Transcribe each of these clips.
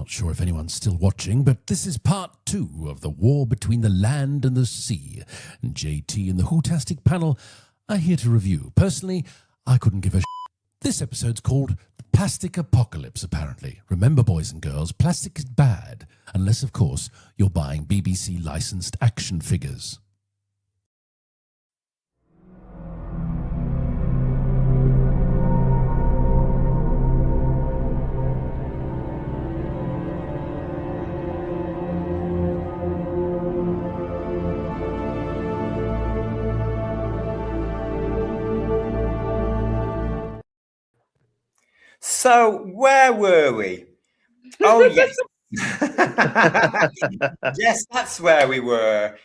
Not sure if anyone's still watching, but this is part 2 of the war between the land and the sea. And JT and the Hootastic panel are here to review. Personally, I couldn't give a This episode's called The Plastic Apocalypse, apparently. Remember, boys and girls, plastic is bad, unless, of course, you're buying BBC-licensed action figures. So, where were we? Oh, yes. Yes, that's where we were.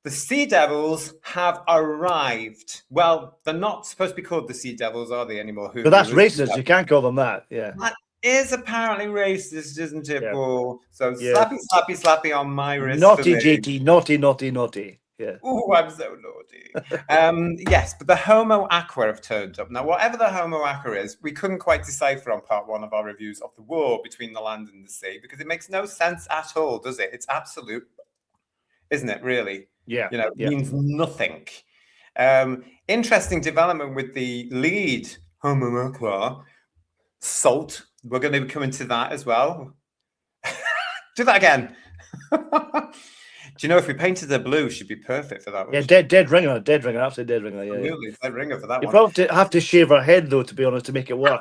The Sea Devils have arrived. Well, they're not supposed to be called the Sea Devils, are they, anymore? But that's racist. You can't call them that. Yeah. That is apparently racist, isn't it, Yeah. Paul? So, Yeah. slappy, slappy, slappy on my wrist. Naughty, JT. Naughty, naughty, naughty. Yeah. Oh, I'm so naughty. Yes, but the Homo Aqua have turned up. Now, whatever the Homo Aqua is, we couldn't quite decipher on part 1 of our reviews of the war between the land and the sea, because it makes no sense at all, does it? It's absolute, isn't it, really? Yeah. You know, it means nothing. Interesting development with the lead Homo Aqua, Salt. We're going to be coming to that as well. Do that again. Do you know if we painted the blue, she'd be perfect for that one. Yeah, dead ringer, absolutely dead ringer. Yeah, Absolutely, dead ringer for that you one. probably have to shave her head though, to be honest, to make it work.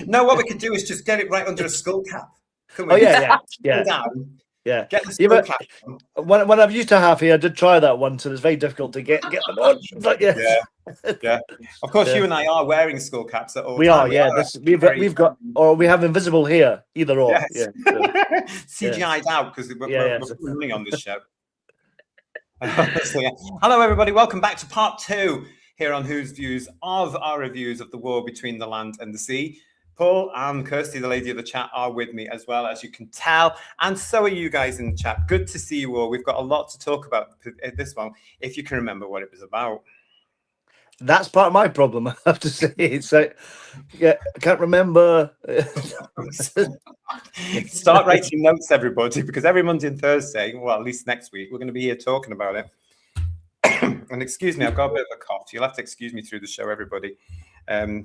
No, what we could do is just get it right under a skull cap. Couldn't Oh we? yeah. Down, Yeah. get the skull cap on. When I've used to have here, I did try that once, and it's very difficult to get them on. But yeah. Of course, you and I are wearing skull caps at all We time. are, yeah. We've got, or we have invisible hair, either or. Yes. Yeah. So, CGI'd out because we're so. running on this show. So, yeah. Hello, everybody. Welcome back to part 2 here on Whose Views of our reviews of the war between the land and the sea. Paul and Kirsty, the lady of the chat, are with me as well, as you can tell. And so are you guys in the chat. Good to see you all. We've got a lot to talk about this one, if you can remember what it was about. That's part of my problem, I have to say. It's like, I can't remember. Start writing notes, everybody, because every Monday and Thursday, well, at least next week, we're going to be here talking about it. And excuse me, I've got a bit of a cough. You'll have to excuse me through the show, everybody.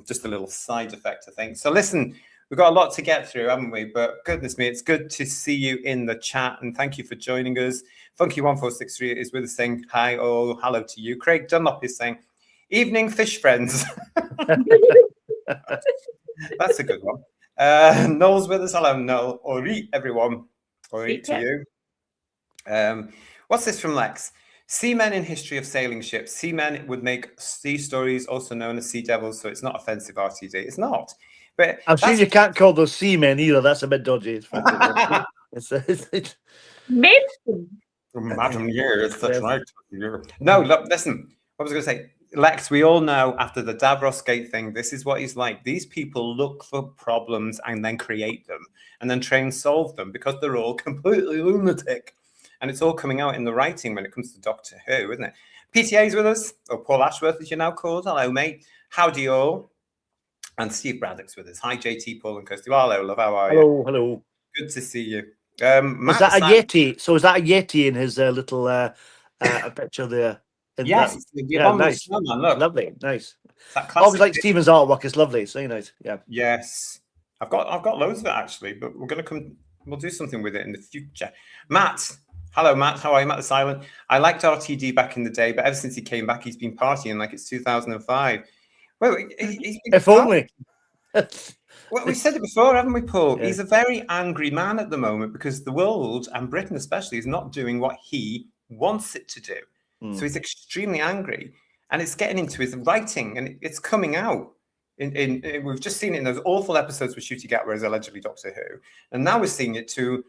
Just a little side effect, I think. So listen, we've got a lot to get through, haven't we? But goodness me, it's good to see you in the chat, and thank you for joining us. Funky1463 is with us saying hi, all. Hello to you. Craig Dunlop is saying, evening, fish friends. That's a good one. Noel's with us. Hello, Noel. Ori, everyone. Ori to you. What's this from Lex? Seamen in history of sailing ships. Seamen would make sea stories, also known as sea devils, so it's not offensive, RTD. It's not. But I'm sure you can't call those seamen either. That's a bit dodgy. Madam, yes, that's right. No, look, listen. What was I going to say? Lex, we all know after the Davros Gate thing, this is what he's like. These people look for problems and then create them and then try and solve them because they're all completely lunatic. And it's all coming out in the writing when it comes to Doctor Who, isn't it? PTA's with us, or Paul Ashworth, as you're now called. Hello, mate. Howdy all. And Steve Braddock's with us. Hi, JT, Paul, and Kirsty. Well, hello, love. How are you? Hello. Good to see you. Was that a Yeti? So is that a Yeti in his little picture there? Yes, nice. Snowman, look. Lovely, nice. Always like Stephen's artwork. It's lovely. It's very nice. Yeah. Yes, I've got loads of it actually, but we're gonna come. We'll do something with it in the future. Matt, hello, Matt. How are you, Matt the Silent? I liked RTD back in the day, but ever since he came back, he's been partying like it's 2005. Well, if only. Well, we said it before, haven't we, Paul? Yeah. He's a very angry man at the moment because the world, and Britain especially, is not doing what he wants it to do. So he's extremely angry, and it's getting into his writing, and it's coming out. We've just seen it in those awful episodes with Shooty Gatwa as allegedly Doctor Who, and now we're seeing it to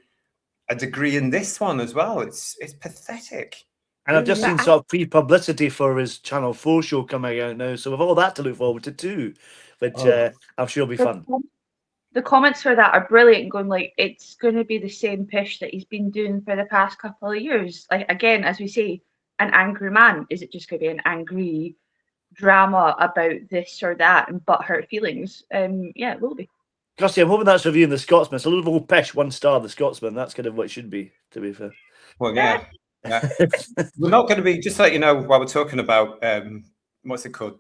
a degree in this one as well. It's pathetic. And I've just seen sort of pre-publicity for his Channel 4 show coming out now, so we've all that to look forward to too, which I'm sure will be fun. The comments for that are brilliant, going like, it's going to be the same pish that he's been doing for the past couple of years. Like, again, as we say, an angry man. Is it just going to be an angry drama about this or that and butthurt feelings? Yeah, it will be. Kirsty, I'm hoping that's reviewing The Scotsman. It's a little old pish, 1 star, The Scotsman. That's kind of what it should be, to be fair. Well, yeah. We're not going to be, just to let you know, while we're talking about, what's it called?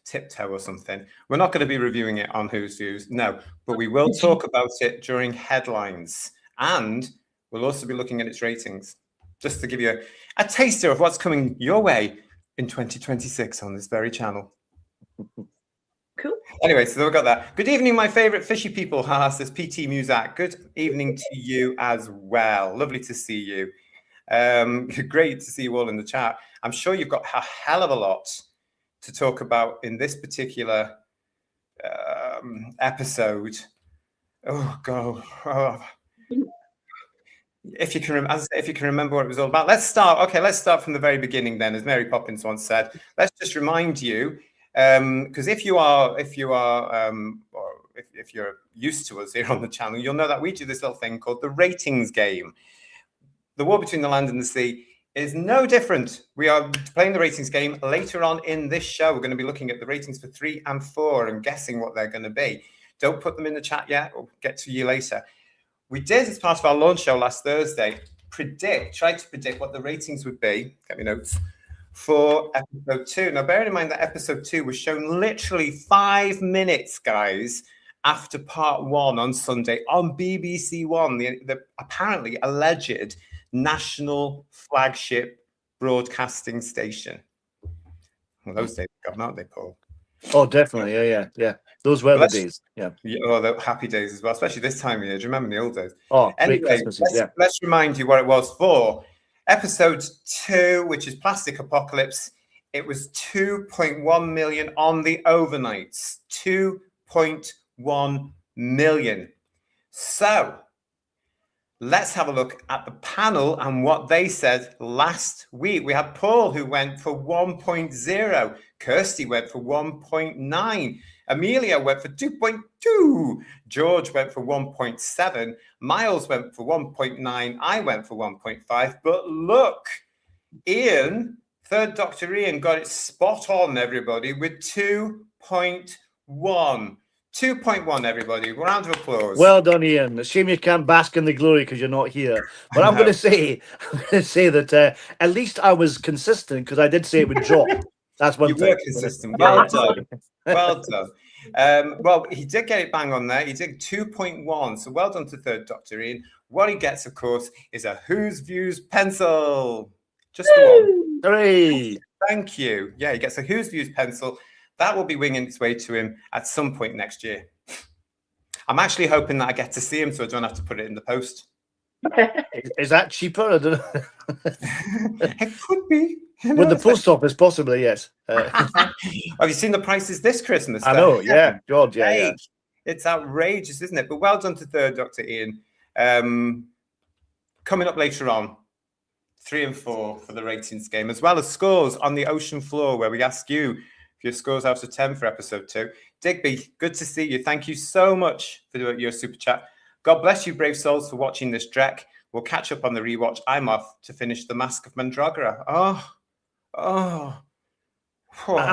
Tiptoe or something. We're not going to be reviewing it on Who's Views, no, but we will talk about it during headlines, and we'll also be looking at its ratings, just to give you a taster of what's coming your way in 2026 on this very channel. Cool. Anyway, so we've got that. Good evening, my favorite fishy people. Haha, says PT Muzak. Good evening to you as well. Lovely to see you. Great to see you all in the chat. I'm sure you've got a hell of a lot to talk about in this particular episode. Oh God! Oh. If you can, if you can remember what it was all about, let's start. Okay, let's start from the very beginning. Then, as Mary Poppins once said, let's just remind you, because if you're used to us here on the channel, you'll know that we do this little thing called the ratings game. The War Between the Land and the Sea is no different. We are playing the ratings game later on in this show. We're going to be looking at the ratings for 3 and 4 and guessing what they're going to be. Don't put them in the chat yet. We'll get to you later. We did, as part of our launch show last Thursday, try to predict what the ratings would be. Get me notes. For episode 2. Now, bearing in mind that episode 2 was shown literally 5 minutes, guys, after part 1 on Sunday on BBC One, the apparently alleged national flagship broadcasting station. Well, those days have gone, aren't they, Paul? Oh, definitely. Yeah. Those were the days. Yeah. Oh, the happy days as well, especially this time of year. Do you remember the old days? Oh, anyway, great Christmases. Let's remind you what it was for. Episode 2, which is Plastic Apocalypse, it was 2.1 million on the overnights. 2.1 million. So let's have a look at the panel and what they said last week. We had Paul, who went for 1.0. Kirsty went for 1.9. Amelia went for 2.2. George went for 1.7. Miles went for 1.9. I went for 1.5. But look, Ian, Third Doctor Ian, got it spot on, everybody, with 2.1. 2.1, everybody. Round of applause. Well done, Ian. A shame you can't bask in the glory because you're not here. But I'm going to say that at least I was consistent because I did say it would drop. That's one thing. You were consistent. Well done. Well done. Well, he did get it bang on there. He did 2.1. So well done to Third Doctor Ian. What he gets, of course, is a Who's Views pencil. Just the one. Hooray! Thank you. Yeah, he gets a Who's Views pencil. That will be winging its way to him at some point next year. I'm actually hoping that I get to see him so I don't have to put it in the post. Is that cheaper? I don't know. It could be. With the post office, possibly, yes. Have you seen the prices this Christmas? I know, yeah. God, yeah. It's outrageous, isn't it? But well done to Third Doctor Ian. Coming up later on, 3 and 4 for the ratings game, as well as scores on the ocean floor, where we ask you if your scores out of 10 for episode 2. Digby, good to see you. Thank you so much for your super chat. God bless you, brave souls, for watching this Drek. We'll catch up on the rewatch. I'm off to finish The Mask of Mandragora. I'm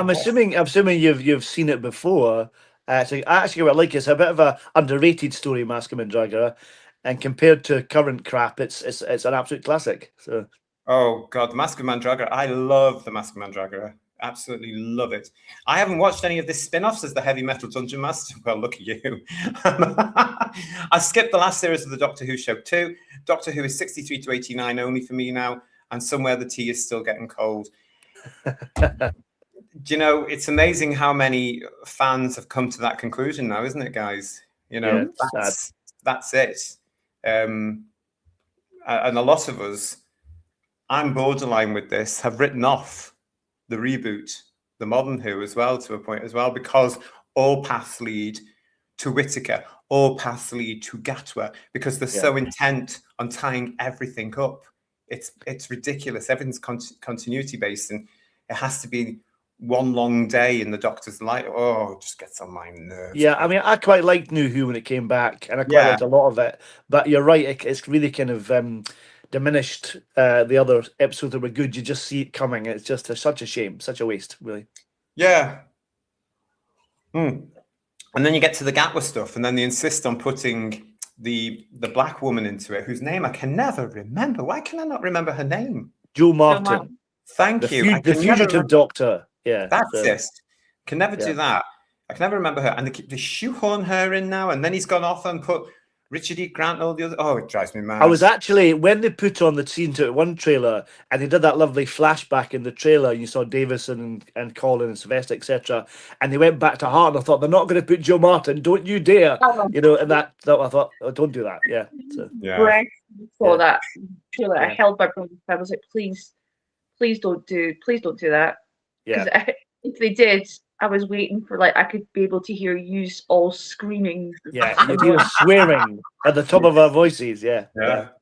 assuming you've seen it before. So actually, what I like is a bit of a underrated story, Mask of Mandragora, and compared to current crap, it's an absolute classic. So, oh God, The Mask of Mandragora! I love The Mask of Mandragora. Absolutely love it. I haven't watched any of the spin-offs as the Heavy Metal Dungeon Master. Well, look at you. I skipped the last series of the Doctor Who show too. Doctor Who is 63 to 89 only for me now, and somewhere the tea is still getting cold. Do you know, it's amazing how many fans have come to that conclusion now, isn't it, guys? You know, yeah, that's it. And a lot of us, I'm borderline with this, have written off the reboot, the modern Who as well, to a point as well, because all paths lead to Whittaker, all paths lead to Gatwa, because they're so intent on tying everything up. It's ridiculous. Everything's continuity based, and it has to be one long day in the Doctor's life. Oh, it just gets on my nerves. Yeah, I mean, I quite liked New Who when it came back, and I quite liked a lot of it. But you're right, it's really kind of diminished the other episodes that were good. You just see it coming. It's just such a shame, such a waste, really. Yeah. And then you get to the Gatwa stuff, and then they insist on putting the black woman into it, whose name I can never remember. Why can I not remember her name? Joe Martin. Martin, Thank you. the fugitive doctor. Yeah, That's so, it. Can never do that. I can never remember her. And they shoehorn her in now, and then he's gone off and put Richard E. Grant and all the other. Oh, it drives me mad. I was actually, when they put on the scene to one trailer, and they did that lovely flashback in the trailer, you saw Davison and Colin and Sylvester, etc., and they went back to heart, and I thought, they're not going to put Joe Martin, don't you dare. You know, and that I thought, oh, don't do that. Yeah. So, For that trailer, I held my breath. I was like, please don't do that. Yeah. If they did, I was waiting for I could be able to hear yous all screaming. Yeah, you'd hear swearing at the top of our voices. Yeah.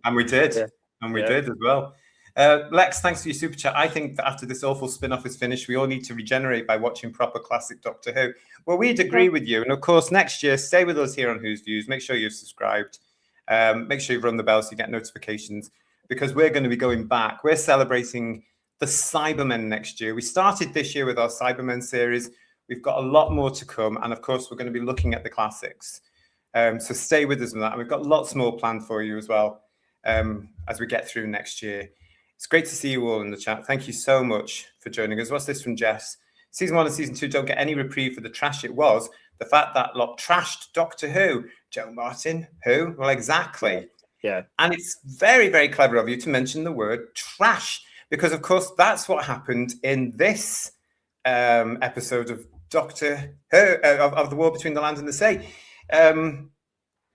And we did. Yeah. And we did as well. Lex, thanks for your super chat. I think that after this awful spin-off is finished, we all need to regenerate by watching proper classic Doctor Who. Well, we'd agree with you. And of course, next year, stay with us here on Who's Views. Make sure you've subscribed. Make sure you've rung the bell so you get notifications, because we're going to be going back. We're celebrating the Cybermen next year. We started this year with our Cybermen series. We've got a lot more to come. And of course, we're going to be looking at the classics. So stay with us on that. And we've got lots more planned for you as well as we get through next year. It's great to see you all in the chat. Thank you so much for joining us. What's this from Jess? Season 1 and Season 2 don't get any reprieve for the trash it was. The fact that lot trashed Doctor Who. Joe Martin, who? Well, exactly. Yeah. And it's very, very clever of you to mention the word trash, because, of course, that's what happened in this episode of Doctor Who, of The War Between the Land and the Sea.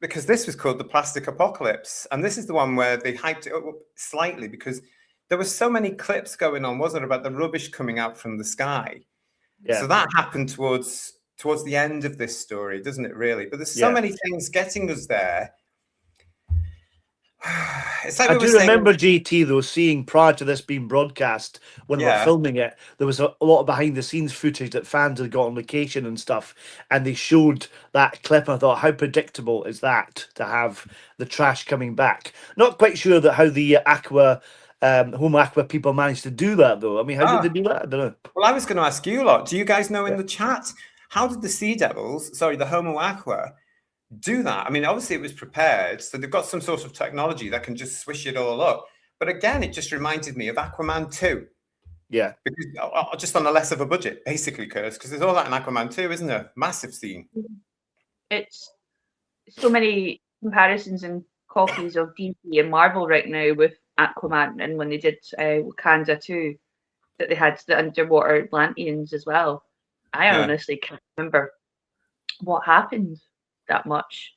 Because this was called the Plastic Apocalypse. And this is the one where they hyped it up slightly, because there were so many clips going on, wasn't it, about the rubbish coming out from the sky. Yeah. So that happened towards the end of this story, doesn't it, really? But there's so many things getting us there. It's like I do remember, JT, though, seeing prior to this being broadcast, when we were filming it, there was a lot of behind-the-scenes footage that fans had got on location and stuff, and they showed that clip. I thought, how predictable is that, to have the trash coming back? Not quite sure that how the Home Aqua people managed to do that, though. I mean, how did they do that? I don't know. Well, I was going to ask you a lot. Do you guys know in the chat, how did the Sea Devils, the Homo Aqua, do that? I mean, obviously it was prepared, so they've got some sort of technology that can just swish it all up. But again, it just reminded me of Aquaman 2. Yeah. Because just on a less of a budget, basically, Curtis, because there's all that in Aquaman 2, isn't there? Massive scene. It's so many comparisons and copies of DC and Marvel right now with Aquaman, and when they did Wakanda 2, that they had the underwater Atlanteans as well. I honestly can't remember what happened that much.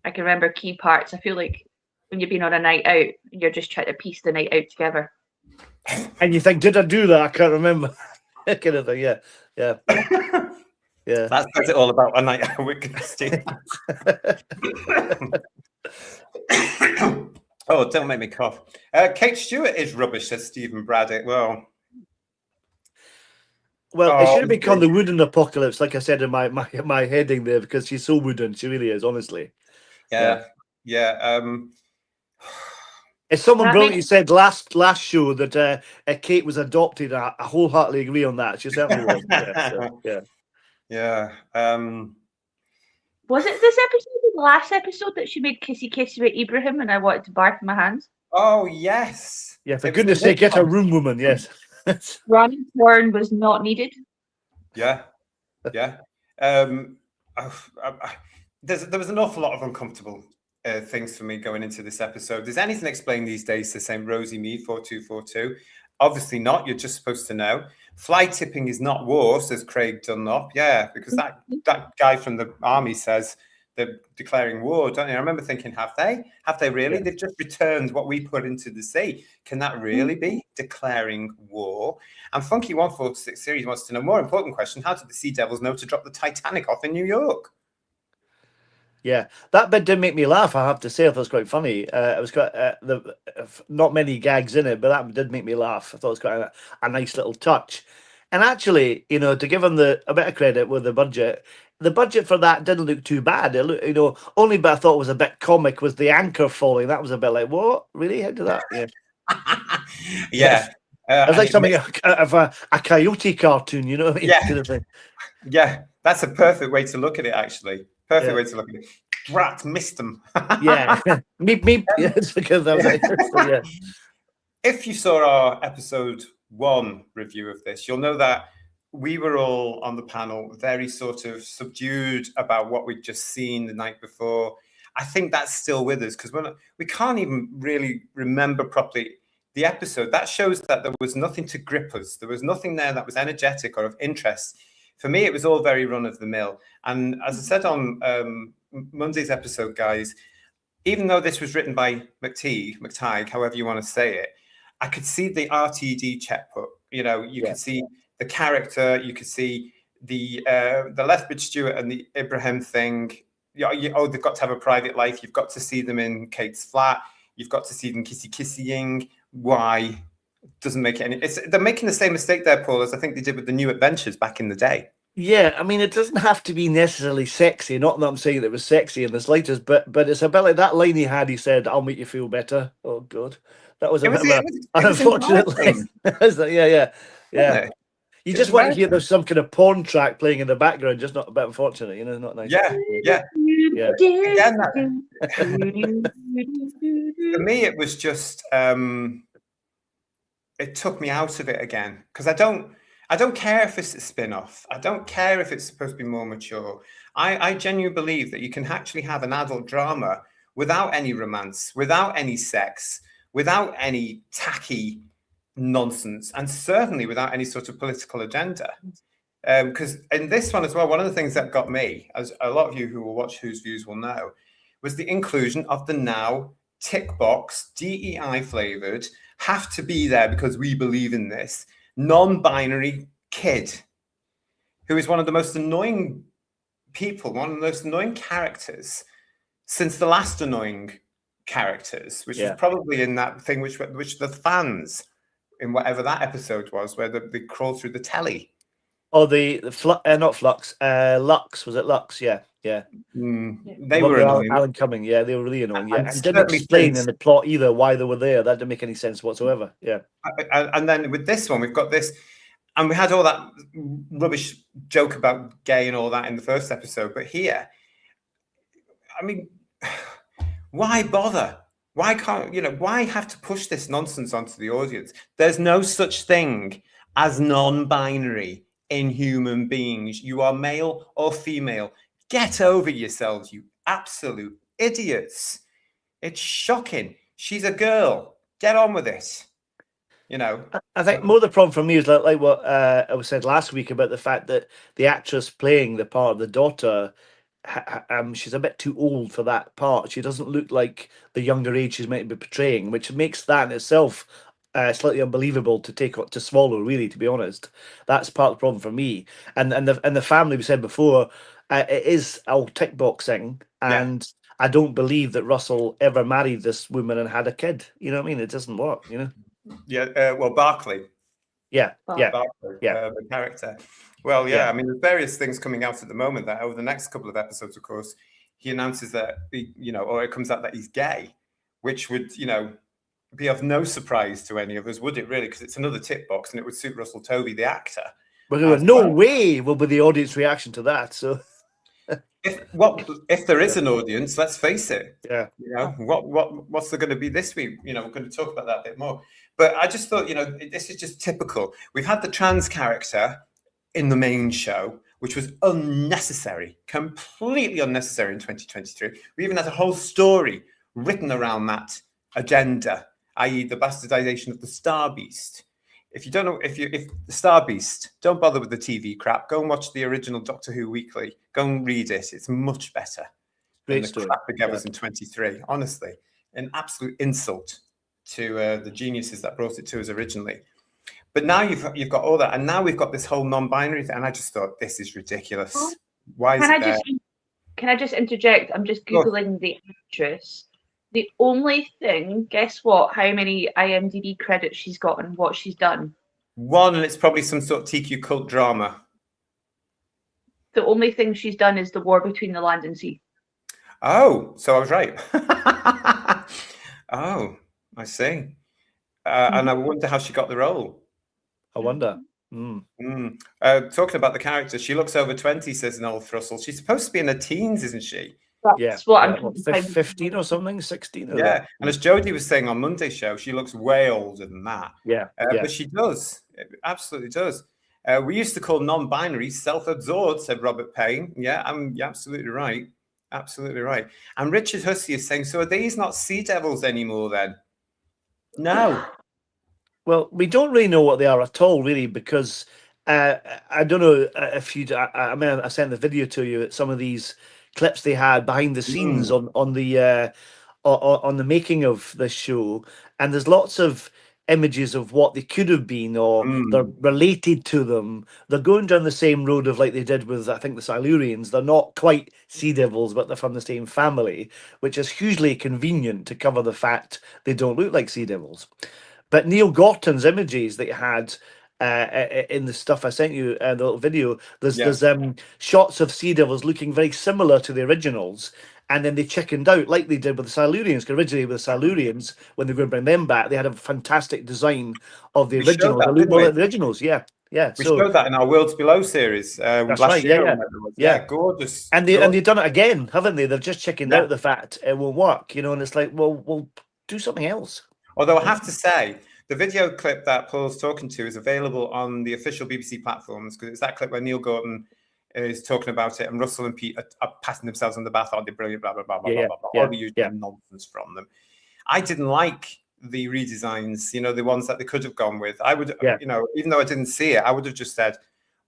I can remember key parts. I feel like when you've been on a night out, you're just trying to piece the night out together. And you think, did I do that? I can't remember. That kind of thing, yeah. Yeah. That's it all about a night out with Christine. Oh, don't make me cough. Kate Stewart is rubbish, says Stephen Braddock. Well, it should have been called the Wooden Apocalypse, like I said in my heading there, because she's so wooden. She really is, honestly. Yeah. It's someone brilliantly said last show that Kate was adopted. I wholeheartedly agree on that. She certainly was. Was it this episode, the last episode, that she made kissy kissy with Ibrahim and I wanted to barf in my hands? Oh, yes. Yeah, for goodness sake, get a room, woman, yes. Running porn was not needed. Yeah. There was an awful lot of uncomfortable things for me going into this episode. Does anything explain these days to say Rosie Mead 4242? Obviously not. You're just supposed to know. Fly tipping is not war, says Craig Dunlop. Yeah, because that guy from the army says they're declaring war, don't they? I remember thinking, have they? Have they really? Yeah. They've just returned what we put into the sea. Can that really be declaring war? And Funky 146 series wants to know, more important question, how did the Sea Devils know to drop the Titanic off in New York? Yeah, that bit did make me laugh, I have to say. I thought it was quite funny. It was quite not many gags in it, but that did make me laugh. I thought it was quite a nice little touch. And actually, to give them a bit of credit with the budget for that didn't look too bad. It looked, only bit I thought was a bit comic was the anchor falling. That was a bit like, what? Really? How did that? Yeah. It was like something of a coyote cartoon, you know what I mean? Yeah. Yeah. That's a perfect way to look at it, actually. Perfect Yeah. way to look at it. Drat, missed them. Yeah, me. Yeah, it's because that was it. Yeah. If you saw our episode 1 review of this, you'll know that we were all on the panel very sort of subdued about what we'd just seen the night before. I think that's still with us because we can't even really remember properly the episode. That shows that there was nothing to grip us. There was nothing there that was energetic or of interest. For me, it was all very run of the mill. And as I said on Monday's episode, guys, even though this was written by McTighe, however you want to say it, I could see the RTD check put. You know, you could see the character, you could see the Lethbridge Stewart and the Ibrahim thing. They've got to have a private life. You've got to see them in Kate's flat. You've got to see them kissying. Why? Doesn't make any. They're making the same mistake there, Paul, as I think they did with the New Adventures back in the day. Yeah, I mean, it doesn't have to be necessarily sexy. Not that I'm saying that it was sexy in the slightest, but it's a bit like that line he had. He said, "I'll make you feel better." Oh God, that was a bit of an unfortunate line. Yeah. You just want to hear there's some kind of porn track playing in the background, just not a bit unfortunate, you know, not nice. Yeah. Again, for me, it was just it took me out of it again because I don't care if it's a spin-off. I don't care if it's supposed to be more mature. I genuinely believe that you can actually have an adult drama without any romance, without any sex, without any tacky nonsense, and certainly without any sort of political agenda. Because in this one as well, one of the things that got me, as a lot of you who will watch Whose Views will know, was the inclusion of the now tick box, DEI flavored, have to be there because we believe in this, non-binary kid, who is one of the most annoying people, one of the most annoying characters since the last annoying characters, which was probably in that thing which the fans, in whatever that episode was, where they crawled through the telly. Oh, not Flux, Lux, was it Lux? Yeah. They were annoying. Alan Cumming, yeah, they were really annoying. Yeah, and didn't explain in the plot either why they were there. That didn't make any sense whatsoever. Yeah. And then with this one, we've got this, and we had all that rubbish joke about gay and all that in the first episode, but here, I mean, why bother? Why why have to push this nonsense onto the audience? There's no such thing as non-binary in human beings. You are male or female. Get over yourselves, you absolute idiots. It's shocking. She's a girl. Get on with it. You know. I think more the problem for me is like what I was said last week about the fact that the actress playing the part of the daughter, she's a bit too old for that part. She doesn't look like the younger age she's meant to be portraying, which makes that in itself slightly unbelievable to swallow. Really, to be honest, that's part of the problem for me. And the family, we said before, it is a tick box thing, and I don't believe that Russell ever married this woman and had a kid. You know what I mean? It doesn't work. You know. Yeah. Well, Barclay. Barclay, the character. Well, I mean, there's various things coming out at the moment that over the next couple of episodes, of course, he announces that or it comes out that he's gay, which would be of no surprise to any of us, would it really? Because it's another tick box, and it would suit Russell Tovey, the actor. But there was no way will be the audience reaction to that. So, if there is an audience, let's face it. Yeah. What's there going to be this week? We're going to talk about that a bit more. But I just thought, this is just typical. We've had the trans character in the main show, which was unnecessary, completely unnecessary in 2023. We even had a whole story written around that agenda, i.e. the bastardization of the Star Beast. If you don't know, if the Star Beast, don't bother with the TV crap. Go and watch the original Doctor Who Weekly. Go and read it. It's much better than the crap that gave us in 23. Honestly, an absolute insult to the geniuses that brought it to us originally. But now you've got all that, and now we've got this whole non-binary thing. And I just thought, this is ridiculous. Why is it there? Can I just interject? I'm just Googling the actress. The only thing, guess what? How many IMDb credits she's got and what she's done? 1, and it's probably some sort of TQ cult drama. The only thing she's done is The War Between the Land and Sea. Oh, so I was right. Oh, I see. And I wonder how she got the role. I wonder. Talking about the character, she looks over 20, says Noel Thrussell. She's supposed to be in her teens, isn't she? That's what I'm what, trying to 15 or something, 16. Or Yeah, and as Jodie was saying on Monday's show, she looks way older than that. Yeah, But she does. It absolutely does. We used to call non-binary self-absorbed, said Robert Payne. Yeah, you're absolutely right. Absolutely right. And Richard Hussey is saying, so are these not sea devils anymore then? No. Well, we don't really know what they are at all, really, because I don't know if you. I mean, I sent the video to you. Some of these clips they had behind the scenes on the making of this show, and there's lots of images of what they could have been, or they're related to them. They're going down the same road of like they did with, I think, the Silurians. They're not quite sea devils, but they're from the same family, which is hugely convenient to cover the fact they don't look like sea devils. But Neil Gorton's images that you had in the stuff I sent you, the little video, there's shots of sea devils looking very similar to the originals, and then they chickened out like they did with the Silurians. Because originally with the Silurians, when they were going to bring them back, they had a fantastic design of the originals. They look more like the originals, yeah. We showed that in our Worlds Below series that's last right, year. Yeah, gorgeous. And they've done it again, haven't they? They've just chickened out the fact it won't work, and it's like, well, we'll do something else. Although I have to say, the video clip that Paul's talking to is available on the official BBC platforms, because it's that clip where Neil Gorton is talking about it and Russell and Pete are patting themselves on the back, aren't they? Brilliant, blah, blah, blah, blah, blah, blah. All the usual nonsense from them. I didn't like the redesigns, the ones that they could have gone with. I would, even though I didn't see it, I would have just said,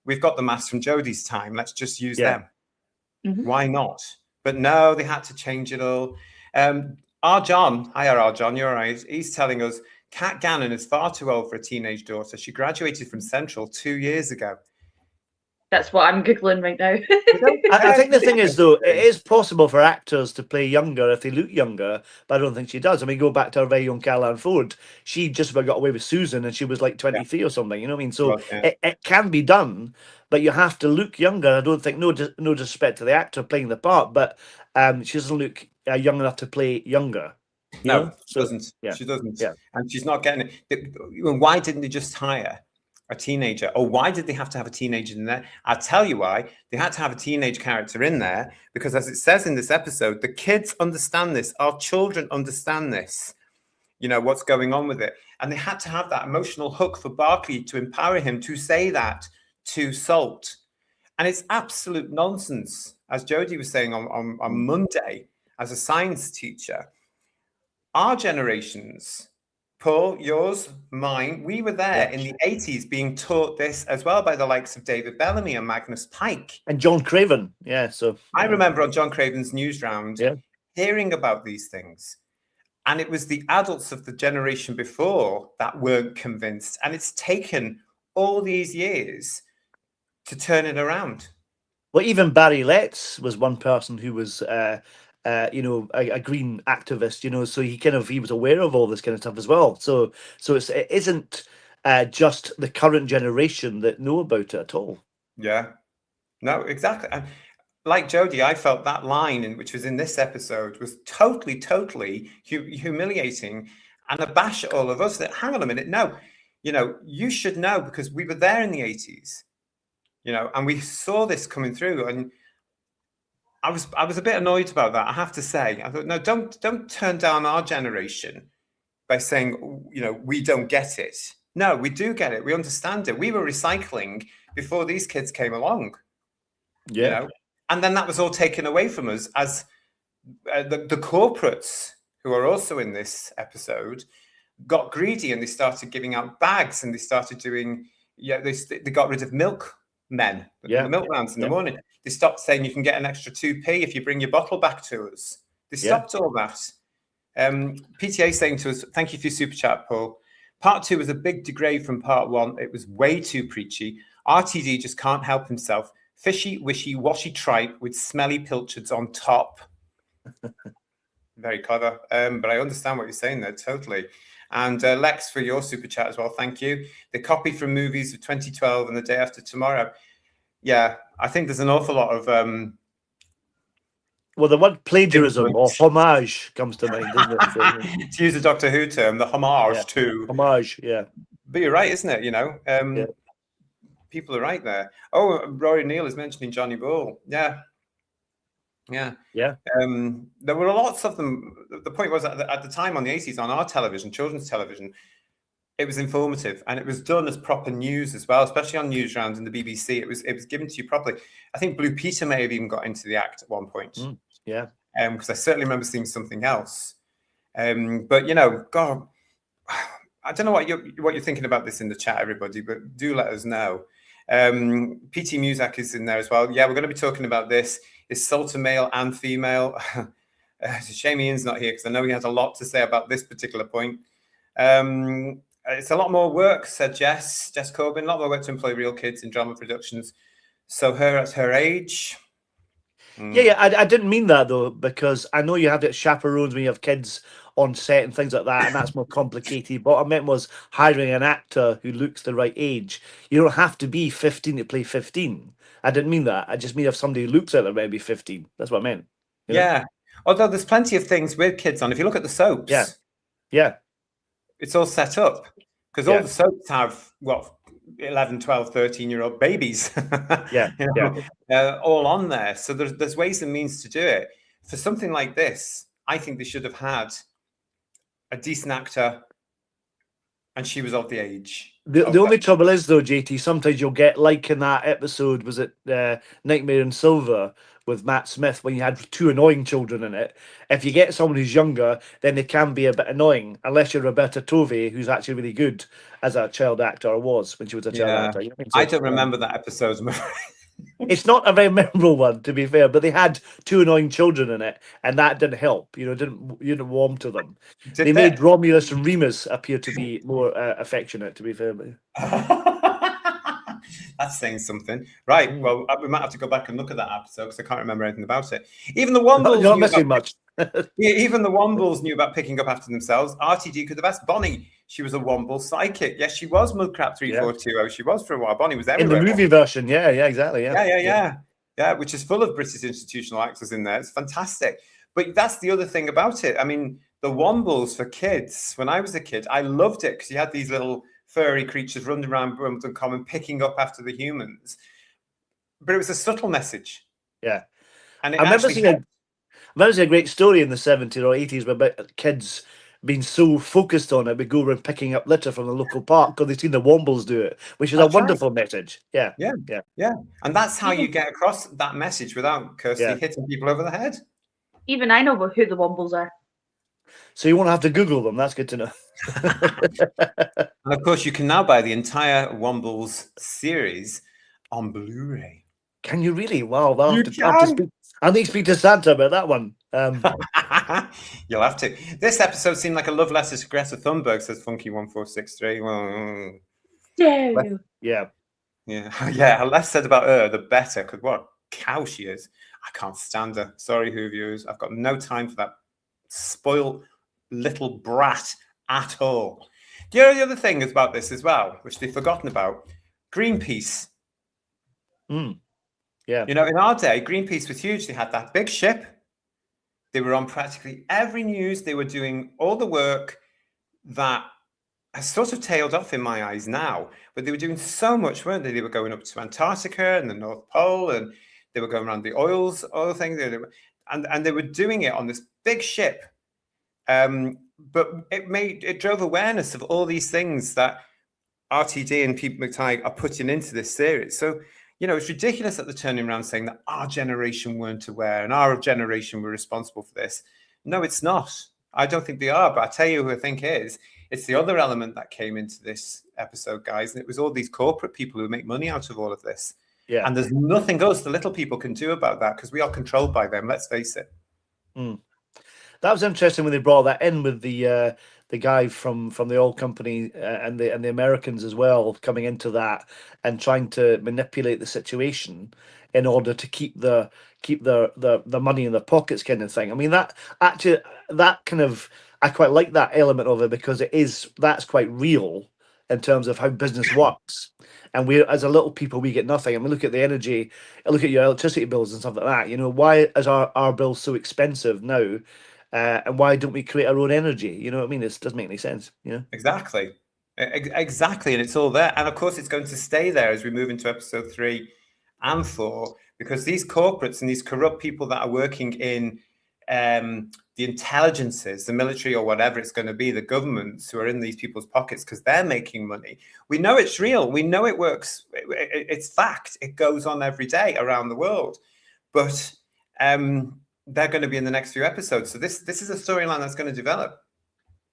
we've got the masks from Jodie's time. Let's just use them. Why not? But no, they had to change it all. Our John, you're right. He's telling us Kat Gannon is far too old for a teenage daughter. She graduated from Central 2 years ago. That's what I'm Googling right now. I think the thing is, though, it is possible for actors to play younger if they look younger, but I don't think she does. I mean, go back to our very young Caroline Ford. She just about got away with Susan and she was like 23 or something, you know what I mean? So it can be done, but you have to look younger. I don't think, no disrespect to the actor playing the part, but she doesn't look young enough to play younger. No, she doesn't. She doesn't. And she's not getting it. Why didn't they just hire a teenager? Or why did they have to have a teenager in there? I'll tell you why. They had to have a teenage character in there because, as it says in this episode, the kids understand this. Our children understand this. What's going on with it. And they had to have that emotional hook for Barclay to empower him to say that to Salt. And it's absolute nonsense. As Jodie was saying on Monday, as a science teacher, our generations, Paul, yours, mine, we were there in the 80s being taught this as well by the likes of David Bellamy and Magnus Pike. And John Craven. I remember on John Craven's news round hearing about these things. And it was the adults of the generation before that weren't convinced. And it's taken all these years to turn it around. Well, even Barry Letts was one person who was... a green activist, so he was aware of all this kind of stuff as well. So it isn't just the current generation that know about it at all. Yeah, no, exactly. And like Jodie, I felt that line, which was in this episode, was totally humiliating and abash all of us. That hang on a minute, no, you should know because we were there in the 80s, and we saw this coming through and. I was a bit annoyed about that, I have to say. I thought, no, don't turn down our generation by saying, we don't get it. No, we do get it. We understand it. We were recycling before these kids came along. And then that was all taken away from us as the corporates, who are also in this episode, got greedy and they started giving out bags and they started doing, they got rid of milkmen, the milkmans in the morning. They stopped saying you can get an extra 2p if you bring your bottle back to us. They stopped all that. PTA saying to us, thank you for your super chat, Paul. Part 2 was a big degrade from part 1. It was way too preachy. RTD just can't help himself. Fishy, wishy, washy tripe with smelly pilchards on top. Very clever. But I understand what you're saying there, totally. And Lex, for your super chat as well, thank you. The copy from movies of 2012 and The Day After Tomorrow. Yeah, I think there's an awful lot of... well, the word plagiarism or homage comes to mind, doesn't it? To use a Doctor Who term, the homage to... Homage, But you're right, isn't it? people are right there. Oh, Rory Neal is mentioning Johnny Bull. Yeah. Yeah. There were lots of them. The point was at the time on the 80s on our television, children's television, it was informative and it was done as proper news as well, especially on Newsround and the BBC. It was given to you properly. I think Blue Peter may have even got into the act at one point. Yeah. Because I certainly remember seeing something else. But you know, God, I don't know what you're thinking about this in the chat, everybody, but do let us know. PT Muzak is in there as well. Yeah, we're going to be talking about this. Is Salter male and female? It's a shame Ian's not here because I know he has a lot to say about this particular point. It's a lot more work, said Jess Corbin, a lot more work to employ real kids in drama productions. So her at her age. Yeah, I didn't mean that though, because I know you have it chaperones when you have kids on set and things like that, and that's more complicated. But what I meant was hiring an actor who looks the right age. You don't have to be 15 to play 15. I didn't mean that. I just mean if somebody who looks like they're maybe 15. That's what I meant. You know? Yeah. Although there's plenty of things with kids on. If you look at the soaps, yeah, it's all set up because all the soaps have 11, 12, 13-year-old babies. All on there. So there's ways and means to do it. For something like this, I think they should have had a decent actor, and she was of the age. The only trouble is though, JT, sometimes you'll get like in that episode, was it Nightmare in Silver with Matt Smith, when you had two annoying children in it. If you get someone who's younger, then they can be a bit annoying, unless you're Roberta Tovey, who's actually really good as a child actor, or was when she was a child actor. You know what I mean? So, I don't remember that episode. It's not a very memorable one, to be fair, but they had two annoying children in it, and that didn't help. You didn't warm to them. They made Romulus and Remus appear to be more affectionate, to be fair. That's saying something, right? Well, we might have to go back and look at that episode because I can't remember anything about it. Even the Wombles, you're not missing much. Even the Wombles knew about picking up after themselves. RTD could have asked Bonnie. She was a Womble psychic. Yes, she was Mudcrab 3420. She was for a while. Bonnie was everywhere. In the movie version, yeah, exactly. Yeah, which is full of British institutional actors in there. It's fantastic. But that's the other thing about it. I mean, the Wombles for kids, when I was a kid, I loved it because you had these little furry creatures running around Wimbledon Common picking up after the humans. But it was a subtle message. Yeah. And I remember seeing a great story in the 70s or 80s about kids being so focused on it, we go around picking up litter from the local park because they've seen the Wombles do it, which is a wonderful message. Yeah. And that's how you get across that message without Kirsty hitting people over the head. Even I know who the Wombles are. So you won't have to Google them. That's good to know. And of course, you can now buy the entire Wombles series on Blu-ray. Can you really? Wow. I need to speak to Santa about that one. You'll have to. This episode seemed like a love letter to Greta Thunberg, says Funky1463. Well, yeah. Less said about her, the better, because what a cow she is. I can't stand her. Sorry, Who viewers. I've got no time for that spoiled little brat at all. The other thing is about this as well, which they've forgotten about, Greenpeace. Yeah. You know, in our day, Greenpeace was huge. They had that big ship. They were on practically every news. They were doing all the work that has sort of tailed off in my eyes now. But they were doing so much, weren't they? They were going up to Antarctica and the North Pole, and they were going around the oil thing. And they were doing it on this big ship. But it drove awareness of all these things that RTD and Pete McTighe are putting into this series. So, you know, it's ridiculous that they're turning around saying that our generation weren't aware and our generation were responsible for this. No, it's not. I don't think they are. But I tell you who I think is. It's the other element that came into this episode, guys. And it was all these corporate people who make money out of all of this. Yeah. And there's nothing else the little people can do about that because we are controlled by them. Let's face it. That was interesting when they brought that in with the guy from the oil company and the Americans as well coming into that and trying to manipulate the situation in order to keep the money in their pockets, kind of thing. I mean, that kind of, I quite like that element of it because that's quite real in terms of how business works. And we, as a little people, we get nothing. I mean, look at the energy, look at your electricity bills and stuff like that. You know, why is our bills so expensive now? And why don't we create our own energy? You know what I mean? It doesn't make any sense. You know? Exactly. Exactly, and it's all there. And of course, it's going to stay there as we move into episode 3 and 4, because these corporates and these corrupt people that are working in the intelligences, the military or whatever it's going to be, the governments who are in these people's pockets because they're making money. We know it's real. We know it works. It's fact. It goes on every day around the world. But they're going to be in the next few episodes. So this is a storyline that's going to develop.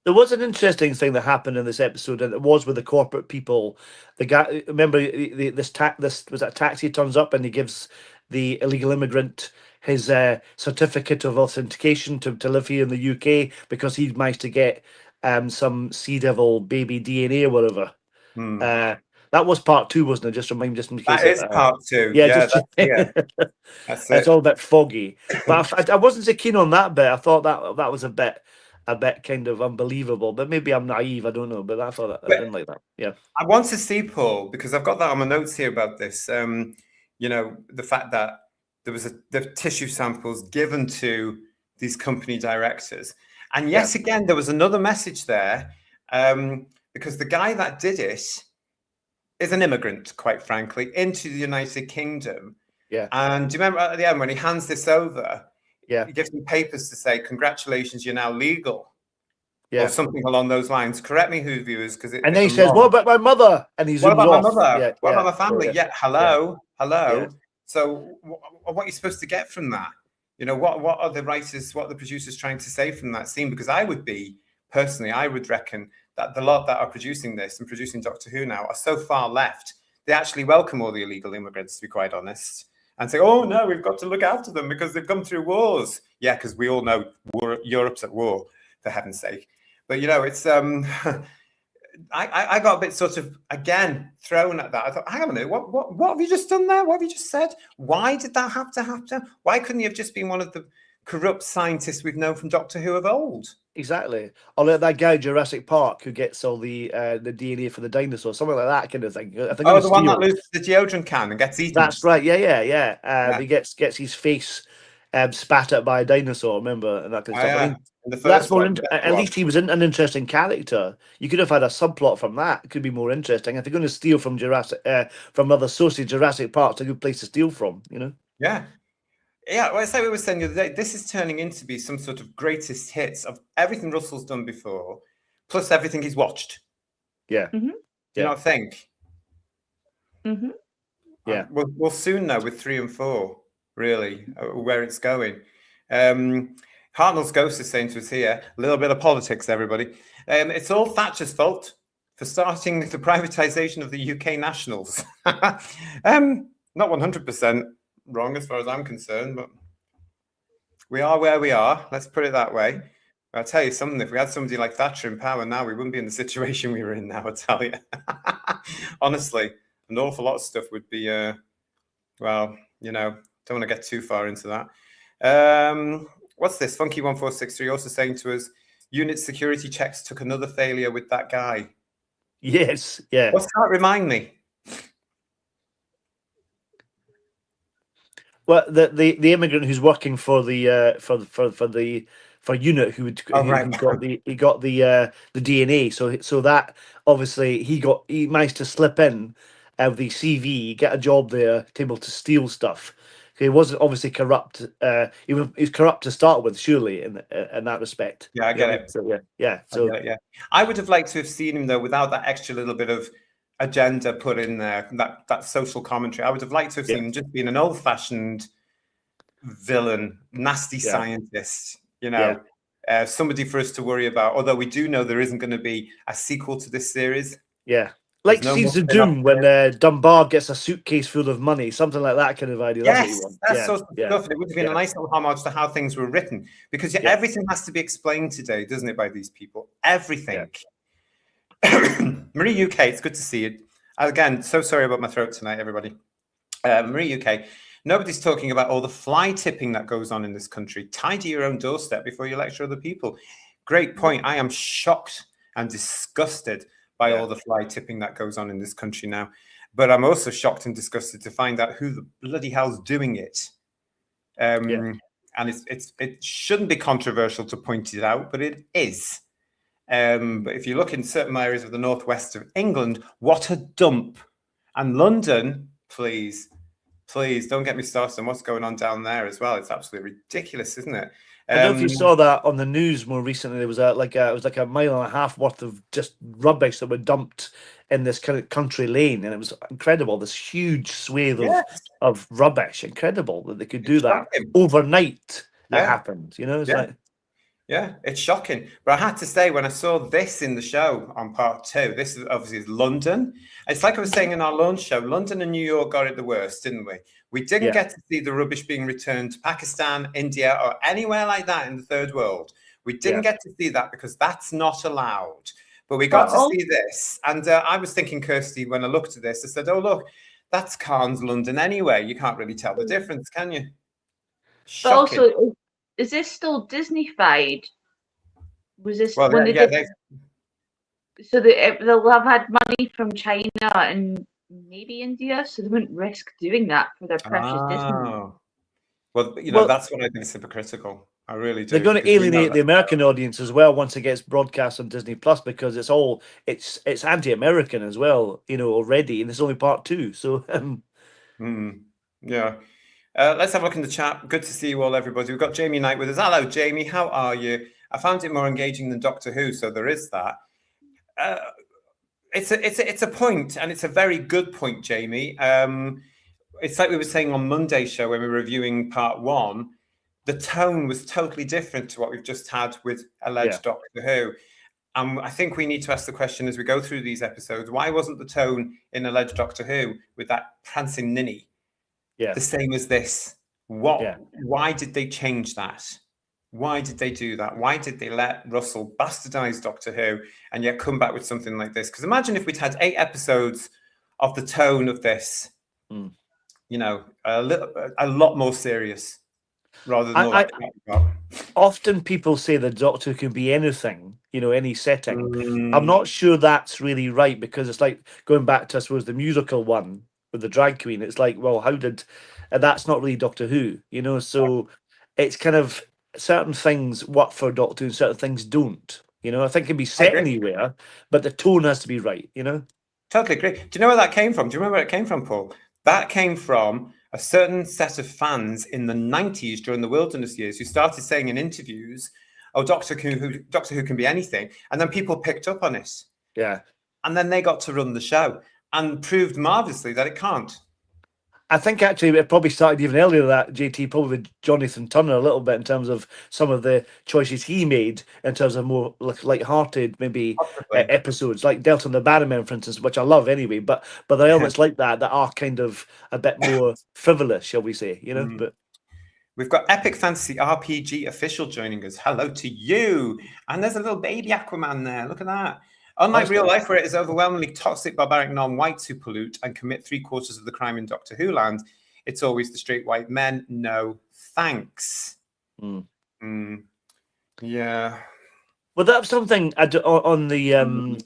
There was an interesting thing that happened in this episode, and it was with the corporate people. The guy, remember, this was that taxi turns up and he gives the illegal immigrant his certificate of authentication to live here in the UK because he managed to get some Sea Devil baby DNA or whatever. That was part 2, wasn't it? Just in case. That is part 2. Yeah, that's it's all a bit foggy. But I wasn't so keen on that bit. I thought that was a bit kind of unbelievable. But maybe I'm naive. I don't know. But I thought I didn't like that. Yeah. I want to see, Paul, because I've got that on my notes here about this. You know, the fact that there was the tissue samples given to these company directors. And yet again, there was another message there, because the guy that did it is an immigrant, quite frankly, into the United Kingdom. Yeah. And do you remember at the end when he hands this over? Yeah. He gives him papers to say, "Congratulations, you're now legal." Yeah. Or something along those lines. Correct me, who viewers, because and then he says, "What about my mother?" And he's what about my off. mother? Yeah, what about my family? Yeah, hello. Yeah. So what are you supposed to get from that? You know, what are the writers, what are the producers trying to say from that scene? Because I would reckon that the lot that are producing this and producing Doctor Who now are so far left, they actually welcome all the illegal immigrants, to be quite honest, and say, "Oh no, we've got to look after them because they've come through wars." Yeah, because we all know Europe's at war, for heaven's sake. But you know, it's I got a bit sort of again thrown at that. I thought, hang on a minute, what have you just done there? What have you just said? Why did that have to happen? Why couldn't you have just been one of the corrupt scientists we've known from Doctor Who of old? Exactly. Or like that guy Jurassic Park who gets all the DNA for the dinosaurs, something like that kind of thing. I think the one that loses the deodorant can and gets eaten. That's right. Yeah. He gets his face spat at by a dinosaur. Remember, and that kind of stuff. I mean, that's more. At least he was an interesting character. You could have had a subplot from that. It could be more interesting. If you're going to steal from from other sources, Jurassic Park's a good place to steal from. You know. Yeah. Yeah, well, it's like we were saying the other day, this is turning into be some sort of greatest hits of everything Russell's done before, plus everything he's watched. Yeah. Mm-hmm. Do you not think? Mm-hmm. Yeah. We'll soon know with 3 and 4, really, where it's going. Hartnell's Ghost is saying to us here, a little bit of politics, everybody. It's all Thatcher's fault for starting the privatisation of the UK nationals. Not 100%. Wrong as far as I'm concerned, but we are where we are. Let's put it that way. I'll tell you something, if we had somebody like Thatcher in power now, we wouldn't be in the situation we were in now, I tell you. Honestly, an awful lot of stuff would be, well, you know, don't want to get too far into that. What's this? Funky1463 also saying to us, unit security checks took another failure with that guy. Yes, yeah. What's that remind me? Well, the immigrant who's working for the for unit who got the DNA. So that obviously he managed to slip in with the CV, get a job there, able to steal stuff. He wasn't obviously corrupt. He was corrupt to start with, surely in that respect. Yeah, I get it. So, yeah. So I would have liked to have seen him though without that extra little bit of agenda put in there, that social commentary. I would have liked to have seen him just being an old-fashioned villain, nasty scientist, you know, somebody for us to worry about. Although we do know there isn't going to be a sequel to this series. Yeah. Like Seeds of Doom when Dunbar gets a suitcase full of money, something like that kind of idea. Yes, that sort of stuff. It would have been a nice little homage to how things were written, because everything has to be explained today, doesn't it, by these people? Everything. Marie UK, it's good to see you. Again, so sorry about my throat tonight, everybody. Marie UK, nobody's talking about all the fly tipping that goes on in this country. Tidy your own doorstep before you lecture other people. Great point. I am shocked and disgusted by all the fly tipping that goes on in this country now. But I'm also shocked and disgusted to find out who the bloody hell's doing it. And it shouldn't be controversial to point it out, but it is. But if you look in certain areas of the northwest of England, what a dump. And London, please don't get me started on what's going on down there as well. It's absolutely ridiculous, isn't it? I don't know if you saw that on the news more recently. There was it was like a mile and a half worth of just rubbish that were dumped in this kind of country lane, and it was incredible. This huge swathe Yes. of rubbish, incredible that they could do It's that shocking. overnight. It Yeah. happened, you know. It's Yeah. like, Yeah, it's shocking. But I had to say, when I saw this in the show on part 2, this is obviously London. It's like I was saying in our launch show, London and New York got it the worst, didn't we? We didn't Yeah. get to see the rubbish being returned to Pakistan, India, or anywhere like that in the third world. We didn't get to see that because that's not allowed. But we got to see this. And I was thinking, Kirsty, when I looked at this, I said, oh, look, that's Cairns, London anyway. You can't really tell the difference, can you? Shocking. But also, is this still Disney-fied? Was this Well, when they yeah, did? So they'll have had money from China and maybe India, so they wouldn't risk doing that for their precious Disney. Well, you know, that's what I think is hypocritical. I really do. They're going to alienate the American audience as well once it gets broadcast on Disney Plus, because it's anti-American as well, you know, already, and it's only part 2. So yeah. Let's have a look in the chat. Good to see you all, everybody. We've got Jamie Knight with us. Hello, Jamie. How are you? I found it more engaging than Doctor Who, so there is that. It's a point, and it's a very good point, Jamie. It's like we were saying on Monday's show when we were reviewing part 1. The tone was totally different to what we've just had with alleged Doctor Who. I think we need to ask the question as we go through these episodes, why wasn't the tone in alleged Doctor Who with that prancing ninny the same as this? Why did they change that? Why did they do that? Why did they let Russell bastardize Doctor Who and yet come back with something like this? Because imagine if we'd had 8 episodes of the tone of this, you know, a lot more serious rather than often people say the Doctor can be anything, you know, any setting. I'm not sure that's really right, because it's like going back to, I suppose, the musical one with the drag queen. It's like, well, that's not really Doctor Who, you know. So it's kind of certain things work for Doctor Who and certain things don't. You know, I think it can be set anywhere, but the tone has to be right, you know. Totally agree. Do you know where that came from? Do you remember where it came from, Paul? That came from a certain set of fans in the 90s during the Wilderness years who started saying in interviews, oh, Doctor Who can be anything. And then people picked up on it. Yeah. And then they got to run the show and proved marvelously that it can't. I think actually it probably started even earlier than that, JT, probably with Jonathan Turner a little bit, in terms of some of the choices he made in terms of more light-hearted maybe episodes, like Delta and the Barrowmen, for instance, which I love anyway. But there are elements like that are kind of a bit more frivolous, shall we say? You know. But we've got Epic Fantasy RPG Official joining us. Hello to you. And there's a little baby Aquaman there. Look at that. Unlike real life, where it is overwhelmingly toxic, barbaric non-whites who pollute and commit 3/4 of the crime in Doctor Who land, it's always the straight white men. No thanks. Yeah. Well, that's something on the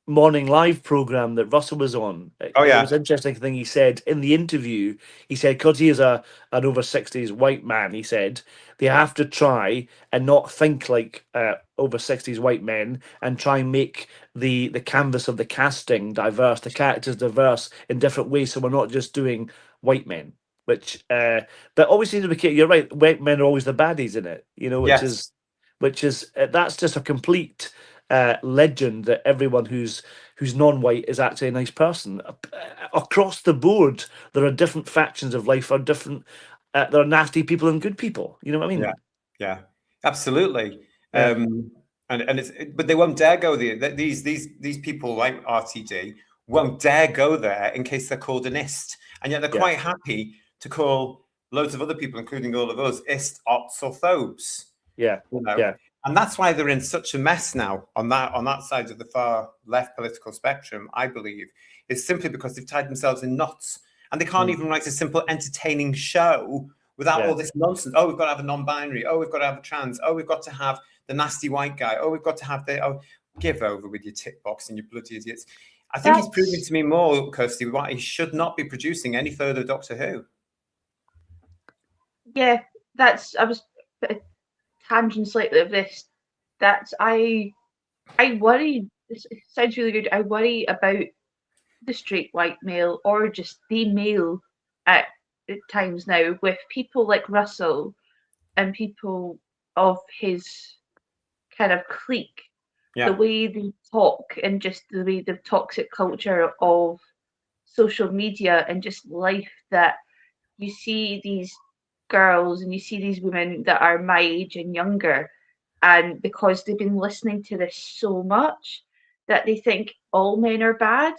morning live program that Russell was on. It was an interesting thing he said in the interview. He said, because he is an over 60s white man, he said they have to try and not think like over 60s white men, and try and make the canvas of the casting diverse, the characters diverse in different ways, so we're not just doing white men. Which that always seems to be. You're right. White men are always the baddies in it, you know. Which is that's just a complete legend, that everyone who's non-white is actually a nice person. Across the board, there are different factions of life. Are different. There are nasty people and good people. You know what I mean? Yeah, absolutely. Yeah. And it's, but they won't dare go there. These people like RTD won't dare go there in case they're called an ist, and yet they're quite happy to call loads of other people, including all of us, ist, ots, or phobes. Yeah, you know? And that's why they're in such a mess now on that side of the far left political spectrum, I believe, is simply because they've tied themselves in knots, and they can't even write a simple entertaining show without all this nonsense. Oh, we've got to have a non-binary. Oh, we've got to have a trans. Oh, we've got to have the nasty white guy. Oh, we've got to have give over with your tick box and your bloody idiots. I think he's proving to me more, Kirsty, why he should not be producing any further Doctor Who. Yeah, I was tangent slightly of this. I I worry. This sounds really good. I worry about the straight white male, or just the male at times now, with people like Russell and people of his kind of clique. The Yeah. way they talk, and just the way the toxic culture of social media and just life, that you see these girls and you see these women that are my age and younger, and because they've been listening to this so much, that they think all men are bad,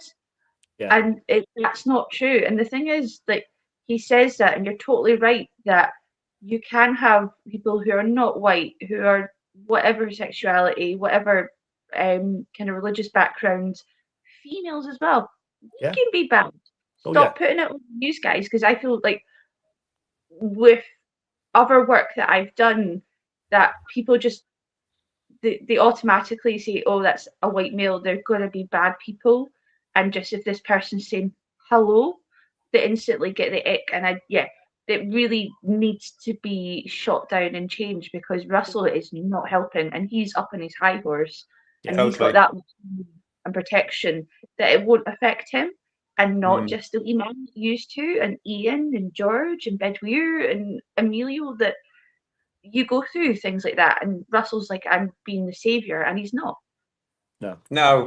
Yeah. and that's not true. And the thing is, like, he says that, and you're totally right, that you can have people who are not white, who are whatever sexuality, whatever kind of religious backgrounds, females as well. You Yeah. can be bad. Oh, yeah. Stop putting it on the news, guys, because I feel like with other work that I've done, that people just they automatically say, oh, that's a white male, they're going to be bad people. And just if this person's saying hello, they instantly get the ick. And it really needs to be shot down and changed, because Russell is not helping, and he's up on his high horse, and he's got Totally. that much money and protection that it won't affect him. And not Mm. just the wee man used to, and Ian and George and Bedweer and Emilio, that you go through things like that, and Russell's like, I'm being the savior, and he's not. No,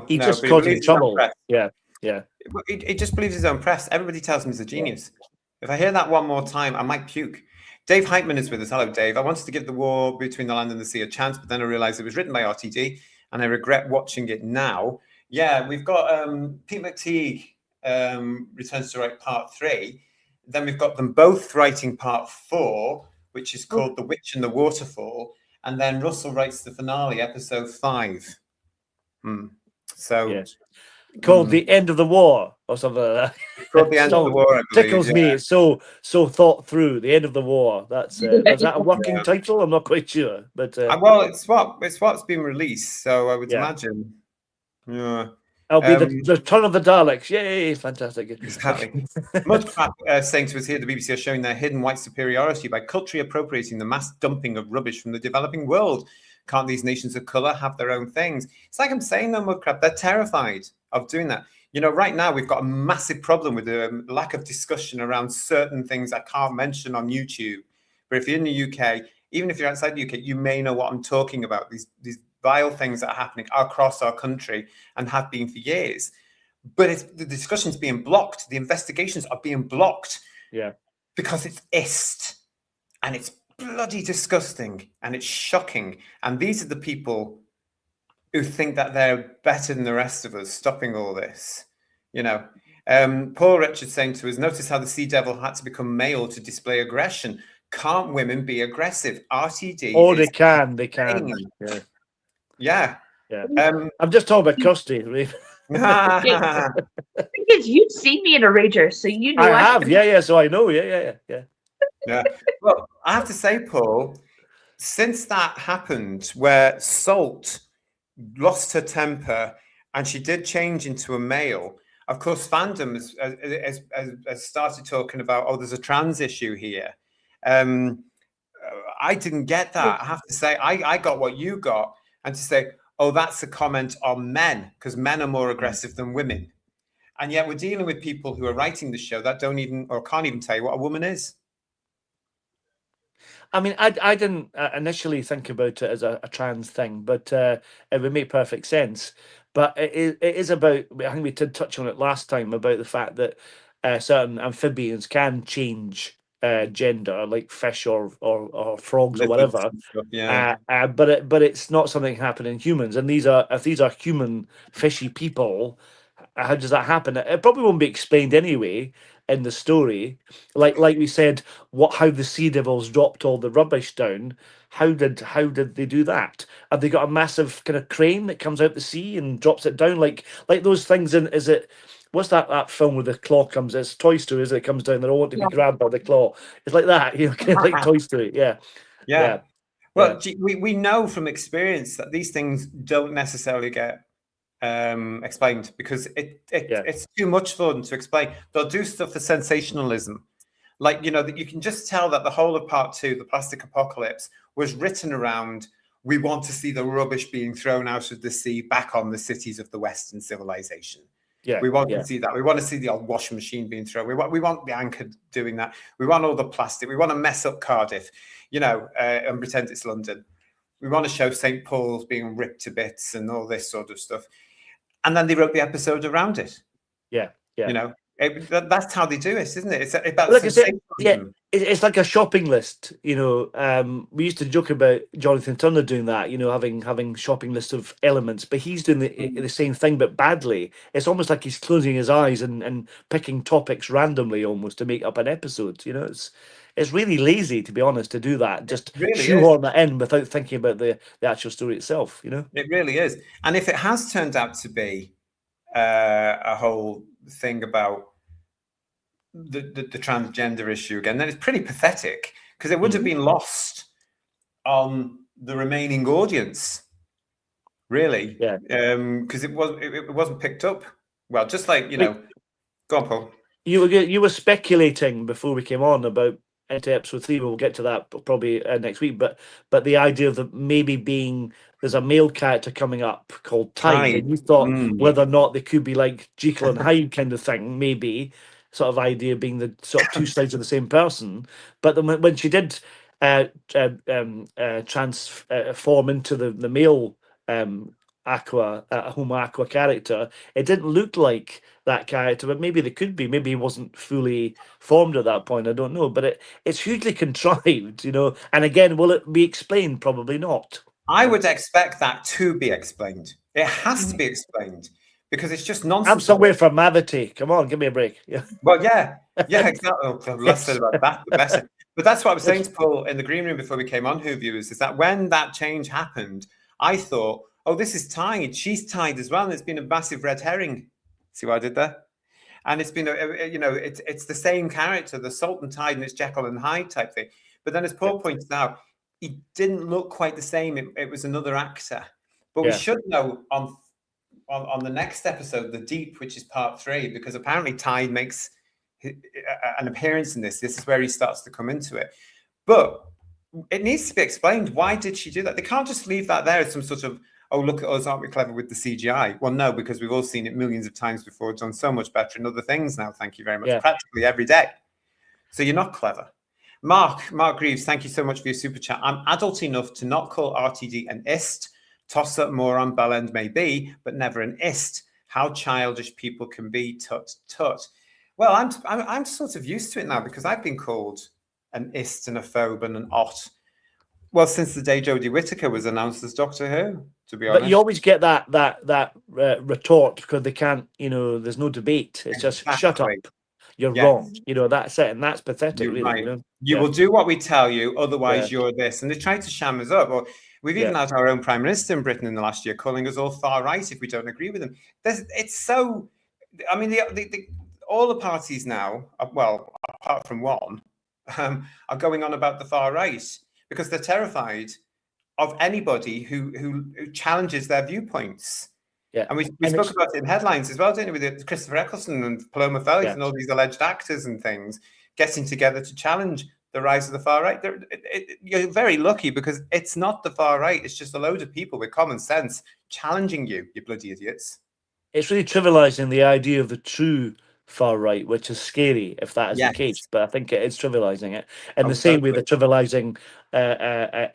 He no, just but he causing believes his own trouble. press. Yeah. Yeah. He just believes his own press. Everybody tells him he's a genius. If I hear that one more time, I might puke. Dave Heitman is with us. Hello, Dave. I wanted to give The War Between the Land and the Sea a chance, but then I realized it was written by RTD, and I regret watching it now. Yeah, we've got Pete McTeague returns to write part 3. Then we've got them both writing part 4, which is called The Witch and the Waterfall. And then Russell writes the finale, episode 5. So Yes. Called The End of the War or something like that. called The End of the War, I believe. Tickles me. It's so thought through. The End of the War. That's is that a working title? I'm not quite sure, but well, it's what's been released, so I would imagine. Yeah. I'll be the turn of the Daleks. Yay! Fantastic. Exactly. Mudcrap saying to us here, the BBC are showing their hidden white superiority by culturally appropriating the mass dumping of rubbish from the developing world. Can't these nations of colour have their own things? It's like I'm saying, though, Mudcrap, they're terrified of doing that. You know, right now we've got a massive problem with the lack of discussion around certain things I can't mention on YouTube. But if you're in the UK, even if you're outside the UK, you may know what I'm talking about. These vile things that are happening across our country and have been for years. But if the discussion's being blocked, the investigations are being blocked. Yeah. Because it's ist. And it's bloody disgusting. And it's shocking. And these are the people who think that they're better than the rest of us, stopping all this. You know, Paul Richards saying to us, notice how the Sea Devil had to become male to display aggression. Can't women be aggressive? RTD. Oh, they can. Yeah. I'm just talking about Kirsty. Because you've seen me in a rager, so you know I have. Yeah. So I know. Yeah. Well, I have to say, Paul, since that happened, where Salt lost her temper and she did change into a male, of course, fandom has started talking about, oh, there's a trans issue here. I didn't get that. I have to say, I got what you got. And to say, oh, that's a comment on men, because men are more aggressive than women. And yet we're dealing with people who are writing the show that don't even, or can't even tell you what a woman is. I mean, I didn't initially think about it as a trans thing, but it would make perfect sense. But it is about, I think we did touch on it last time, about the fact that certain amphibians can change gender, like fish or frogs or whatever. But it's not something happening in humans. And if these are human fishy people, how does that happen? It probably won't be explained anyway in the story. Like we said, how the Sea Devils dropped all the rubbish down. How did they do that? Have they got a massive kind of crane that comes out the sea and drops it down, like those things in? Is it? What's that film where the claw comes? It's Toy Story, is it? It comes down. They don't want to be grabbed by the claw. It's like that, you know, kind of like Toy Story. Yeah. Well, we know from experience that these things don't necessarily get explained, because it's too much for them to explain. They'll do stuff for sensationalism, like, you know, that you can just tell that the whole of part 2, the plastic apocalypse, was written around, we want to see the rubbish being thrown out of the sea back on the cities of the Western civilization. Yeah, We want to see that. We want to see the old washing machine being thrown. We want the anchor doing that. We want all the plastic. We want to mess up Cardiff, and pretend it's London. We want to show St. Paul's being ripped to bits and all this sort of stuff. And then they wrote the episode around it. Yeah. That's how they do it, isn't it? It's about Like I said, sensationalism. it's like a shopping list. We used to joke about Jonathan Turner doing that. Having shopping lists of elements, but he's doing the same thing, but badly. It's almost like he's closing his eyes and picking topics randomly, almost to make up an episode. It's really lazy, to be honest, to do that. Just really shoehorn that in without thinking about the actual story itself. It really is. And if it has turned out to be a whole thing about the transgender issue again, then it's pretty pathetic, because it would have been lost on the remaining audience, really. Yeah. Because it wasn't picked up well. Just like go on, Paul. You were speculating before we came on about into episode 3. We'll get to that probably next week. But the idea of the maybe being there's a male character coming up called Tide, and you thought whether or not they could be like Jekyll and Hyde kind of thing, maybe sort of idea being the sort of two sides of the same person. But then when she did transform into the male Homo Aqua character, it didn't look like that character, but maybe they could be. Maybe he wasn't fully formed at that point. I don't know, but it's hugely contrived, And again, will it be explained? Probably not. I would expect that to be explained. It has to be explained, because it's just nonsense. I'm somewhere from Mavity. Come on, give me a break. Yeah. Well, yeah, exactly. The less said about that, the better. But that's what I was saying to Paul in the green room before we came on, Who Viewers, is that when that change happened, I thought, oh, this is Tide. She's Tide as well. And it's been a massive red herring. See what I did there? And it's been, it's the same character, the Salt and Tide, and it's Jekyll and Hyde type thing. But then, as Paul pointed out, he didn't look quite the same. It was another actor. But we should know on the next episode, The Deep, which is part 3, because apparently Tide makes an appearance in this. This is where he starts to come into it. But it needs to be explained. Why did she do that? They can't just leave that there as some sort of, oh, look at us, aren't we clever with the CGI? Well, no, because we've all seen it millions of times before, done so much better in other things now, thank you very much, practically every day. So you're not clever. Mark Greaves, thank you so much for your super chat. I'm adult enough to not call RTD an ist. Tosser, moron, bellend may be, but never an ist. How childish people can be, tut, tut. Well, I'm sort of used to it now, because I've been called an ist and a phobe and an ot. Well, since the day Jodie Whittaker was announced as Doctor Who, to be honest. But you always get that retort, because they can't, there's no debate. It's just shut up. You're wrong. That's it, and that's pathetic. You're really. Right. You will do what we tell you, otherwise you're this. And they try to sham us up. Or we've even had our own Prime Minister in Britain in the last year calling us all far right if we don't agree with him. It's so. I mean, all the parties now, well, apart from one, are going on about the far right, because they're terrified of anybody who challenges their viewpoints. Yeah. And we spoke about it in headlines as well, didn't we? With Christopher Eccleston and Paloma Faith and all these alleged actors and things getting together to challenge the rise of the far right. You're very lucky, because it's not the far right. It's just a load of people with common sense challenging you bloody idiots. It's really trivializing the idea of the true far right, which is scary if that is the case. But I think it is trivializing it in the same way they're trivializing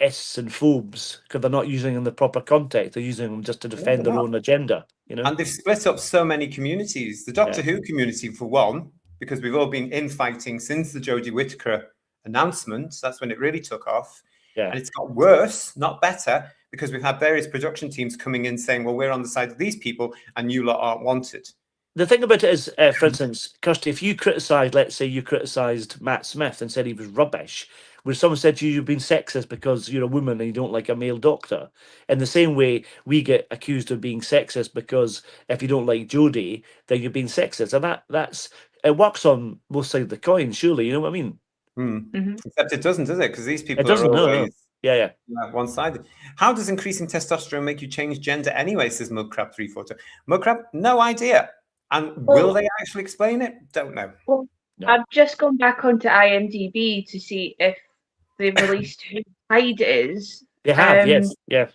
ists and phobes, because they're not using them in the proper context. They're using them just to defend their own agenda. And they've split up so many communities. The Doctor Who community, for one, because we've all been infighting since the Jodie Whittaker announcement. That's when it really took off. Yeah. And it's got worse, not better, because we've had various production teams coming in saying, well, we're on the side of these people and you lot aren't wanted. The thing about it is, for instance, Kirsty, if you criticised, let's say you criticised Matt Smith and said he was rubbish, when someone said to you, you've been sexist because you're a woman and you don't like a male doctor, in the same way we get accused of being sexist because if you don't like Jodie, then you're being sexist. And that's it works on both sides of the coin, surely, you know what I mean? Mm-hmm. Except it doesn't, does it? Because these people are always one-sided. How does increasing testosterone make you change gender anyway, says Mugcrab342. Mugcrab, no idea. And will they actually explain it? Don't know. Well, no. I've just gone back onto IMDb to see if they've released who Hyde is, They have, yes, yeah.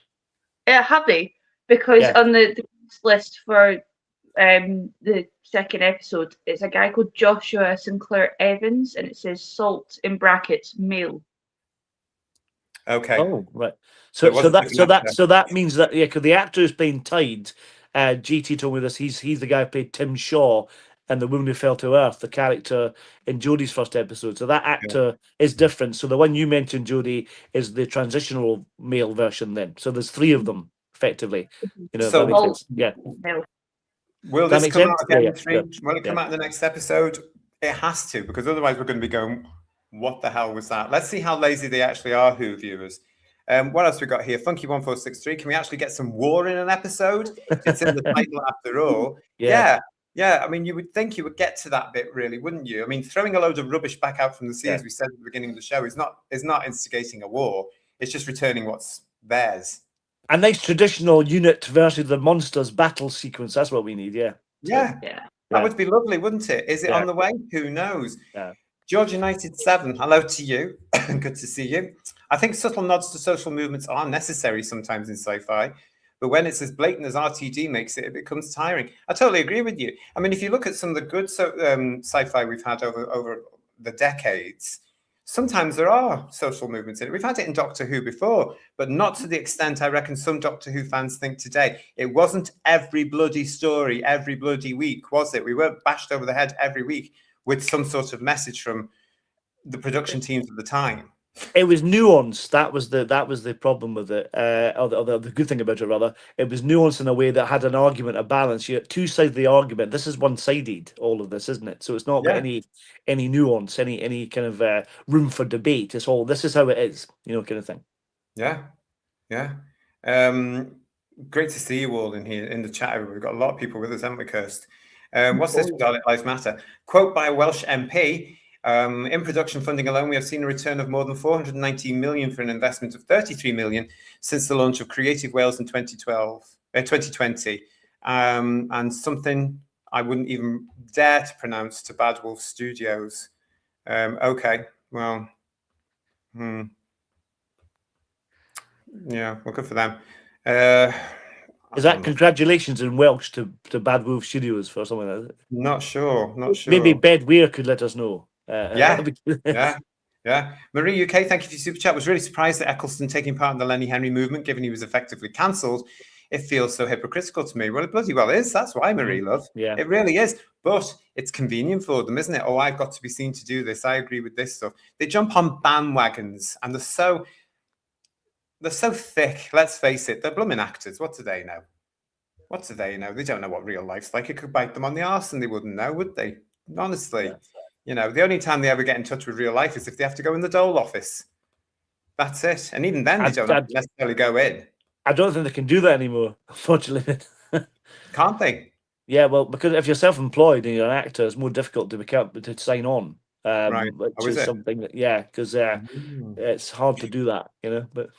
Have they? Because Yeah. on the list for the second episode, it's a guy called Joshua Sinclair Evans, and it says Salt in brackets male. Okay. Oh, right. So it was a different actor. So that means that because the actor who's playing Tide, GT told me this. He's the guy who played Tim Shaw and the woman who fell to earth, the character in Jodie's first episode. So that actor is different. So the one you mentioned, Jodie, is the transitional male version. Then, so there's 3 of them effectively. You know, if So- that makes sense. Yeah. Male. Will That this make come sense? out again Yeah, in 3? yeah, Will it come out in the next episode? It has to, because otherwise we're going to be going, what the hell was that? Let's see how lazy they actually are, Who viewers. What else we got here? Funky1463. Can we actually get some war in an episode? It's in the title after all. Yeah. Yeah. I mean, you would think you would get to that bit, really, wouldn't you? I mean, throwing a load of rubbish back out from the sea, Yeah. as we said at the beginning of the show, is not instigating a war. It's just returning what's theirs. A nice traditional unit versus the monsters battle sequence. That's what we need. Yeah. Yeah. Yeah. That would be lovely, wouldn't it? Is it Yeah. on the way? Who knows? Yeah. George United 7, hello to you. Good to see you. I think subtle nods to social movements are necessary sometimes in sci-fi, but when it's as blatant as RTD makes it, it becomes tiring. I totally agree with you. I mean, if you look at some of the good sci-fi we've had over the decades, sometimes there are social movements in it. We've had it in Doctor Who before, but not to the extent I reckon some Doctor Who fans think today. It wasn't every bloody story, every bloody week, was it? We weren't bashed over the head every week with some sort of message from the production teams at the time. It was nuanced. That was the problem with it. Or the good thing about it, rather, it was nuanced in a way that had an argument, a balance. You had 2 sides of the argument. This is one-sided, all of this, isn't it? So it's not got any nuance, any kind of room for debate. It's all this is how it is, kind of thing. Yeah. Great to see you all in here in the chat. We've got a lot of people with us, haven't we, Kirst? What's this? Darling Lives Matter. Quote by a Welsh MP. In production funding alone, we have seen a return of more than 419 million for an investment of 33 million since the launch of Creative Wales in 2020. And something I wouldn't even dare to pronounce to Bad Wolf Studios. Okay, well, yeah, well, good for them. Is that congratulations in Welsh to Bad Wolf Studios for something like that? Not sure. Maybe Bedweir could let us know. Yeah. Marie UK, thank you for your super chat. Was really surprised at Eccleston taking part in the Lenny Henry movement, given he was effectively cancelled. It feels so hypocritical to me. Well, it bloody well is. That's why, Marie, love. Yeah. It really is. But it's convenient for them, isn't it? Oh, I've got to be seen to do this. I agree with this stuff. They jump on bandwagons, and they're so thick. Let's face it. They're blooming actors. What do they know? They don't know what real life's like. It could bite them on the arse, and they wouldn't know, would they? Honestly. Yeah. The only time they ever get in touch with real life is if they have to go in the dole office. That's it. And even then, they don't have to necessarily go in. I don't think they can do that anymore, unfortunately. Can't they? Yeah, well, because if you're self-employed and you're an actor, it's more difficult to sign on. Right. Which is something that, because it's hard to do that, But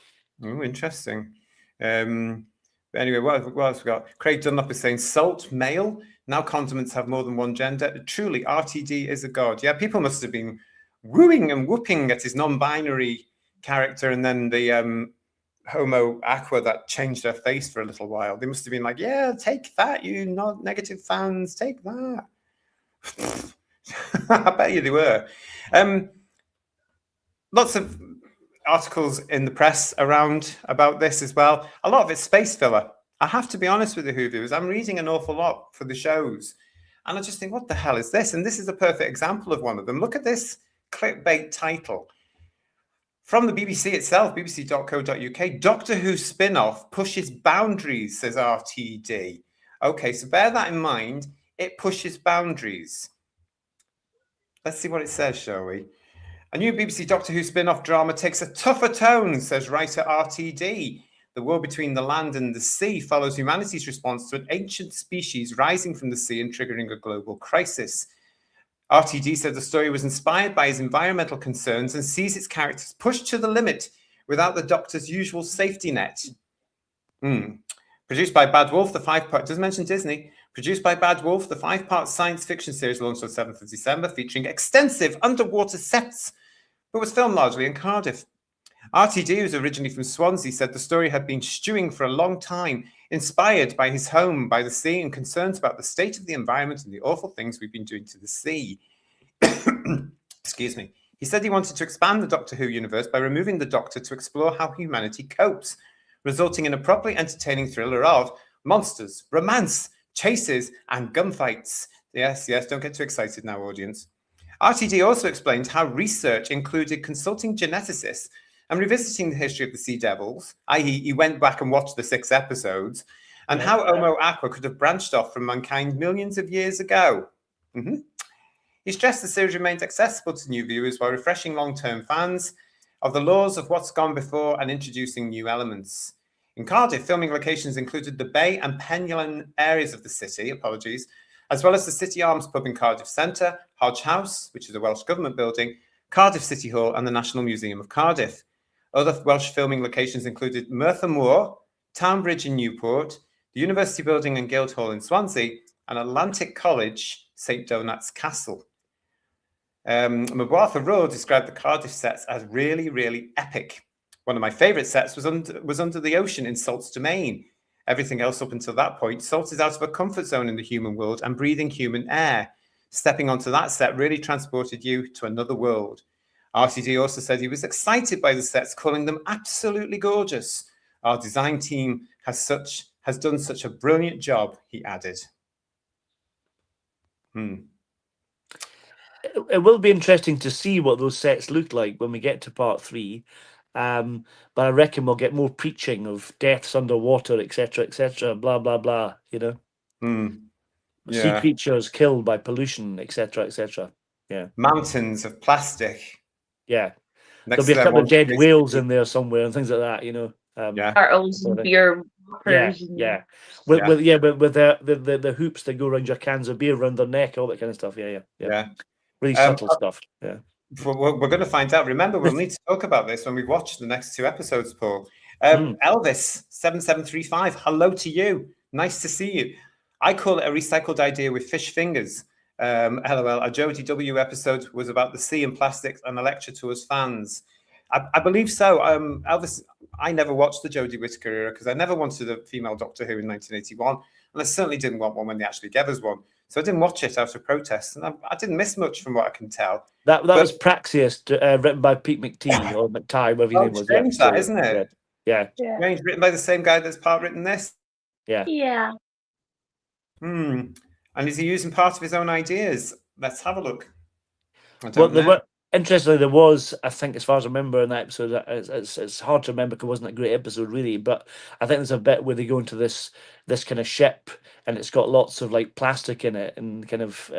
interesting. Anyway, what else we got? Craig Dunlop is saying salt male. Now condiments have more than one gender. Truly, RTD is a god. Yeah, people must have been wooing and whooping at his non-binary character, and then the Homo Aqua that changed her face for a little while. They must have been like, yeah, take that, you not negative fans, take that. I bet you they were. Lots of articles in the press about this as well. A lot of it's space filler. I have to be honest with the Who viewers. I'm reading an awful lot for the shows, and I just think, what the hell is this? And this is a perfect example of one of them. Look at this clickbait title. From the BBC itself, bbc.co.uk, Doctor Who spin-off pushes boundaries, says RTD. Okay, so bear that in mind. It pushes boundaries. Let's see what it says, shall we? A new BBC Doctor Who spin-off drama takes a tougher tone, says writer RTD. The war between the land and the sea follows humanity's response to an ancient species rising from the sea and triggering a global crisis. RTD said the story was inspired by his environmental concerns and sees its characters pushed to the limit without the Doctor's usual safety net. Produced by Bad Wolf, the 5-part, doesn't mention Disney, produced by Bad Wolf, the 5-part science fiction series launched on 7th of December, featuring extensive underwater sets, but was filmed largely in Cardiff. RTD, who's originally from Swansea, said the story had been stewing for a long time, inspired by his home by the sea and concerns about the state of the environment and the awful things we've been doing to the sea. Excuse me. He said he wanted to expand the Doctor Who universe by removing the Doctor to explore how humanity copes, resulting in a properly entertaining thriller of monsters, romance, chases, and gunfights. Yes, don't get too excited now, audience. RTD also explained how research included consulting geneticists and revisiting the history of the Sea Devils, i.e. he went back and watched the 6 episodes, and how Omo Aqua could have branched off from mankind millions of years ago. He stressed the series remained accessible to new viewers while refreshing long-term fans of the laws of what's gone before and introducing new elements. In Cardiff, filming locations included the Bay and Penlyon areas of the city, as well as the City Arms pub in Cardiff Centre, Hodge House, which is a Welsh Government building, Cardiff City Hall and the National Museum of Cardiff. Other Welsh filming locations included Merthyr Mawr, Town Bridge in Newport, the University Building and Guildhall in Swansea, and Atlantic College, St Donat's Castle. Mabarthur Road described the Cardiff sets as really, really epic. One of my favourite sets was under the ocean in Salt's Domain. Everything else up until that point, Salt is out of a comfort zone in the human world and breathing human air. Stepping onto that set really transported you to another world. RTD also said he was excited by the sets, calling them absolutely gorgeous. Our design team has done such a brilliant job, he added. It will be interesting to see what those sets look like when we get to part 3. But I reckon we'll get more preaching of deaths underwater, etc., blah, blah, blah, you know? Sea creatures killed by pollution, etc. Yeah. Mountains of plastic. Yeah. There'll be a couple of dead whales in there somewhere and things like that, you know? Turtles and beer whoppers. With the hoops that go around your cans of beer around their neck, all that kind of stuff. Yeah. Really subtle stuff. Yeah. We're going to find out. Remember, we'll need to talk about this when we watch the next 2 episodes, Paul. Elvis 7735, hello to you. Nice to see you. I call it a recycled idea with fish fingers. LOL. A Jodie W episode was about the sea and plastics and a lecture to us fans. I believe so. Elvis, I never watched the Jodie Whittaker era because I never wanted a female Doctor Who in 1981, and I certainly didn't want one when they actually gave us one. So I didn't watch it out of protest, and I didn't miss much from what I can tell. That was Praxeus, written by Pete McTee or McTighe, whatever his name was. Strange that, isn't it? Yeah. Strange, written by the same guy that's written this. Yeah. And is he using part of his own ideas? Let's have a look. Interestingly, there was, I think, as far as I remember in that episode, it's hard to remember because it wasn't a great episode, really, but I think there's a bit where they go into this kind of ship and it's got lots of like plastic in it and kind of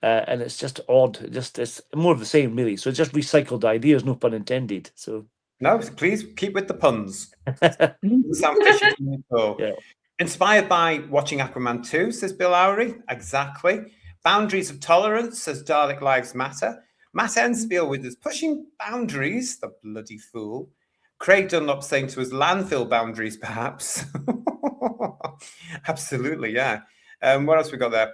and it's just odd. It's more of the same, really. So it's just recycled ideas, no pun intended. So no, please keep with the puns. Sound fishy to me, Paul. Yeah. Inspired by watching Aquaman 2, says Bill Lowry. Exactly. Boundaries of tolerance, says Dalek Lives Matter. Matt Enspiel with us pushing boundaries, the bloody fool. Craig Dunlop saying to us, landfill boundaries, perhaps. Absolutely, yeah. What else we got there?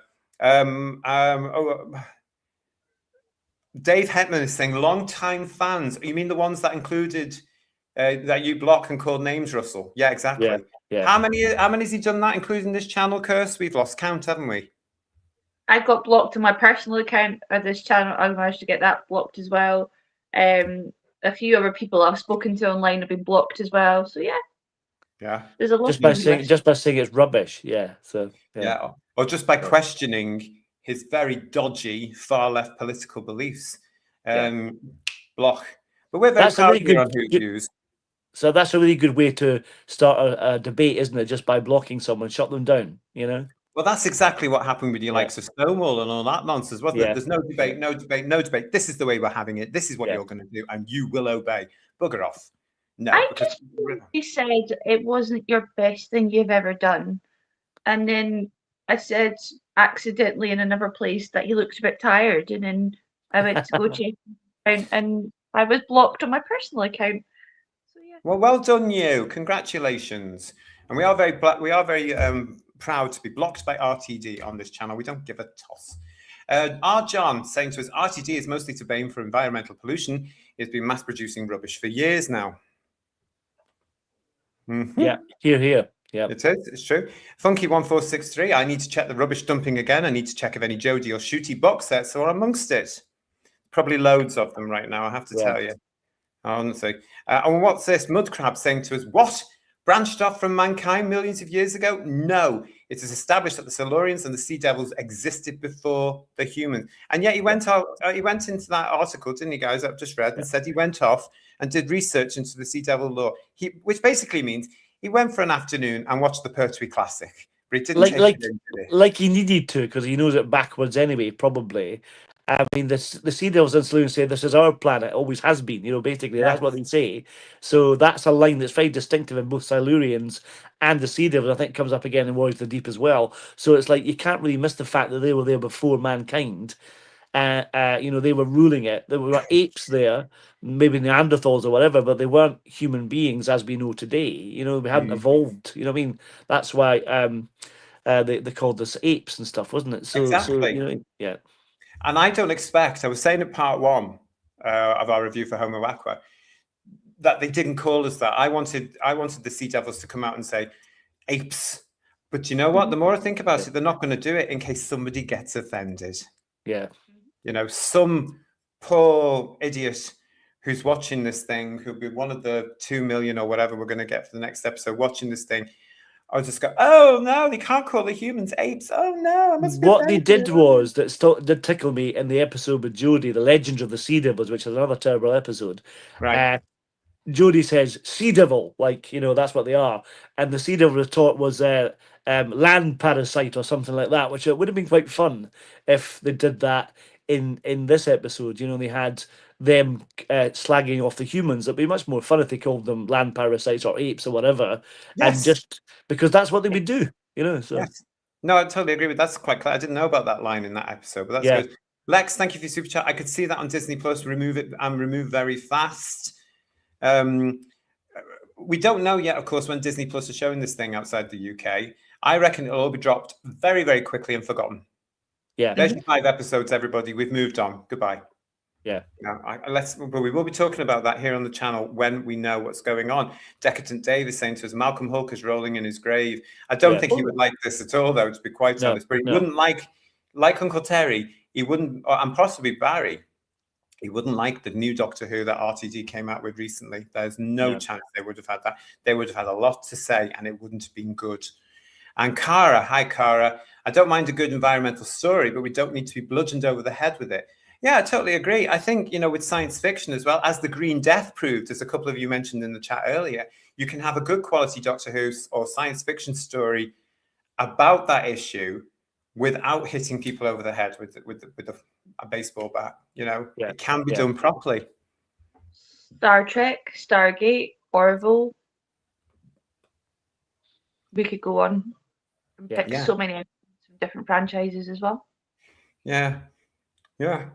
Dave Hetman is saying, long-time fans. You mean the ones that included that you block and call names, Russell? Yeah, exactly. Yeah. How many has he done that, including this channel, Curse? We've lost count, haven't we? I got blocked on my personal account of this channel. I managed to get that blocked as well. A few other people I've spoken to online have been blocked as well. So yeah. There's a lot just by saying it's rubbish. Yeah. So yeah. Or just by questioning his very dodgy far left political beliefs. Block. But we're very proud really on who views. So that's a really good way to start a debate, isn't it? Just by blocking someone, shut them down. You know. Well, that's exactly what happened with your likes of Stonewall and all that nonsense, wasn't it? There's no debate. This is the way we're having it. This is what you're going to do, and you will obey. Bugger off. No. You said it wasn't your best thing you've ever done. And then I said accidentally in another place that you looked a bit tired. And then I went to go check and I was blocked on my personal account. So yeah. Well done, you. Congratulations. And we are very proud to be blocked by RTD on this channel. We don't give a toss. R. John saying to us, RTD is mostly to blame for environmental pollution. It's been mass producing rubbish for years now. Mm-hmm. Yeah, here. Yeah, it is. It's true. Funky1463. I need to check the rubbish dumping again. I need to check if any Jodie or Shooty box sets are amongst it. Probably loads of them right now, I have to tell you. Honestly. And what's this? Mudcrab saying to us, what? Branched off from mankind millions of years ago? No. It is established that the Silurians and the Sea Devils existed before the humans. And yet he went out. He went into that article, didn't he, guys? I've just read and said he went off and did research into the Sea Devil lore. Which basically means he went for an afternoon and watched the Pertwee Classic, but he didn't take it in, did he? Like he needed to, because he knows it backwards anyway, probably. I mean, the Sea Devils and Silurians say this is our planet, always has been, basically, that's what they say. So that's a line that's very distinctive in both Silurians and the Sea Devils. I think it comes up again in Warriors of the Deep as well. So it's like you can't really miss the fact that they were there before mankind. They were ruling it. There were apes there, maybe Neanderthals or whatever, but they weren't human beings as we know today. We hadn't evolved. You know what I mean? That's why they called us apes and stuff, wasn't it? So, exactly. Yeah. And I don't expect, I was saying in part 1 of our review for Homo Aqua, that they didn't call us that. I wanted the Sea Devils to come out and say apes. But you know what? The more I think about it, they're not going to do it in case somebody gets offended. Yeah. Some poor idiot who's watching this thing, who'll be one of the 2 million or whatever we're going to get for the next episode, watching this thing, I'll just go, oh no, they can't call the humans apes. Oh no, I must be what they did was that did tickle me in the episode with Jodie, The Legends of the Sea Devils, which is another terrible episode. Right. Jodie says Sea Devil, that's what they are, and the Sea Devil retort was land parasite or something like that, which it would have been quite fun if they did that in this episode. They had them slagging off the humans. It'd be much more fun if they called them land parasites or apes or whatever, and just because that's what they would do. So yes. No, I totally agree with that's quite clear. I didn't know about that line in that episode, but that's good. Lex, thank you for your super chat. I could see that on Disney Plus. Remove it and remove very fast. We don't know yet, of course, when Disney Plus is showing this thing outside the UK. I reckon it'll all be dropped very, very quickly and forgotten. Yeah. There's 5 episodes, everybody. We've moved on. Goodbye. Yeah. But we will be talking about that here on the channel when we know what's going on. Decadent Dave is saying to us, Malcolm Hulk is rolling in his grave. I don't think he would like this at all, though, to be quite honest. But he wouldn't like Uncle Terry. He wouldn't, and possibly Barry. He wouldn't like the new Doctor Who that RTD came out with recently. There's no chance they would have had that. They would have had a lot to say, and it wouldn't have been good. And Cara, hi Cara. I don't mind a good environmental story, but we don't need to be bludgeoned over the head with it. Yeah, I totally agree. I think, with science fiction as well, as the Green Death proved, as a couple of you mentioned in the chat earlier, you can have a good quality Doctor Who or science fiction story about that issue without hitting people over the head with a baseball bat. It can be done properly. Star Trek, Stargate, Orville. We could go on and pick so many different franchises as well. Yeah.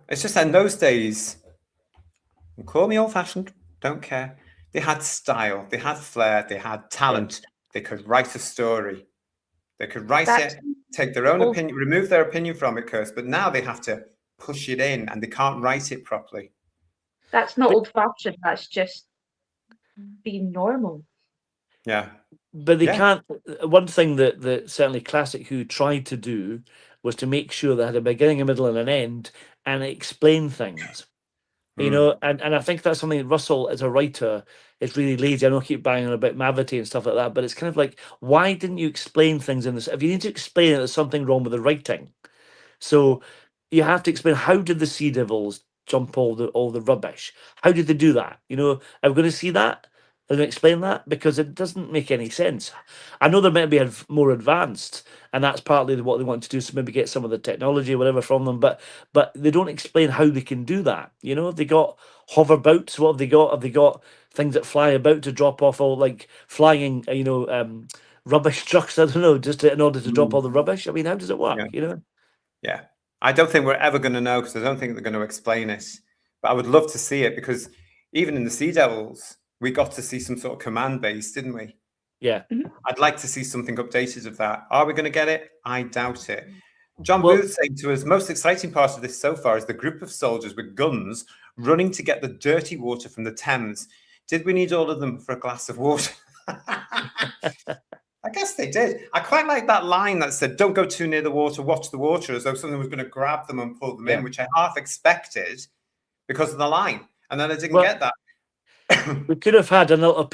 It's just that in those days, call me old-fashioned, don't care. They had style, they had flair, they had talent. They could write a story. They could write it, take their own opinion, remove their opinion from it, Kirst. But now they have to push it in, and they can't write it properly. That's not old-fashioned. That's just being normal. Yeah. But they can't. One thing that certainly Classic Who tried to do was to make sure they had a beginning, a middle, and an end, and explain things. And I think that's something that Russell, as a writer, is really lazy. I know I keep banging on about Mavity and stuff like that, but it's kind of like, why didn't you explain things in this? If you need to explain it, there's something wrong with the writing. So you have to explain, how did the Sea Devils jump all the rubbish? How did they do that? Are we going to see that? Are we going to explain that? Because it doesn't make any sense. I know they're meant to be more advanced, and that's partly what they want to do, so maybe get some of the technology or whatever from them, but they don't explain how they can do that. Have they got hoverbouts? What have they got? Have they got things that fly about to drop off all, like, flying, rubbish trucks? I don't know, just in order to drop all the rubbish? I mean, how does it work, Yeah. I don't think we're ever going to know, because I don't think they're going to explain it. But I would love to see it, because even in the Sea Devils, we got to see some sort of command base, didn't we? Yeah. I'd like to see something updated of that. Are we going to get it? I doubt it. John Well, Booth saying to us, most exciting part of this so far is the group of soldiers with guns running to get the dirty water from the Thames. Did we need all of them for a glass of water? I guess they did. I quite like that line that said, don't go too near the water, watch the water, as though someone was going to grab them and pull them in, which I half expected because of the line. And then I didn't get that. We could have had a little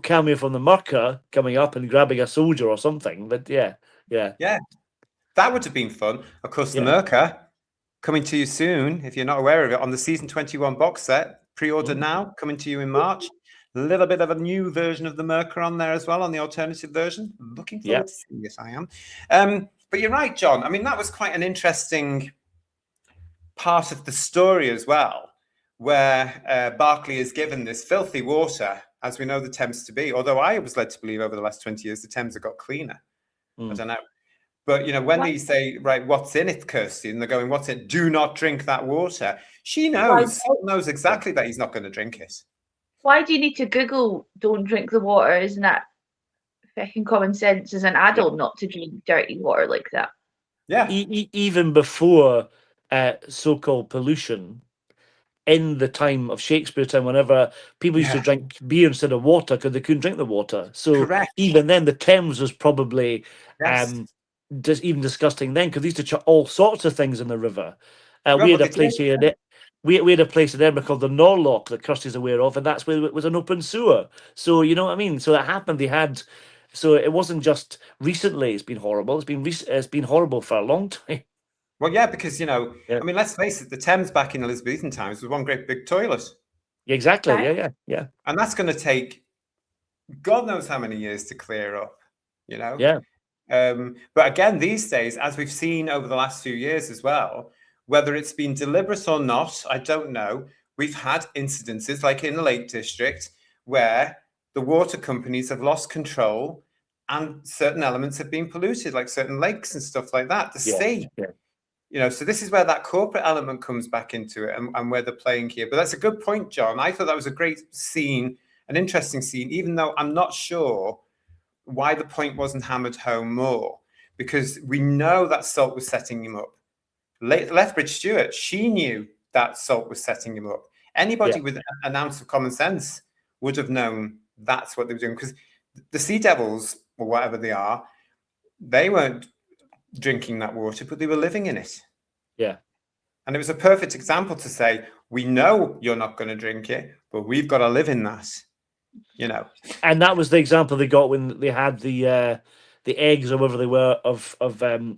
cameo from the Merca coming up and grabbing a soldier or something, but yeah. That would have been fun. Of course, the Merca coming to you soon, if you're not aware of it, on the season 21 box set. Pre-order now, coming to you in March. A little bit of a new version of the Merca on there as well, on the alternative version. Looking forward to seeing it, I am. But you're right, John. I mean, that was quite an interesting part of the story as well, where Barclays is given this filthy water, as we know the Thames to be. Although I was led to believe over the last 20 years, the Thames have got cleaner. I don't know. But, when they say, right, what's in it, Kirsty, and they're going, what's it? Do not drink that water. She knows, knows exactly that he's not going to drink it. Why do you need to Google don't drink the water? Isn't that fucking common sense as an adult not to drink dirty water like that? Yeah. Even before so-called pollution, in the time of Shakespeare time, whenever people used to drink beer instead of water because they couldn't drink the water. So even then, the Thames was probably just even disgusting then, because they used to chuck all sorts of things in the river. We had a place here. We had a place in Edinburgh called the Norlock that Kirsty's aware of, and that's where it was an open sewer. So you know what I mean. So that happened. They had. So it wasn't just recently. It's been horrible. It's been horrible for a long time. Well, yeah, because I mean, let's face it. The Thames back in Elizabethan times was one great big toilet. Exactly. Yeah. And that's going to take God knows how many years to clear up. Yeah. But again, these days, as we've seen over the last few years as well, whether it's been deliberate or not, I don't know. We've had incidences like in the Lake District where the water companies have lost control and certain elements have been polluted, like certain lakes and stuff like that. The sea. So this is where that corporate element comes back into it and where they're playing here. But that's a good point, John. I thought that was a great scene, an interesting scene, even though I'm not sure why the point wasn't hammered home more, because we know that Salt was setting him up. Lethbridge Stewart, she knew that Salt was setting him up. Anybody with an ounce of common sense would have known that's what they were doing, because the Sea Devils, or whatever they are, they weren't drinking that water, but they were living in it. Yeah. And it was a perfect example to say, we know you're not going to drink it, but we've got to live in that. And that was the example they got when they had the eggs or whatever they were of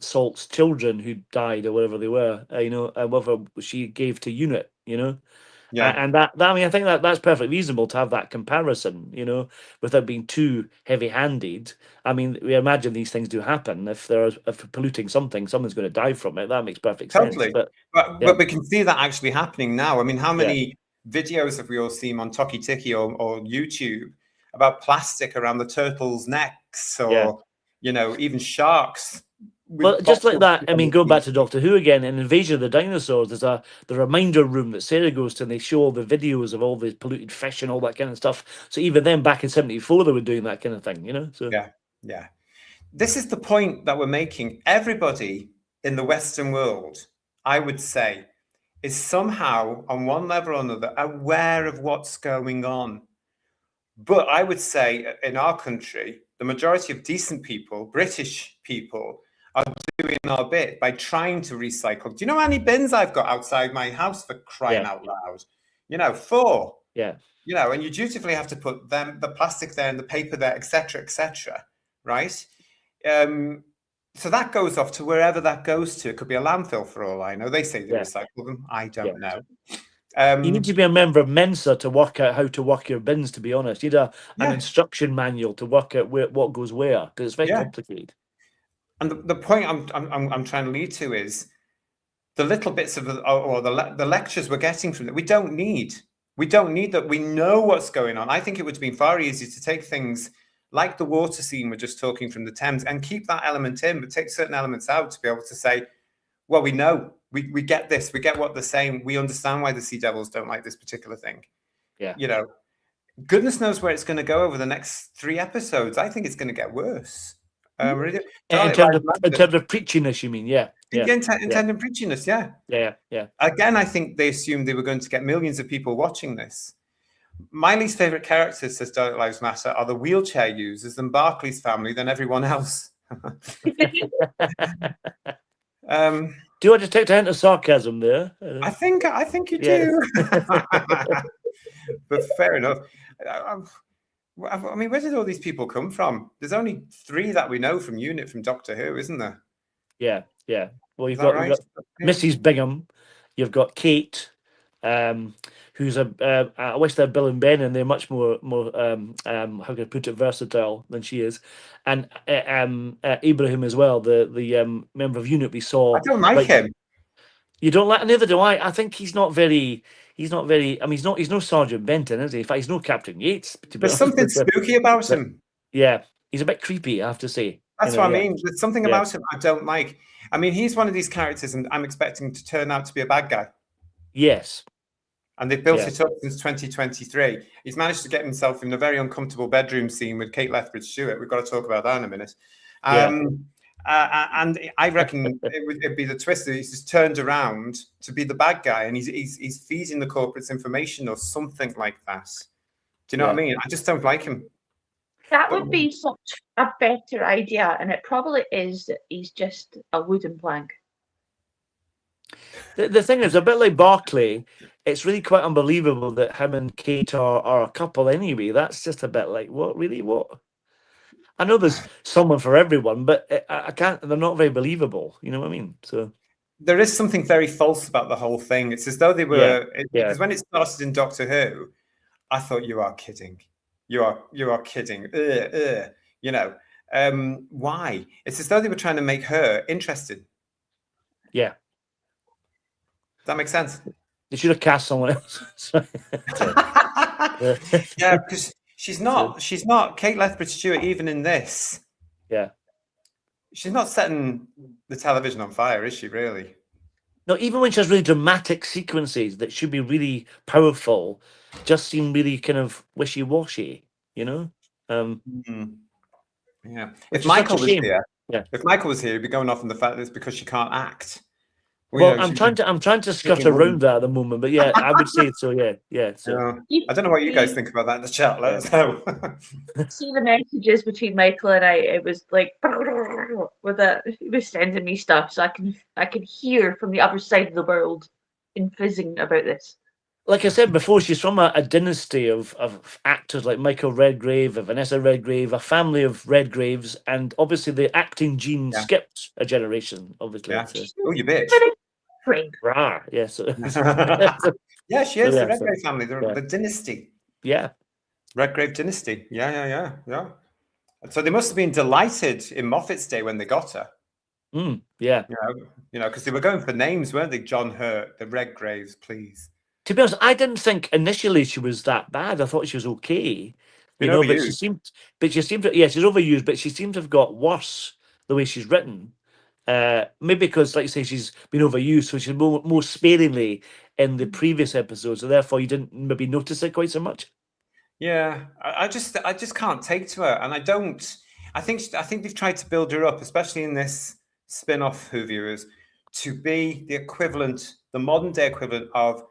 Salt's children who died or whatever they were, whatever she gave to Unit, and that I mean, I think that's perfectly reasonable to have that comparison, without being too heavy-handed. I mean, we imagine these things do happen. If polluting something, someone's going to die from it. That makes perfect sense. But we can see that actually happening now. I mean, how many videos have we all seen on Toki Tiki or YouTube about plastic around the turtles' necks, or even sharks? Well, just like that, I mean, going back to Doctor Who again, in Invasion of the Dinosaurs, there's the reminder room that Sarah goes to, and they show all the videos of all the polluted fish and all that kind of stuff. So even then, back in '74, they were doing that kind of thing, So yeah. This is the point that we're making. Everybody in the Western world, I would say, is somehow, on one level or another, aware of what's going on. But I would say in our country, the majority of decent people, British people, are doing our bit by trying to recycle. Do you know how many bins I've got outside my house, for crying out loud? 4. Yeah. And you dutifully have to put the plastic there and the paper there, etc., right? So that goes off to wherever that goes to. It could be a landfill for all I know. They say they recycle them. I don't know. You need to be a member of Mensa to work out how to work your bins, to be honest. You need an instruction manual to work out what goes where, because it's very complicated. And the point I'm trying to lead to is the little bits of the lectures we're getting from it. We don't need that. We know what's going on. I think it would have been far easier to take things like the water scene we're just talking from the Thames and keep that element in, but take certain elements out to be able to say, well, we know, we get this, we get what they're saying, we understand why the Sea Devils don't like this particular thing. Yeah. Goodness knows where it's going to go over the next 3 episodes. I think it's going to get worse. Radio. In Dalek terms Lives of Matter. preachiness, you mean? Yeah. In terms of preachiness, yeah. Yeah. Again, I think they assumed they were going to get millions of people watching this. My least favorite characters, says Dalek Lives Matter, are the wheelchair users, then Barclays family, then everyone else. Do you detect a hint of sarcasm there? I think you Yeah. do. But fair enough. I mean, where did all these people come from? There's only 3 that we know from Unit from Doctor Who, isn't there? Yeah. Well, Is that right? you've got Mrs. Bingham, you've got Kate, who's I wish they're Bill and Ben, and they're much more how can I put it, versatile than she is, and Ibrahim as well, the member of Unit we saw. I don't like him. You don't like? Neither do I. I think he's not very. I mean, he's no Sergeant Benton, is he? In fact, he's no Captain Yates. To be There's honest, something spooky about him. Yeah, he's a bit creepy, I have to say. That's what I mean. There's something about him I don't like. I mean, he's one of these characters, and I'm expecting to turn out to be a bad guy. Yes. And they've built it up since 2023. He's managed to get himself in a very uncomfortable bedroom scene with Kate Lethbridge-Stewart. We've got to talk about that in a minute. And I reckon it'd be the twist that he's just turned around to be the bad guy, and he's feeding the corporates information or something like that. Do you know what I mean? I just don't like him. That would be such a better idea, and it probably is that he's just a wooden plank. The thing is, a bit like Barclay, it's really quite unbelievable that him and Kate are a couple anyway. That's just a bit like, what, really? What? I know there's someone for everyone, but I can't, they're not very believable. You know what I mean? So there is something very false about the whole thing. It's as though they were, because when it started in Doctor Who, I thought, you are kidding. You are kidding. You know, why? It's as though they were trying to make her interested. Yeah. Does that make sense? They should have cast someone else. Yeah, because she's not Kate Lethbridge-Stewart even in this. Yeah. She's not setting the television on fire, is she, really? No, even when she has really dramatic sequences that should be really powerful, just seem really kind of wishy-washy, you know? Yeah. If Michael was here, he'd be going off on the fact that it's because she can't act. Well, I'm trying to skirt around that at the moment, but yeah, I would say so. Yeah. So I don't know what you guys think about that in the chat. Let us know. See the messages between Michael and I. It was like with that. He was sending me stuff, so I can hear from the other side of the world in fizzing about this. Like I said before, she's from a dynasty of actors like Michael Redgrave, Vanessa Redgrave, a family of Redgraves, and obviously the acting gene skipped a generation, obviously. Yeah. So. Oh, you bitch. Rah, yeah, so. Yeah, she is the Redgrave family, the dynasty. Yeah. Redgrave dynasty. Yeah. So they must have been delighted in Moffat's day when they got her. Yeah. You know, because they were going for names, weren't they? John Hurt, the Redgraves, please. To be honest, I didn't think initially she was that bad. I thought she was okay. You know, but she seemed to, she's overused, but she seemed to have got worse the way she's written. Maybe because, like you say, she's been overused, so she's more sparingly in the previous episodes, so therefore you didn't maybe notice it quite so much. Yeah, I just can't take to her, and I don't. I think they've tried to build her up, especially in this spin-off Who viewers, to be the equivalent, the modern day equivalent of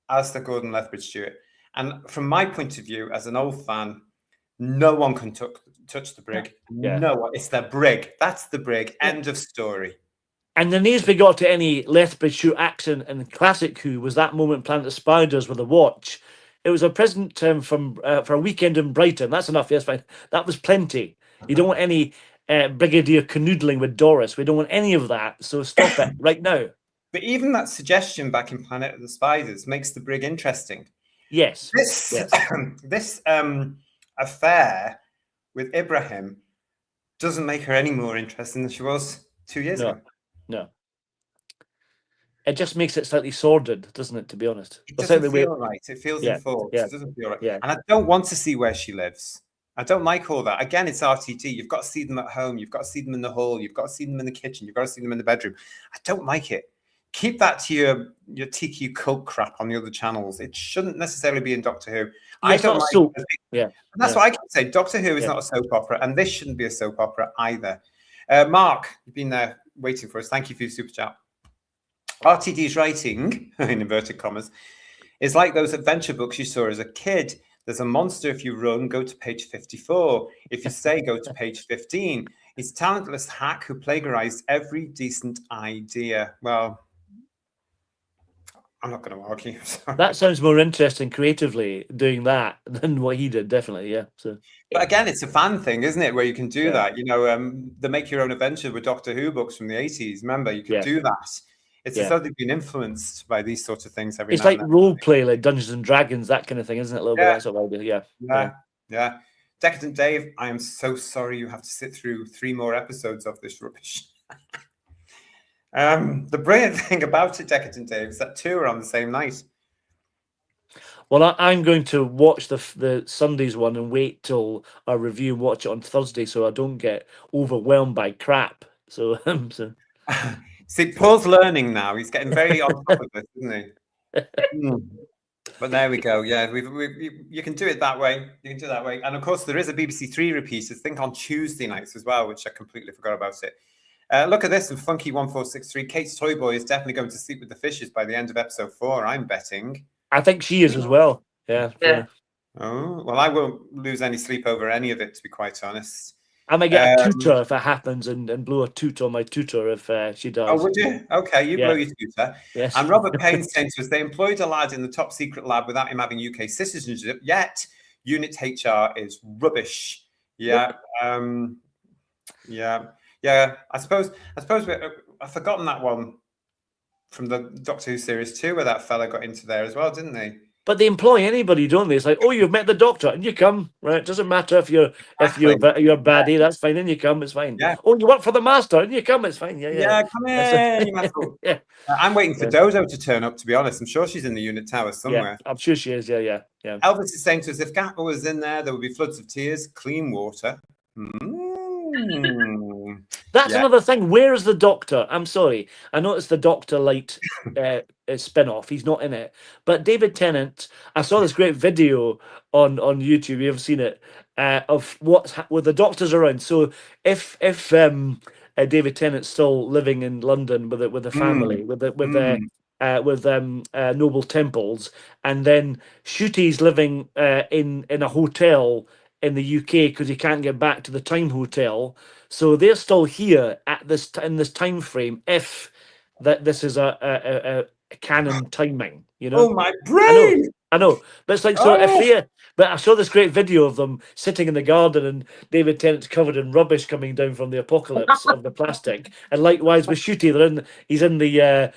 Alistair Gordon Lethbridge-Stewart. And from my point of view, as an old fan, no one can touch the brig. Yeah. No one. It's the brig. That's the brig. End of story. And the nearest we got to any Lethbridge-Stewart accent in classic Who was that moment Planet of Spiders with a watch. It was a present for a weekend in Brighton. That's enough. Yes, fine. That was plenty. You don't want any Brigadier canoodling with Doris. We don't want any of that. So stop it right now. But even that suggestion back in Planet of the Spiders makes the brig interesting. Yes. This affair with Ibrahim doesn't make her any more interesting than she was 2 years ago. No. It just makes it slightly sordid, doesn't it, to be honest? It doesn't feel right. It feels enforced. Yeah. It doesn't feel right. Yeah. And I don't want to see where she lives. I don't like all that. Again, it's RTT. You've got to see them at home. You've got to see them in the hall. You've got to see them in the kitchen. You've got to see them in the bedroom. I don't like it. keep that to your TQ cult crap on the other channels. It shouldn't necessarily be in Doctor Who. Yeah, it's not a soap. Yeah, that's what I can say. Doctor Who is not a soap opera, and this shouldn't be a soap opera either. Mark, you've been there waiting for us. Thank you for your super chat. RTD's writing, in inverted commas, is like those adventure books you saw as a kid. There's a monster if you run, go to page 54. If you stay, go to page 15. He's a talentless hack who plagiarized every decent idea. Well, I'm not going to argue. That sounds more interesting creatively doing that than what he did, definitely, yeah. So, but again, it's a fan thing, isn't it? Where you can do that. You know, the Make Your Own Adventure with Doctor Who books from the 80s. Remember, you can do that. It's as though they've been influenced by these sorts of things every it's now like and then. role play, like Dungeons and Dragons, that kind of thing, isn't it? A little bit that sort of idea. Yeah. Decadent Dave, I am so sorry you have to sit through 3 more episodes of this rubbish. The brilliant thing about it, Decadent Dave, is that 2 are on the same night. Well, I'm going to watch the Sunday's one and wait till our review and watch it on Thursday, so I don't get overwhelmed by crap. So, See, Paul's learning now. He's getting very on top of this, isn't he? But there we go. Yeah, you can do it that way. You can do it that way. And of course, there is a BBC 3 repeat, I think, on Tuesday nights as well, which I completely forgot about it. Look at this, and Funky 1463. Kate's Toy Boy is definitely going to sleep with the fishes by the end of episode 4, I'm betting. I think she is as well. Yeah. Oh, well, I won't lose any sleep over any of it, to be quite honest. I might get a tutor if it happens and blow a toot on my tutor if she does. Oh, would you? Okay, you blow your tutor. Yes. And Robert Payne saying to us, they employed a lad in the top secret lab without him having UK citizenship, yet unit HR is rubbish. Yeah. Yeah. I suppose I've forgotten that one from the Doctor Who series 2 where that fella got into there as well, didn't they? But they employ anybody, don't they? It's like, oh, you've met the Doctor, and you come, right? It doesn't matter if you're baddie, that's fine, and you come, it's fine. Yeah. Oh, you work for the Master, and you come, it's fine. Yeah, come in. You mess I'm waiting for Dodo to turn up, to be honest. I'm sure she's in the unit tower somewhere. Yeah, I'm sure she is. Yeah. Elvis is saying to us, if Gappa was in there would be floods of tears, clean water. That's another thing. Where is the Doctor? I'm sorry. I know it's the Doctor Light spin-off. He's not in it. But David Tennant, I saw this great video on YouTube. You ever seen it? Of what's with the Doctors around. So if David Tennant's still living in London with a family, with Noble Temples, and then Shooty's living in a hotel in the UK because he can't get back to the Time Hotel, so they're still here at this in this time frame. If this is a canon timing, you know. Oh my brain! I know, but it's like But I saw this great video of them sitting in the garden and David Tennant's covered in rubbish coming down from the apocalypse of the plastic, and likewise with Shooty, he's in the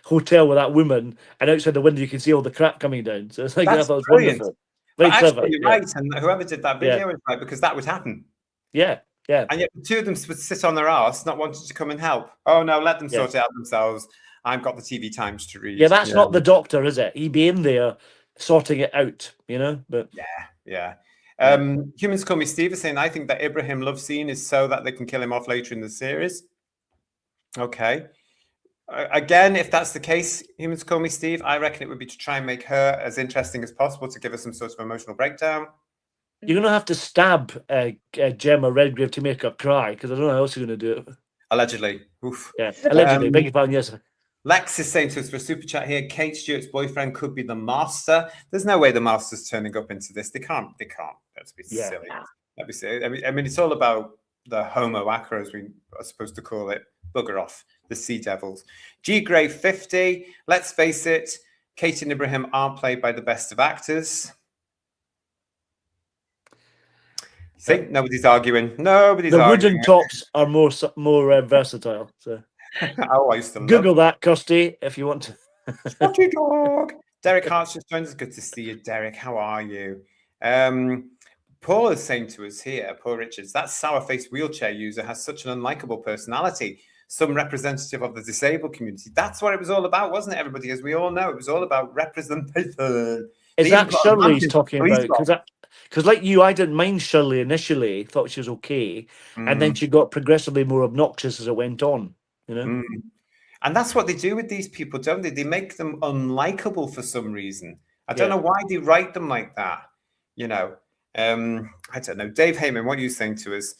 hotel with that woman, and outside the window you can see all the crap coming down. So it's like I thought it was wonderful. Very clever. You're right, and whoever did that video is right, because that would happen. Yeah. And yet the 2 of them would sit on their arse, not wanting to come and help. Oh no, let them sort it out themselves. I've got the TV Times to read. Yeah, that's not the Doctor, is it? He'd be in there sorting it out, you know. But Humans Call Me Steve is saying, I think that Ibrahim love scene is so that they can kill him off later in the series. Okay. Again, if that's the case, Humans Call Me Steve, I reckon it would be to try and make her as interesting as possible to give us some sort of emotional breakdown. You're going to have to stab Gemma Redgrave to make her cry, because I don't know how else you're going to do it. Allegedly. Oof. Yeah, allegedly. Beg your pardon, yes. Lex is saying to us for a super chat here, Kate Stewart's boyfriend could be the Master. There's no way the Master's turning up into this. They can't. That'd be silly. That'd be silly. I mean, it's all about the Homo Acro, as we are supposed to call it. Bugger off. The Sea Devils. G Gray 50. Let's face it, Kate and Ibrahim aren't played by the best of actors. See, nobody's arguing. Nobody's arguing. The wooden tops are more versatile. So I used to Google that, Kirsty, if you want to. Spotty dog. Derek Hart's just joined us. Good to see you, Derek. How are you? Paul is saying to us here, Paul Richards, that sour-faced wheelchair user has such an unlikable personality. Some representative of the disabled community. That's what it was all about, wasn't it, everybody? As we all know, it was all about representation. Is that Shirley he's talking about? Because like you, I didn't mind Shirley initially, thought she was okay, and then she got progressively more obnoxious as it went on, you know? And that's what they do with these people, don't they? They make them unlikable for some reason. I don't Yeah. know why they write them like that. You know, I don't know. Dave Heyman, what are you saying to us?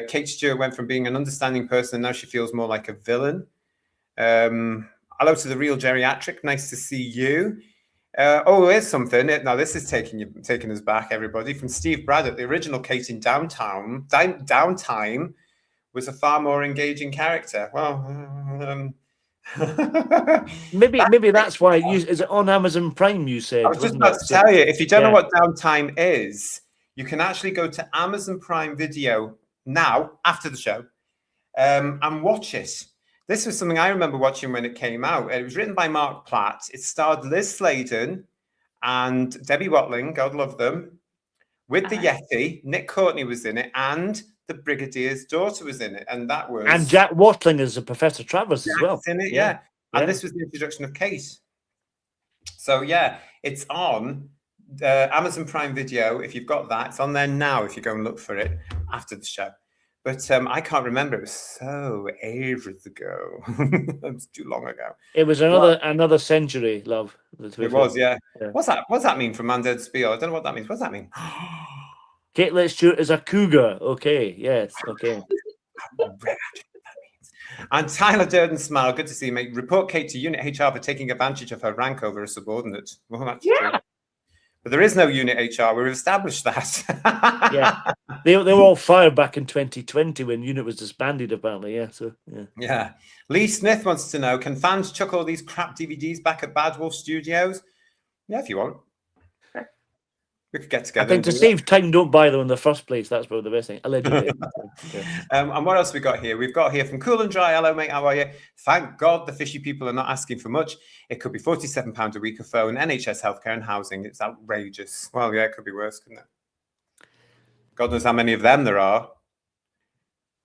Kate Stewart went from being an understanding person and now she feels more like a villain. Hello to the real geriatric. Nice to see you. Oh, here's something. Now this is taking us back, everybody. From Steve Braddock, the original Kate in Downtime was a far more engaging character. Well, Maybe that's why. Is it on Amazon Prime? You said. I was just wasn't about it? to So, tell you, if you don't know yeah. what Downtime is, you can actually go to Amazon Prime Video now after the show and watch it. This was something I remember watching when it came out. It was written by Mark Platt. It starred Liz Sladen and Debbie Watling, God love them, with the Yeti. Nick Courtney was in it, and the Brigadier's daughter was in it, and that was And Jack Watling is a Professor Travers as well. in it, Yeah. And this was the introduction of Kate. So yeah, it's on Amazon Prime Video. If you've got that, it's on there now. If you go and look for it after the show. But I can't remember. It was so ages ago. It was too long ago. It was another century, love. It was, yeah. What's that mean from Man Dead Spiel? I don't know what that means. What's that mean? Caitlin Stewart is a cougar. Okay, yes, okay. And Tyler Durden Smile, good to see you, mate. Report Kate to Unit HR for taking advantage of her rank over a subordinate. Well, that's true. But there is no Unit HR. We've established that. Yeah, they were all fired back in 2020 when Unit was disbanded, apparently. Yeah, so yeah. Lee Smith wants to know: can fans chuck all these crap DVDs back at Bad Wolf Studios? Yeah, if you want. We could get together. I think to save time, don't buy them in the first place. That's probably the best thing. Allegedly. And what else we got here? We've got here from Cool and Dry. Hello, mate. How are you? Thank God the fishy people are not asking for much. It could be £47 a week of phone, NHS healthcare and housing. It's outrageous. Well, yeah, it could be worse, couldn't it? God knows how many of them there are.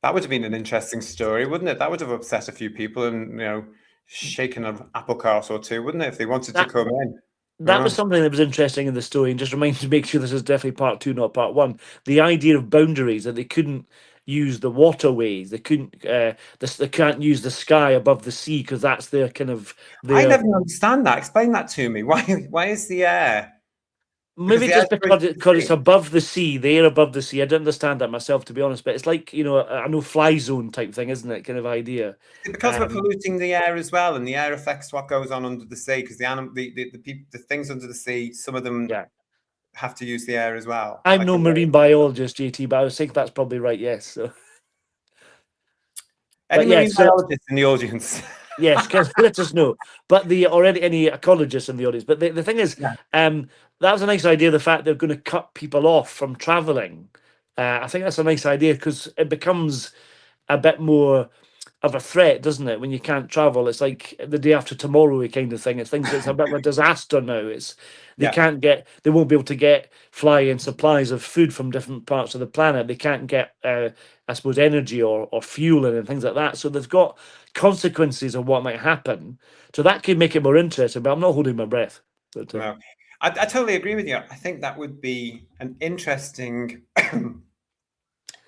That would have been an interesting story, wouldn't it? That would have upset a few people and, shaken an apple cart or two, wouldn't it, if they wanted to come in? That was something that was interesting in the story, and just reminds me to make sure this is definitely part 2, not part 1. The idea of boundaries, that they couldn't use the waterways, they couldn't, they can't use the sky above the sea because that's their kind of. I never understand that. Explain that to me. Why is the air? Maybe just because it's above the sea, the air above the sea. I don't understand that myself, to be honest, but it's like, a no-fly zone type thing, isn't it? Kind of idea. Because we're polluting the air as well, and the air affects what goes on under the sea. Because the things under the sea, some of them have to use the air as well. I'm no marine biologist, JT, but I was thinking that's probably right. Yes. So. Any marine biologists in the audience? Yes, let us know. But any ecologists in the audience. But the thing is, that was a nice idea. The fact they're going to cut people off from traveling, I think that's a nice idea because it becomes a bit more of a threat, doesn't it? When you can't travel, it's like the day after tomorrow kind of thing. It's a bit of a disaster now. They won't be able to fly in supplies of food from different parts of the planet. They can't get, I suppose, energy or fuel and things like that. So they've got consequences of what might happen. So that could make it more interesting, but I'm not holding my breath. But, no. I totally agree with you. I think that would be an interesting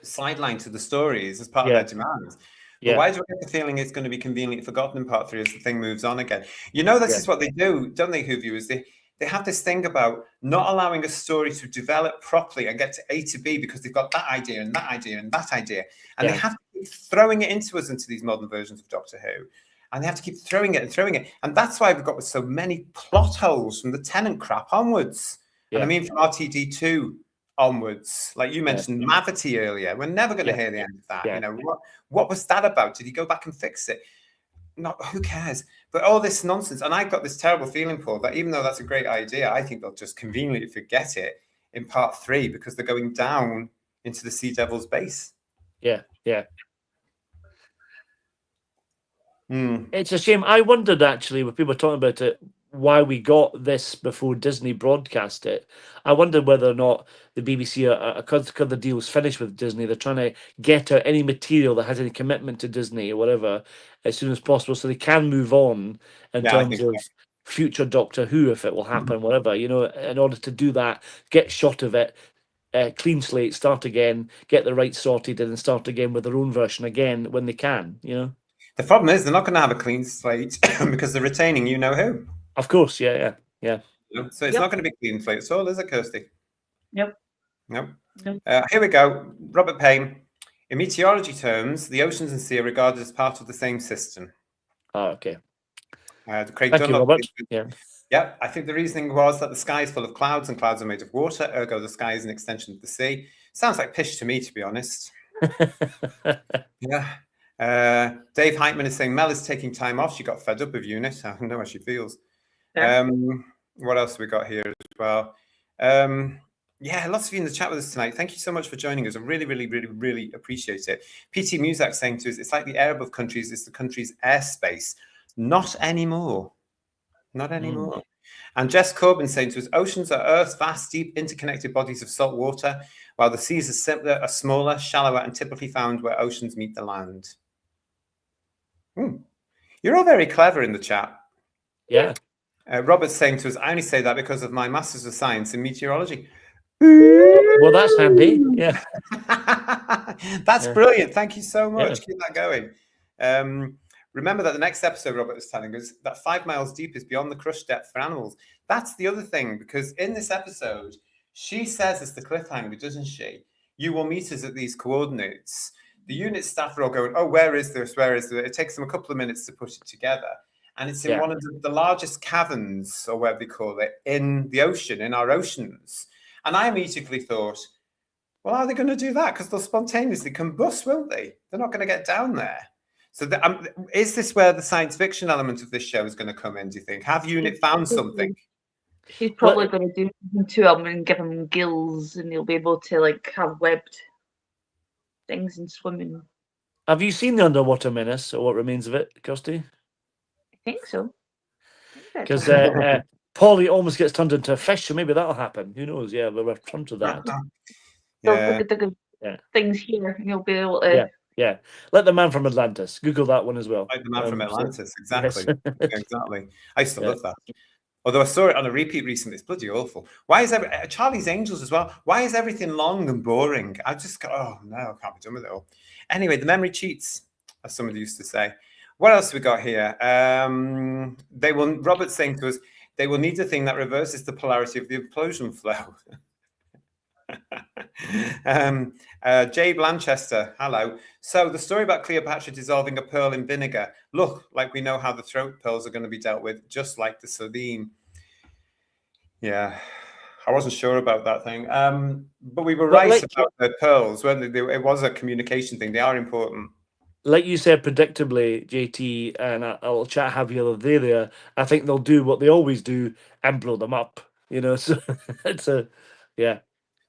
sideline to the stories as part of their demands. But why do I get the feeling it's going to be conveniently forgotten in part 3 as the thing moves on again? This is what they do, don't they, Who Viewers? They have this thing about not allowing a story to develop properly and get to A to B because they've got that idea and that idea and that idea. And they have to keep throwing it into us into these modern versions of Doctor Who. And they have to keep throwing it and throwing it. And that's why we've got so many plot holes from the Tennant crap onwards. Yeah. And I mean from RTD2 onwards. Like you mentioned Mavity earlier. We're never going to hear the end of that. Yeah. What was that about? Did he go back and fix it? Not, who cares? But all this nonsense. And I've got this terrible feeling, Paul, that even though that's a great idea, I think they'll just conveniently forget it in part 3 because they're going down into the Sea Devil's base. Yeah. It's a shame. I wondered actually when people were talking about it, why we got this before Disney broadcast it. I wondered whether or not the BBC, because the deal's finished with Disney, they're trying to get out any material that has any commitment to Disney or whatever as soon as possible, so they can move on in terms of future Doctor Who, if it will happen, whatever. In order to do that, get shot of it, clean slate, start again, get the rights sorted, and then start again with their own version again when they can. The problem is they're not going to have a clean slate because they're retaining you know who. Of course, yeah. So it's not going to be clean slate at all, is it, Kirsty? Nope. Nope. Nope. Here we go. Robert Payne. In meteorology terms, the oceans and sea are regarded as part of the same system. Oh, okay. Craig Thank you, Dunlop. Robert. Yeah. Yeah, I think the reasoning was that the sky is full of clouds and clouds are made of water, ergo the sky is an extension of the sea. Sounds like pish to me, to be honest. Yeah. Dave Heitman is saying Mel is taking time off. She got fed up with UNIT. I know how she feels. Yeah. What else have we got here as well? Yeah, lots of you in the chat with us tonight. Thank you so much for joining us. I really, really, really, really appreciate it. PT Muzak saying to us, it's like the air above countries is the country's airspace. Not anymore. Not anymore. And Jess Corbin saying to us, oceans are Earth's vast, deep, interconnected bodies of salt water, while the seas are simpler, are smaller, shallower, and typically found where oceans meet the land. You're all very clever in the chat. Yeah. Robert's saying to us, I only say that because of my Masters of Science in Meteorology. Well, that's handy. Yeah. That's brilliant. Thank you so much. Yeah. Keep that going. Remember that the next episode, Robert was telling us, that 5 miles deep is beyond the crush depth for animals. That's the other thing, because in this episode, she says it's the cliffhanger, doesn't she? You will meet us at these coordinates. The unit staff are all going, oh, where is this? Where is this? It takes them a couple of minutes to put it together. And it's in one of the largest caverns, or whatever they call it, in the ocean, in our oceans. And I immediately thought, well, how are they going to do that? Because they'll spontaneously combust, won't they? They're not going to get down there. So is this where the science fiction element of this show is going to come in, do you think? Have UNIT found something? She's probably going to do something to him and give him gills, and he'll be able to like have webbed things and swimming. Have you seen The Underwater Menace, or what remains of it, Kirsty? I think so. Because Polly almost gets turned into a fish, so maybe that'll happen. Who knows? Yeah, we'll return to that. So look at the things here, and you'll be able to. Yeah. Like the Man from Atlantis. Google that one as well. Like the Man from Atlantis, exactly. Yes. Exactly. I used to love that. Although I saw it on a repeat recently, it's bloody awful. Why is Charlie's Angels as well? Why is everything long and boring? I just go, oh no, I can't be done with it all. Anyway, the memory cheats, as somebody used to say. What else have we got here? Robert's saying to us, they will need a thing that reverses the polarity of the implosion flow. Jay Blanchester, hello. So the story about Cleopatra dissolving a pearl in vinegar. Look, like we know how the throat pearls are going to be dealt with, just like the sardine. Yeah, I wasn't sure about that thing. But we were right about the pearls, weren't they? It was a communication thing. They are important. Like you said, predictably, JT, and I'll chat have you the other day there, I think they'll do what they always do and blow them up. You know, so it's yeah.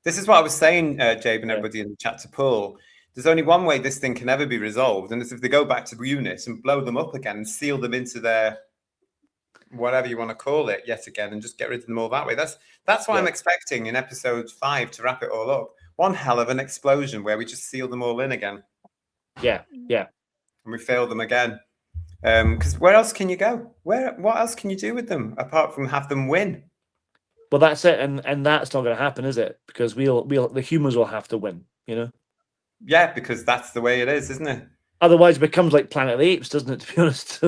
This is what I was saying, Jabe, and everybody in the chat to Paul. There's only one way this thing can ever be resolved, and it's if they go back to the unit and blow them up again and seal them into their whatever you want to call it yet again, and just get rid of them all that way. That's why I'm expecting in episode 5 to wrap it all up. One hell of an explosion where we just seal them all in again. Yeah. And we fail them again. Because where else can you go? What else can you do with them apart from have them win? Well, that's it, and that's not going to happen, is it? Because the humans will have to win, you know. Yeah, because that's the way it is, isn't it? Otherwise, it becomes like Planet of the Apes, doesn't it? To be honest.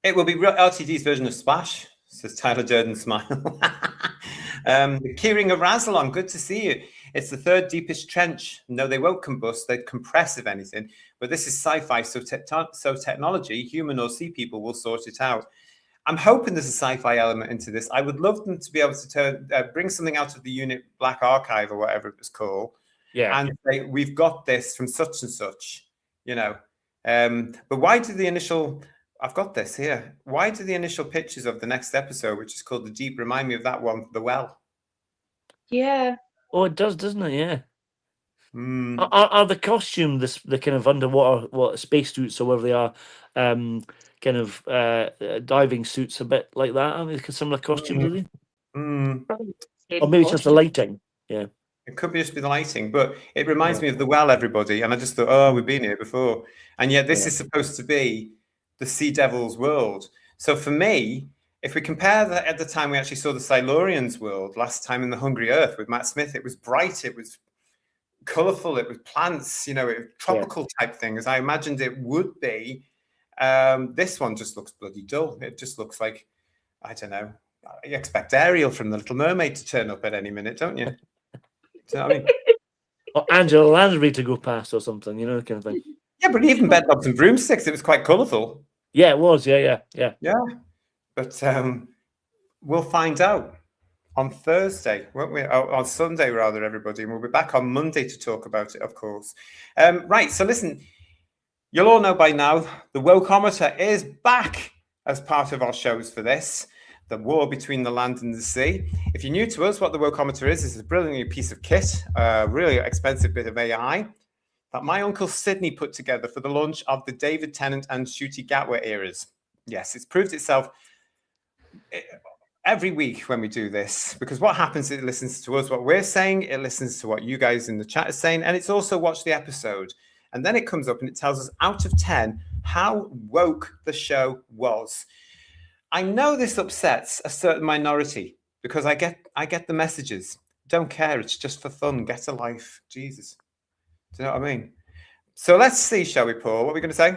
It will be LTD's version of Splash, says Tyler Durden. Smile. Keyring of Razalon, good to see you. It's the third deepest trench. No, they won't combust. They'd compress, if anything. But this is sci-fi, so technology, human or sea people, will sort it out. I'm hoping there's a sci-fi element into this. I would love them to be able to bring something out of the unit Black Archive or whatever it was called, and say, we've got this from such and such, you know. But why did the initial... I've got this here. Why do the initial pictures of the next episode, which is called The Deep, remind me of that one, The Well? Yeah. Oh, it does, doesn't it? Yeah. Are the costumes, the kind of underwater spacesuits or whatever they are, kind of diving suits a bit like that? I mean, similar costumes, are they? Or maybe it's just the lighting. Yeah. It could just be the lighting, but it reminds me of The Well, everybody. And I just thought, oh, we've been here before. And yet this is supposed to be the Sea Devil's world. So for me, if we compare that at the time we actually saw the Silurians world last time in The Hungry Earth with Matt Smith, it was bright, it was colourful. It was plants, it was tropical type things. I imagined it would be. This one just looks bloody dull. It just looks like, I don't know. You expect Ariel from The Little Mermaid to turn up at any minute, don't you? Do you know what I mean? Or Angela Lansbury to go past or something, kind of thing. Yeah, but even Bedknobs and Broomsticks, it was quite colourful. Yeah, it was. Yeah. But we'll find out on Thursday, won't we? On Sunday, rather, everybody. And we'll be back on Monday to talk about it, of course. Right, so listen, you'll all know by now, the Wokeometer is back as part of our shows for this, the war between the land and the sea. If you're new to us, what the Wokeometer is a brilliant piece of kit, a really expensive bit of AI that my uncle Sidney put together for the launch of the David Tennant and Ncuti Gatwa eras. Yes, it's proved itself every week when we do this, because what happens, it listens to us, what we're saying, it listens to what you guys in the chat are saying, and it's also watched the episode. And then it comes up and it tells us out of 10 how woke the show was. I know this upsets a certain minority because I get the messages. Don't care, it's just for fun. Get a life. Jesus. Do you know what I mean? So let's see, shall we, Paul? What are we going to say?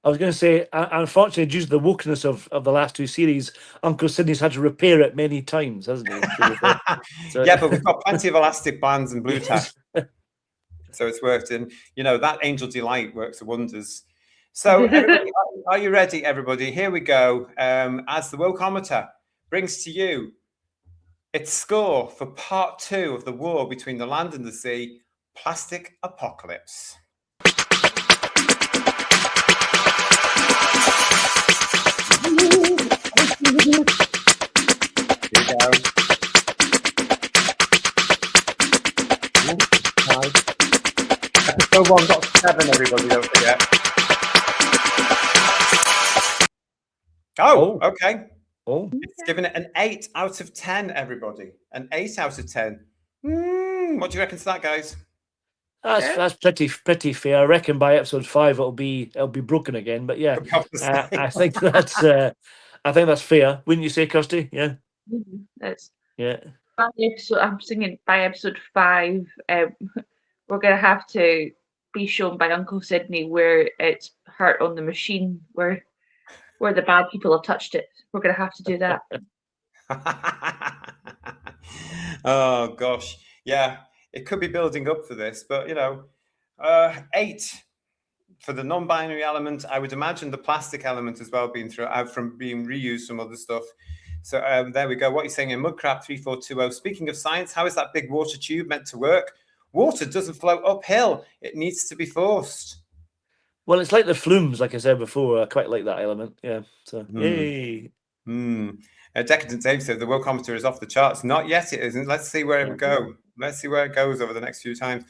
I was going to say, unfortunately, due to the wokeness of the last two series, Uncle Sidney's had to repair it many times, hasn't he? So, yeah, but we've got plenty of elastic bands and blue tack. So it's worked. And, that Angel Delight works wonders. So everybody, are you ready, everybody? Here we go. As the Wokeometer brings to you its score for part 2 of the war between the land and the sea, Plastic Apocalypse. Here we go. Episode 1 got 7, everybody, don't forget. Oh, okay. Oh. It's given it an 8 out of 10, everybody. An 8 out of 10. What do you reckon to that, guys? That's pretty fair. I reckon by episode 5 it'll be broken again. But yeah, I think that's fair. Wouldn't you say, Kirsty? Yeah. That's yeah. I'm thinking by episode 5, we're gonna have to be shown by Uncle Sidney where it's hurt on the machine, where the bad people have touched it. We're gonna have to do that. Oh gosh, yeah. It could be building up for this, but 8 for the non-binary element. I would imagine the plastic element as well being being reused from other stuff. So there we go. What you're saying in Mudcrab 3420. Speaking of science, how is that big water tube meant to work? Water doesn't flow uphill. It needs to be forced. Well, it's like the flumes, like I said before. I quite like that element. Yeah. So yay. Decadent Dave said the Wokeometer is off the charts. Not yet, it isn't. Let's see where it goes. Let's see where it goes over the next few times.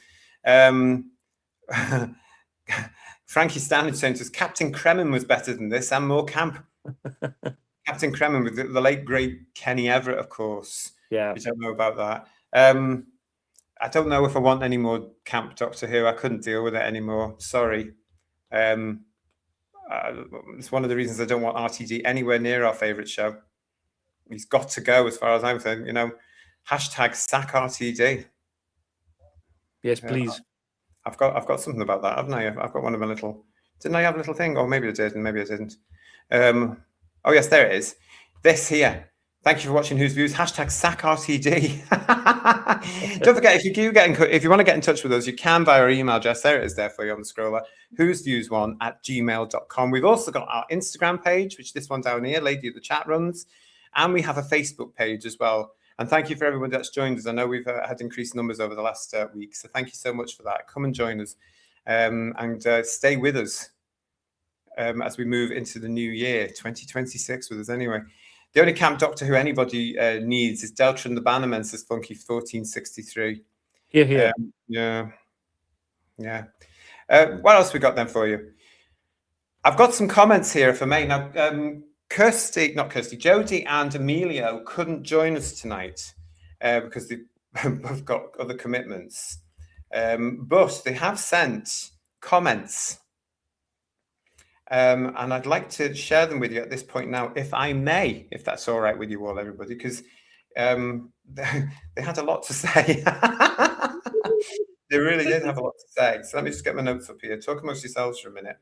Frankie Standard says Captain Kremen was better than this and more camp. Captain Kremen with the late great Kenny Everett, of course. Yeah, I don't know about that. I don't know if I want any more camp Doctor Who. I couldn't deal with it anymore. Sorry. It's one of the reasons I don't want RTD anywhere near our favourite show. He's got to go, as far as I'm saying. Hashtag sack RTD. Yes, please. I've got something about that, haven't I? I've got one of my little. Didn't I have a little thing? Or maybe I did, and maybe I didn't. Oh yes, there it is. This here. Thank you for watching Whose Views. Hashtag sack RTD. Don't forget, if you want to get in touch with us, you can via our email address. There it is there for you on the scroller. whosviews1@gmail.com. We've also got our Instagram page, which this one down here, Lady of the Chat runs. And we have a Facebook page as well. And thank you for everyone that's joined us. I know we've had increased numbers over the last week. So thank you so much for that. Come and join us and stay with us as we move into the new year, 2026 with us anyway. The only camp Doctor Who anybody needs is Deltron the Bannerman, says Funky 1463. Yeah. Yeah. What else we got then for you? I've got some comments here, if I may. Now, Jodie and Emilio couldn't join us tonight because they've both got other commitments. But they have sent comments. And I'd like to share them with you at this point now, if I may, if that's all right with you all, everybody, because they had a lot to say. They really did have a lot to say. So let me just get my notes up here. Talk amongst yourselves for a minute.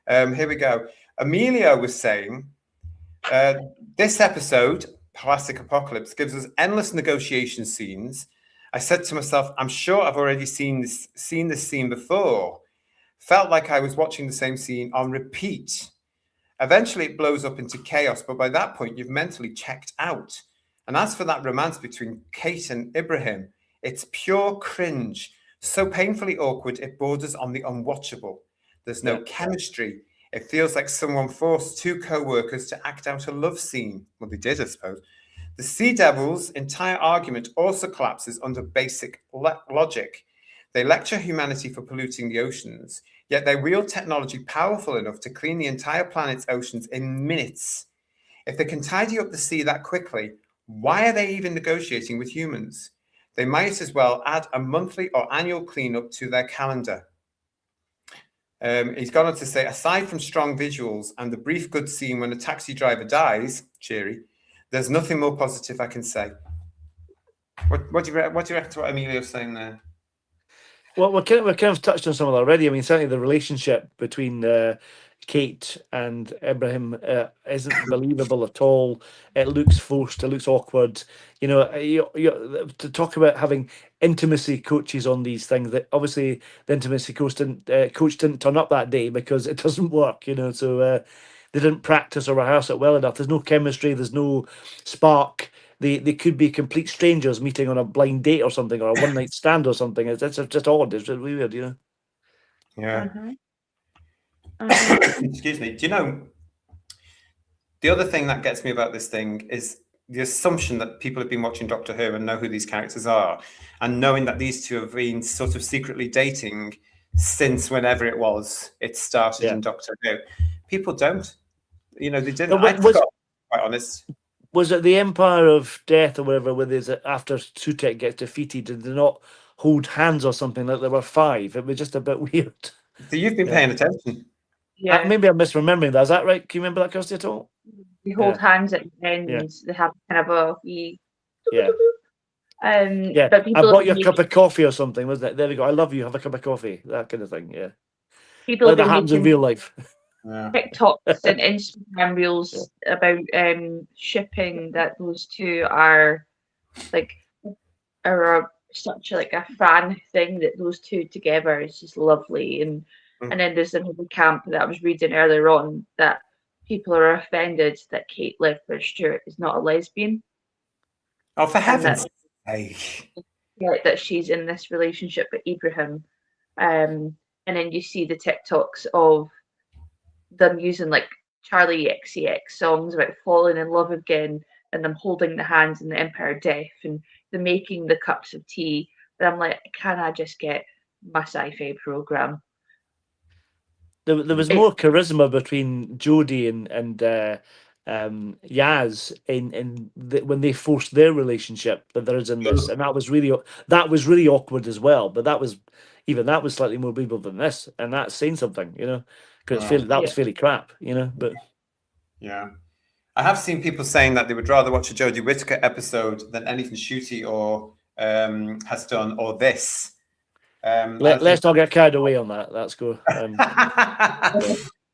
Here we go. Emilio was saying, this episode, Plastic Apocalypse, gives us endless negotiation scenes. I said to myself, I'm sure I've already seen this scene before. Felt like I was watching the same scene on repeat. Eventually it blows up into chaos, but by that point you've mentally checked out. And as for that romance between Kate and Ibrahim, it's pure cringe. So painfully awkward, it borders on the unwatchable. There's no chemistry. It feels like someone forced two co-workers to act out a love scene. Well, they did, I suppose. The Sea Devils' entire argument also collapses under basic logic. They lecture humanity for polluting the oceans, yet they wield technology powerful enough to clean the entire planet's oceans in minutes. If they can tidy up the sea that quickly, why are they even negotiating with humans? They might as well add a monthly or annual cleanup to their calendar. He's gone on to say, aside from strong visuals and the brief good scene when a taxi driver dies, cheery, there's nothing more positive I can say. What do you reckon to what Emilio's saying there? Well, we're kind of touched on some of it already. I mean, certainly the relationship between Kate and Ibrahim isn't believable at all. It looks forced. It looks awkward. You know, to talk about having intimacy coaches on these things, that obviously the intimacy coach didn't turn up that day because it doesn't work. You know, so they didn't practice or rehearse it well enough. There's no chemistry. There's no spark. They could be complete strangers meeting on a blind date or something, or a one night stand or something. It's just odd. It's just weird, you know. Yeah. Mm-hmm. Excuse me. Do you know, the other thing that gets me about this thing is the assumption that people have been watching Doctor Who and know who these characters are, and knowing that these two have been sort of secretly dating since whenever it started in Doctor Who. People don't. You know, they didn't. I forgot, quite honest. Was it the Empire of Death or whatever, where there's after Sutek gets defeated, did they not hold hands or something like there were 5? It was just a bit weird. So you've been paying attention. Yeah. Maybe I'm misremembering that. Is that right? Can you remember that, Kirsty, at all? They hold hands at the end. Yeah. They have kind of a wee. Yeah. But I bought you a cup of coffee or something, wasn't it? There we go. I love you. Have a cup of coffee. That kind of thing. Yeah. People like that happens in real life. TikToks and Instagram reels about shipping, that those two are such a fan thing, that those two together is just lovely. And then there's another camp that I was reading earlier on that people are offended that Kate Ledford-Stewart is not a lesbian. Oh, for heaven's sake! Yeah, that she's in this relationship with Ibrahim, and then you see the TikToks of them using like Charlie XCX songs about falling in love again, and them holding the hands in the Empire of Death, and them making the cups of tea. But I'm like, can I just get my sci-fi program? There was more charisma between Jodie and Yaz when they forced their relationship than there is in this, and that was really awkward as well. But that was slightly more believable than this, and that's saying something, you know, because that was fairly crap, you know. But yeah, I have seen people saying that they would rather watch a Jodie Whittaker episode than anything Shooty or has done, or this. Let's not get carried away on that. Let's go.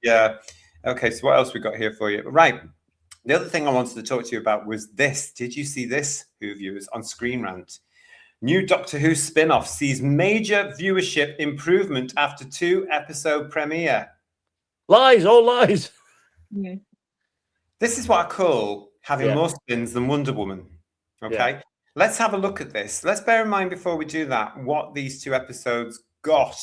Yeah. Okay. So what else we got here for you? Right. The other thing I wanted to talk to you about was this. Did you see this, Who viewers, on Screen Rant? New Doctor Who spin-off sees major viewership improvement after 2-episode premiere. Lies, all lies. Yeah. This is what I call having more spins than Wonder Woman. Okay. Yeah. Let's have a look at this. Let's bear in mind before we do that what these 2 episodes got.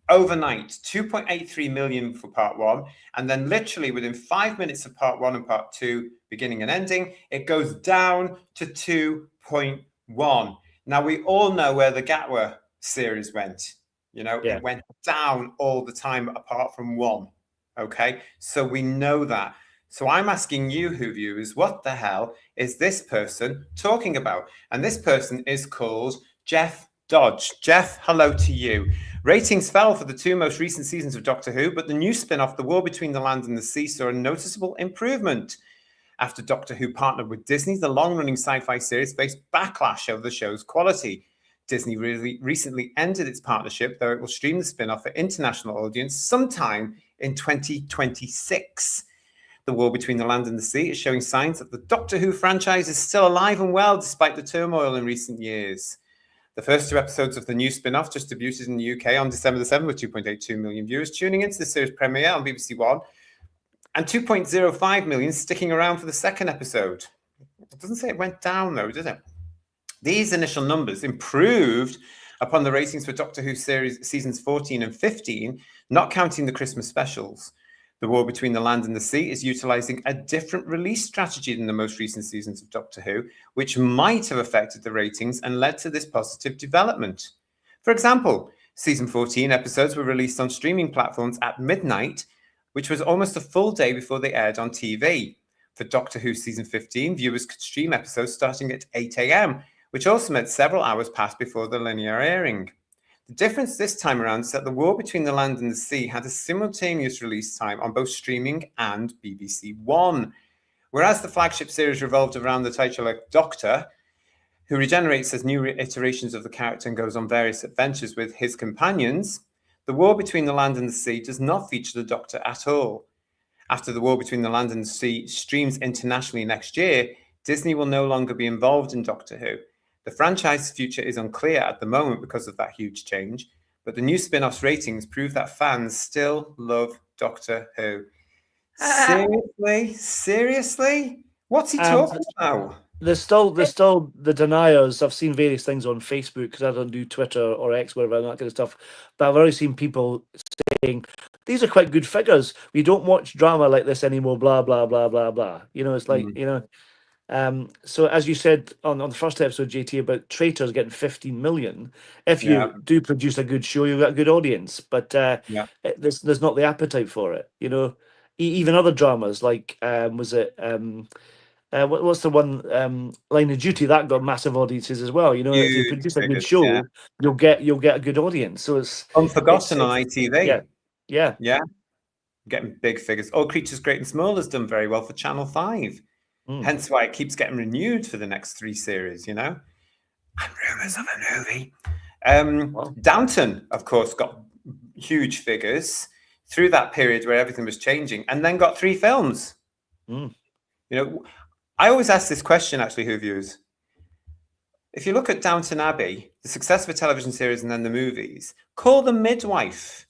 Overnight, 2.83 million for part 1. And then literally within 5 minutes of part 1 and part 2, beginning and ending, it goes down to 2.1. Now, we all know where the Gatwa series went. You know, it went down all the time apart from 1. Okay, so we know that. So I'm asking you, Who viewers, what the hell is this person talking about? And this person is called Jeff Dodge. Jeff, hello to you. Ratings fell for the 2 most recent seasons of Doctor Who, but the new spin-off, The War Between the Land and the Sea, saw a noticeable improvement. After Doctor Who partnered with Disney, the long-running sci-fi series faced backlash over the show's quality. Disney really recently ended its partnership, though it will stream the spin-off for international audience sometime in 2026. The War Between the Land and the Sea is showing signs that the Doctor Who franchise is still alive and well despite the turmoil in recent years. The first 2 episodes of the new spin-off just debuted in the UK on December the 7th with 2.82 million viewers tuning into the series premiere on BBC One and 2.05 million sticking around for the second episode. It doesn't say it went down though, does it? These initial numbers improved upon the ratings for Doctor Who series seasons 14 and 15, not counting the Christmas specials. The War Between the Land and the Sea is utilizing a different release strategy than the most recent seasons of Doctor Who, which might have affected the ratings and led to this positive development. For example, season 14 episodes were released on streaming platforms at midnight, which was almost a full day before they aired on TV. For Doctor Who season 15, viewers could stream episodes starting at 8 a.m., which also meant several hours passed before the linear airing. The difference this time around is that The War Between the Land and the Sea had a simultaneous release time on both streaming and BBC One. Whereas the flagship series revolved around the titular Doctor, who regenerates as new iterations of the character and goes on various adventures with his companions, The War Between the Land and the Sea does not feature the Doctor at all. After The War Between the Land and the Sea streams internationally next year, Disney will no longer be involved in Doctor Who. The franchise's future is unclear at the moment because of that huge change, but the new spin-off's ratings prove that fans still love Doctor Who. Seriously? What's he talking about? There's still the deniers. I've seen various things on Facebook because I don't do Twitter or X, whatever, and that kind of stuff. But I've already seen people saying these are quite good figures. We don't watch drama like this anymore. Blah blah blah blah blah. You know, it's like So as you said on the first episode, JT, about Traitors getting 15 million, if you do produce a good show, you've got a good audience. But there's not the appetite for it. You know, even other dramas like what's the one Line of Duty that got massive audiences as well. You know, if you produce a good show, you'll get a good audience. So it's Unforgotten on ITV. Yeah, getting big figures. All Creatures Great and Small has done very well for Channel 5. Hence why it keeps getting renewed for the next 3 series, you know? And rumours of a movie. Downton, of course, got huge figures through that period where everything was changing and then got 3 films. You know, I always ask this question, actually, Who Views. If you look at Downton Abbey, the success of a television series and then the movies, Call the Midwife.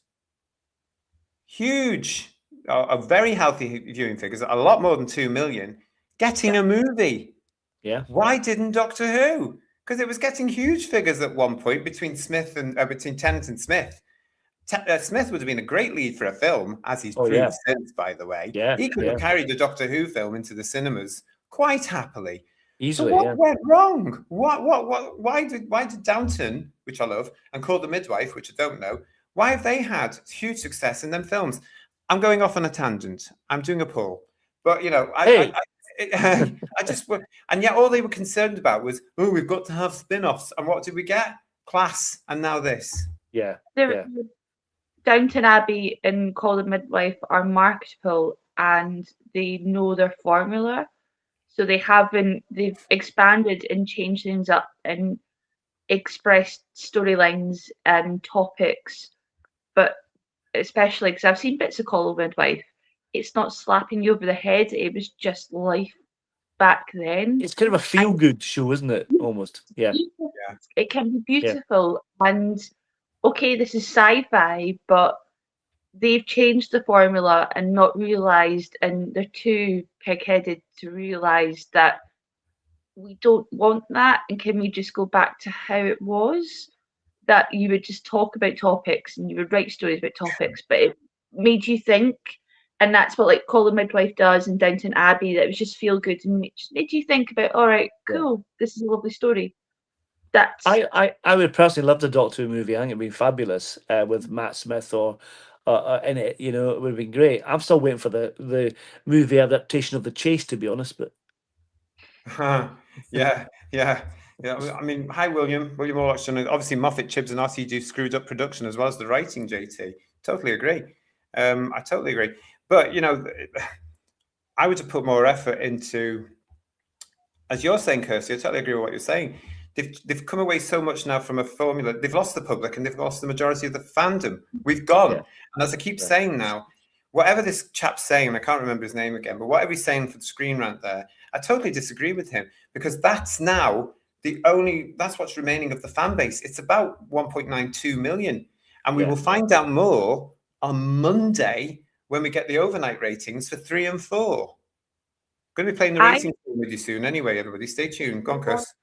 Huge, a very healthy viewing figures, a lot more than 2 million. Getting a movie. Yeah. Why didn't Doctor Who? Because it was getting huge figures at one point between between Tennant and Smith. Smith would have been a great lead for a film, as he's proved since, by the way. He could have carried the Doctor Who film into the cinemas quite happily. Easily. So what went wrong? Why did Downton, which I love, and Call the Midwife, which I don't know, why have they had huge success in them films? I'm going off on a tangent. I'm doing a poll, but you know, I just and yet all they were concerned about was, we've got to have spin-offs, and what did we get? Class, and now this. Downton Abbey and Call the Midwife are marketable, and they know their formula, so they've expanded and changed things up and expressed storylines and topics, but especially because I've seen bits of Call the Midwife. It's not slapping you over the head. It was just life back then. It's kind of a feel-good show, isn't it? Almost. Yeah. It can be beautiful. And okay, this is sci-fi, but they've changed the formula and not realised, and they're too pig-headed to realise that we don't want that, and can we just go back to how it was? That you would just talk about topics and you would write stories about topics, but it made you think. And that's what like Call the Midwife does in Downton Abbey. That was just feel good and made you think about, all right, cool, this is a lovely story. That's I would personally love the Doctor Who movie. I think it'd be fabulous with Matt Smith or in it. You know, it would have been great. I'm still waiting for the movie adaptation of The Chase, to be honest. But yeah. I mean, hi William Orlock. Obviously, Moffat, Chibbs, and Ossie do screwed up production as well as the writing. JT, totally agree. I totally agree. But you know, I would have put more effort into, as you're saying, Kirsty. I totally agree with what you're saying. they've come away so much now from a formula. They've lost the public and they've lost the majority of the fandom. We've gone. Yeah. And as I keep saying now, whatever this chap's saying, I can't remember his name again, but whatever he's saying for the Screen Rant there, I totally disagree with him, because that's now that's what's remaining of the fan base. It's about 1.92 million. And we will find out more on Monday when we get the overnight ratings for 3 and 4. Going to be playing the ratings with you soon anyway, everybody. Stay tuned. Go on, Chris.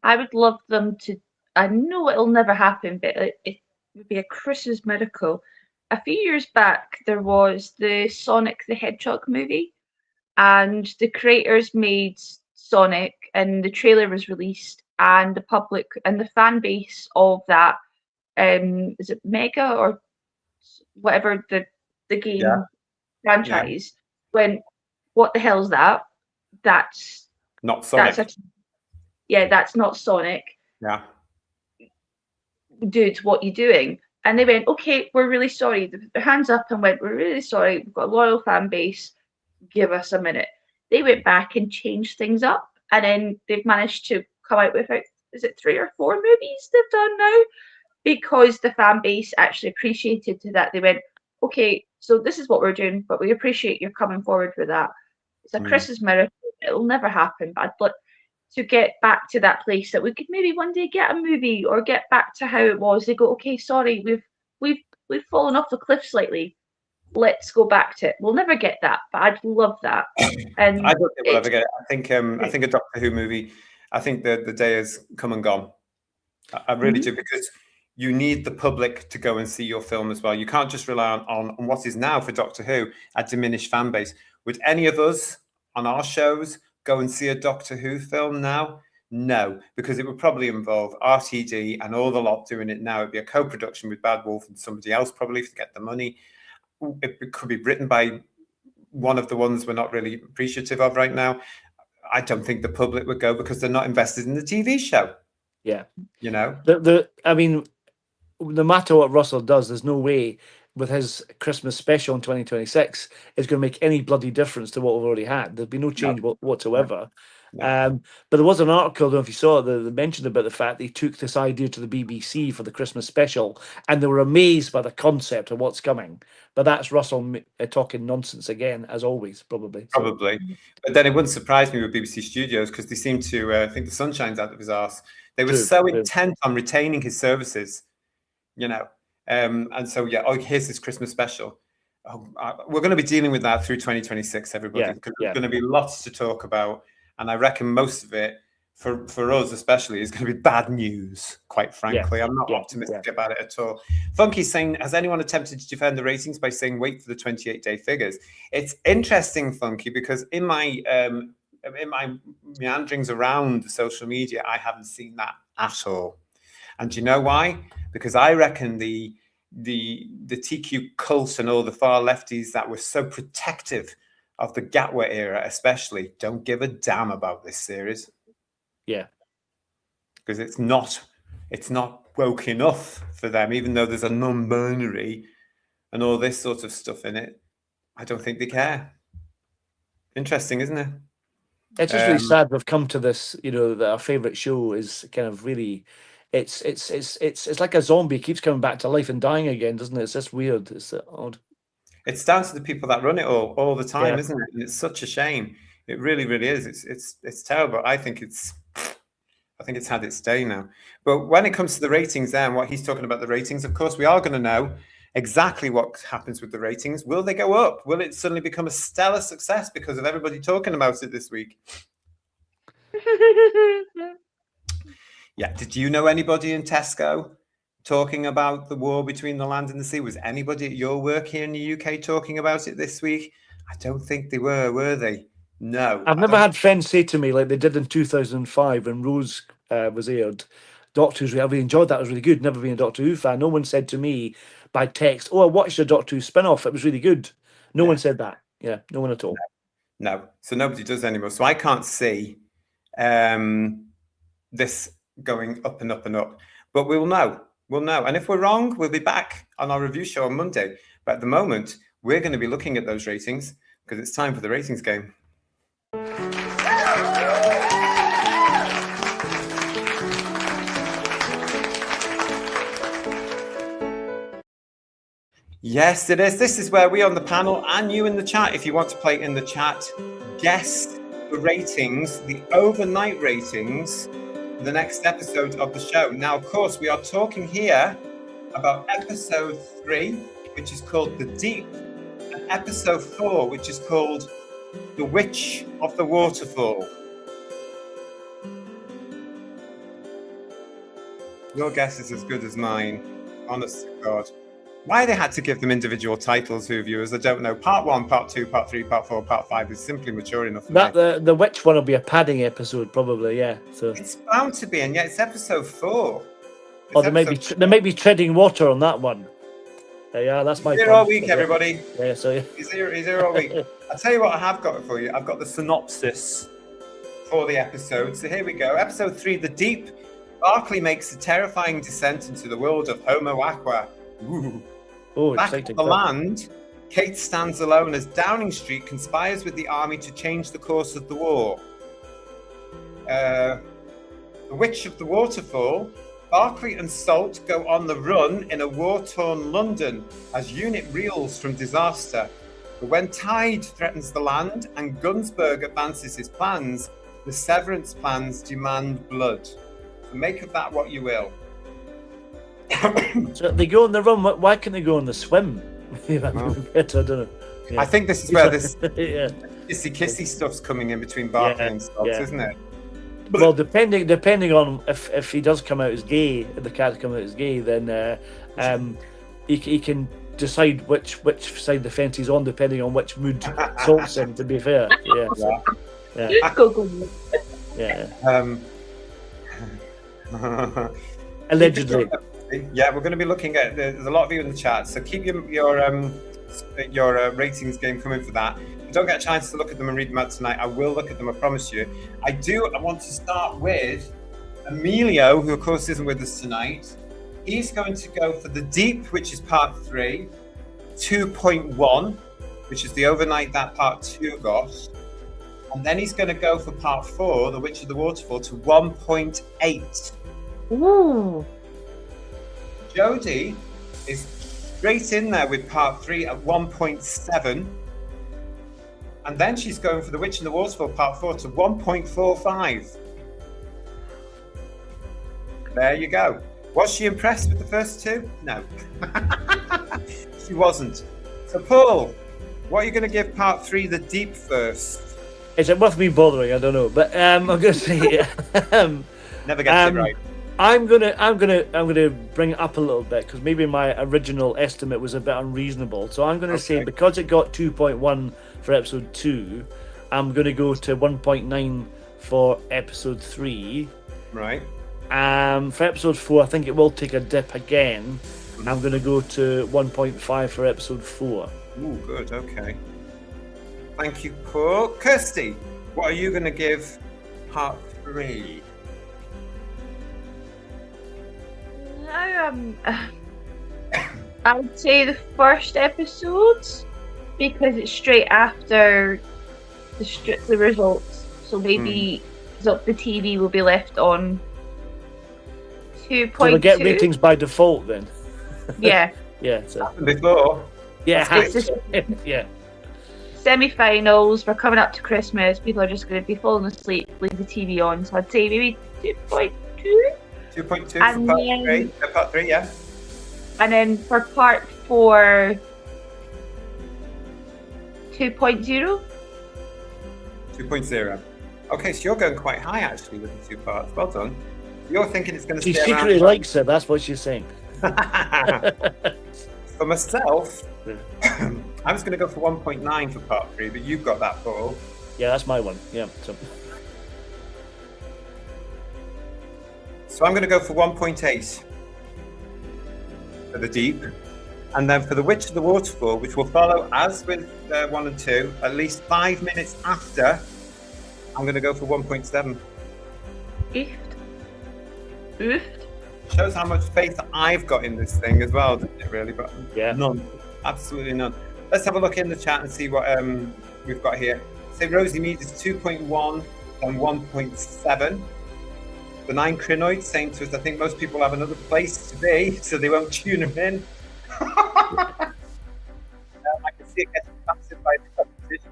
I would love them to. I know it'll never happen, but it would be a Christmas miracle. A few years back, there was the Sonic the Hedgehog movie, and the creators made Sonic, and the trailer was released, and the public and the fan base of that, is it Mega or whatever the game franchise, went, what the hell's that? That's not Sonic. That's not Sonic. Yeah. Dude, what you doing? And they went, okay, we're really sorry. Their hands up and went, we're really sorry. We've got a loyal fan base. Give us a minute. They went back and changed things up. And then they've managed to come out with, is it 3 or 4 movies they've done now? Because the fan base actually appreciated that. They went, okay, so this is what we're doing, but we appreciate you coming forward with that. It's a Christmas miracle. It'll never happen. But I'd like to get back to that place that we could maybe one day get a movie or get back to how it was. They go, okay, sorry, we've fallen off the cliff slightly. Let's go back to it. We'll never get that, but I'd love that. And I don't think we'll ever get it. I think a Doctor Who movie, I think the day has come and gone. I really do, because you need the public to go and see your film as well. You can't just rely on what is now for Doctor Who a diminished fan base. Would any of us on our shows go and see a Doctor Who film now? No, because it would probably involve RTD and all the lot doing it now. It'd be a co-production with Bad Wolf and somebody else probably to get the money. It could be written by one of the ones we're not really appreciative of right now. I don't think the public would go because they're not invested in the TV show. Yeah. You know? I mean, no matter what Russell does, there's no way with his Christmas special in 2026 is going to make any bloody difference to what we've already had. There'll be no change whatsoever. No. But there was an article, I don't know if you saw it, that mentioned about the fact they took this idea to the BBC for the Christmas special, and they were amazed by the concept of what's coming. But that's Russell talking nonsense again, as always, probably. Probably. But then it wouldn't surprise me with BBC Studios, because they seem to think the sunshine's out of his arse. They were so intent on retaining his services, you know. And so, here's this Christmas special. We're going to be dealing with that through 2026, everybody, because there's going to be lots to talk about. And I reckon most of it, for us especially, is going to be bad news, quite frankly. I'm not optimistic about it at all. Funky's saying, has anyone attempted to defend the ratings by saying wait for the 28-day figures? It's interesting, Funky, because in my meanderings around the social media, I haven't seen that at all. And do you know why? Because I reckon the TQ cult and all the far lefties that were so protective of the Gatwa era especially don't give a damn about this series. Yeah. Because it's not woke enough for them, even though there's a non-binary and all this sort of stuff in it. I don't think they care. Interesting, isn't it? It's just really sad we've come to this, you know, that our favourite show is kind of really it's like a zombie, keeps coming back to life and dying again, doesn't it? It's just weird. It's odd. It's down to the people that run it all the time, isn't it? And it's such a shame. It really, really is. It's terrible. I think it's had its day now. But when it comes to the ratings then, what he's talking about the ratings, of course, we are going to know exactly what happens with the ratings. Will they go up? Will it suddenly become a stellar success because of everybody talking about it this week? Yeah. Did you know anybody in Tesco talking about the war between the land and the sea? Was anybody at your work here in the UK talking about it this week? I don't think they were they? No. I've never had friends say to me, like they did in 2005 when Rose was aired, Doctor Who, I really enjoyed that, it was really good, never been a Doctor Who fan. No one said to me by text, oh, I watched the Doctor Who spin-off, it was really good. No one said that. Yeah, no one at all. No. So nobody does anymore. So I can't see this going up and up and up. But we'll know. We'll know. And if we're wrong, we'll be back on our review show on Monday. But at the moment, we're going to be looking at those ratings because it's time for the ratings game. Yes, it is. This is where we on the panel and you in the chat, if you want to play in the chat, guess the ratings, the overnight ratings, for the next episode of the show. Now, of course, we are talking here about episode 3, which is called The Deep, and episode 4, which is called The Witch of the Waterfall. Your guess is as good as mine, honest to God. Why they had to give them individual titles, who viewers, I don't know. Part 1, Part 2, Part 3, Part 4, Part 5 is simply mature enough for me. The witch one will be a padding episode, probably. Yeah. So. It's bound to be, and yet it's episode 4. Or they might be treading water on that one. Yeah, that's my. He's here all week, everybody. Yeah, so yeah. He's here all week. I'll tell you what I have got for you. I've got the synopsis for the episode. So here we go. Episode 3, The Deep. Barclay makes a terrifying descent into the world of Homo Aqua. Ooh. Oh, Back exciting. on the land, Kate stands alone as Downing Street conspires with the army to change the course of the war. The Witch of the Waterfall. Barclay and Salt go on the run in a war-torn London as unit reels from disaster. But when tide threatens the land and Gunsberg advances his plans, the severance plans demand blood. So make of that what you will. So they go on the run. Why can't they go on the swim? I don't know. Yeah. I think this is where this yeah. kissy stuff's coming in between Barclay and Salt, isn't it? Well, depending on if he does come out as gay, if the character comes out as gay, then he can decide which side the fence he's on, depending on which mood Salt's in. To be fair, yeah. So, yeah. Yeah. Allegedly. Yeah, we're going to be looking at. There's a lot of you in the chat, so keep your ratings game coming for that. If you don't get a chance to look at them and read them out tonight, I will look at them, I promise you. I want to start with Emilio, who of course isn't with us tonight. He's going to go for The Deep, which is part 3, 2.1, which is the overnight that part 2 got. And then he's going to go for part 4, The Witch of the Waterfall, to 1.8. Ooh. Jodie is straight in there with part 3 at 1.7. And then she's going for The Witch in the Waterfall part 4 to 1.45. There you go. Was she impressed with the first 2? No. She wasn't. So Paul, what are you going to give part 3 The Deep first? Is it worth me bothering? I don't know, but I'm going to say Never gets it right. I'm gonna bring it up a little bit because maybe my original estimate was a bit unreasonable. So I'm gonna say because it got 2.1 for episode 2, I'm gonna go to 1.9 for episode 3. Right. For episode 4, I think it will take a dip again. I'm gonna go to 1.5 for episode 4. Ooh, good. Okay. Thank you, Paul. Kirsty, what are you gonna give part 3? I would say the first episode because it's straight after the Strictly results, so maybe the TV will be left on 2.2. So we'll get ratings by default then. Yeah. Yeah. So. Before. Yeah. Yeah. Semi-finals. We're coming up to Christmas. People are just going to be falling asleep, leave the TV on. So I'd say maybe 2.2. 2.2 for part 3, yeah. And then for part 4, 2.0. 2.0. Okay, so you're going quite high actually with the 2 parts. Well done. You're thinking it's going to She stay secretly around. likes it, that's what she's saying. For myself, I was going to go for 1.9 for part 3, but you've got that, Paul. Yeah, that's my one. Yeah. So I'm going to go for 1.8 for The Deep. And then for The Witch of the Waterfall, which will follow as with 1 and 2, at least 5 minutes after, I'm going to go for 1.7. Oofed. Shows how much faith I've got in this thing as well, doesn't it, really? But yeah. None. Absolutely none. Let's have a look in the chat and see what we've got here. Say Rosie Mead is 2.1 and 1.7. The 9 Crinoids saying to us, I think most people have another place to be, so they won't tune them in. see it getting battered by the competition.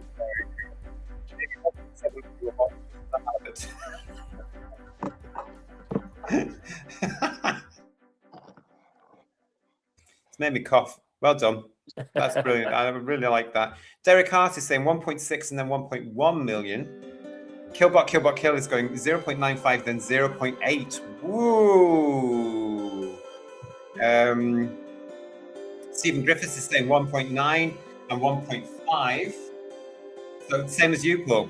Maybe 1.7 kilowatts is the habit. It's made me cough. Well done. That's brilliant. I really like that. Derek Hart is saying 1.6 and then 1.1 million. Killbot Kill is going 0.95, then 0.8. Woo! Stephen Griffiths is saying 1.9 and 1.5. So same as you, Paul.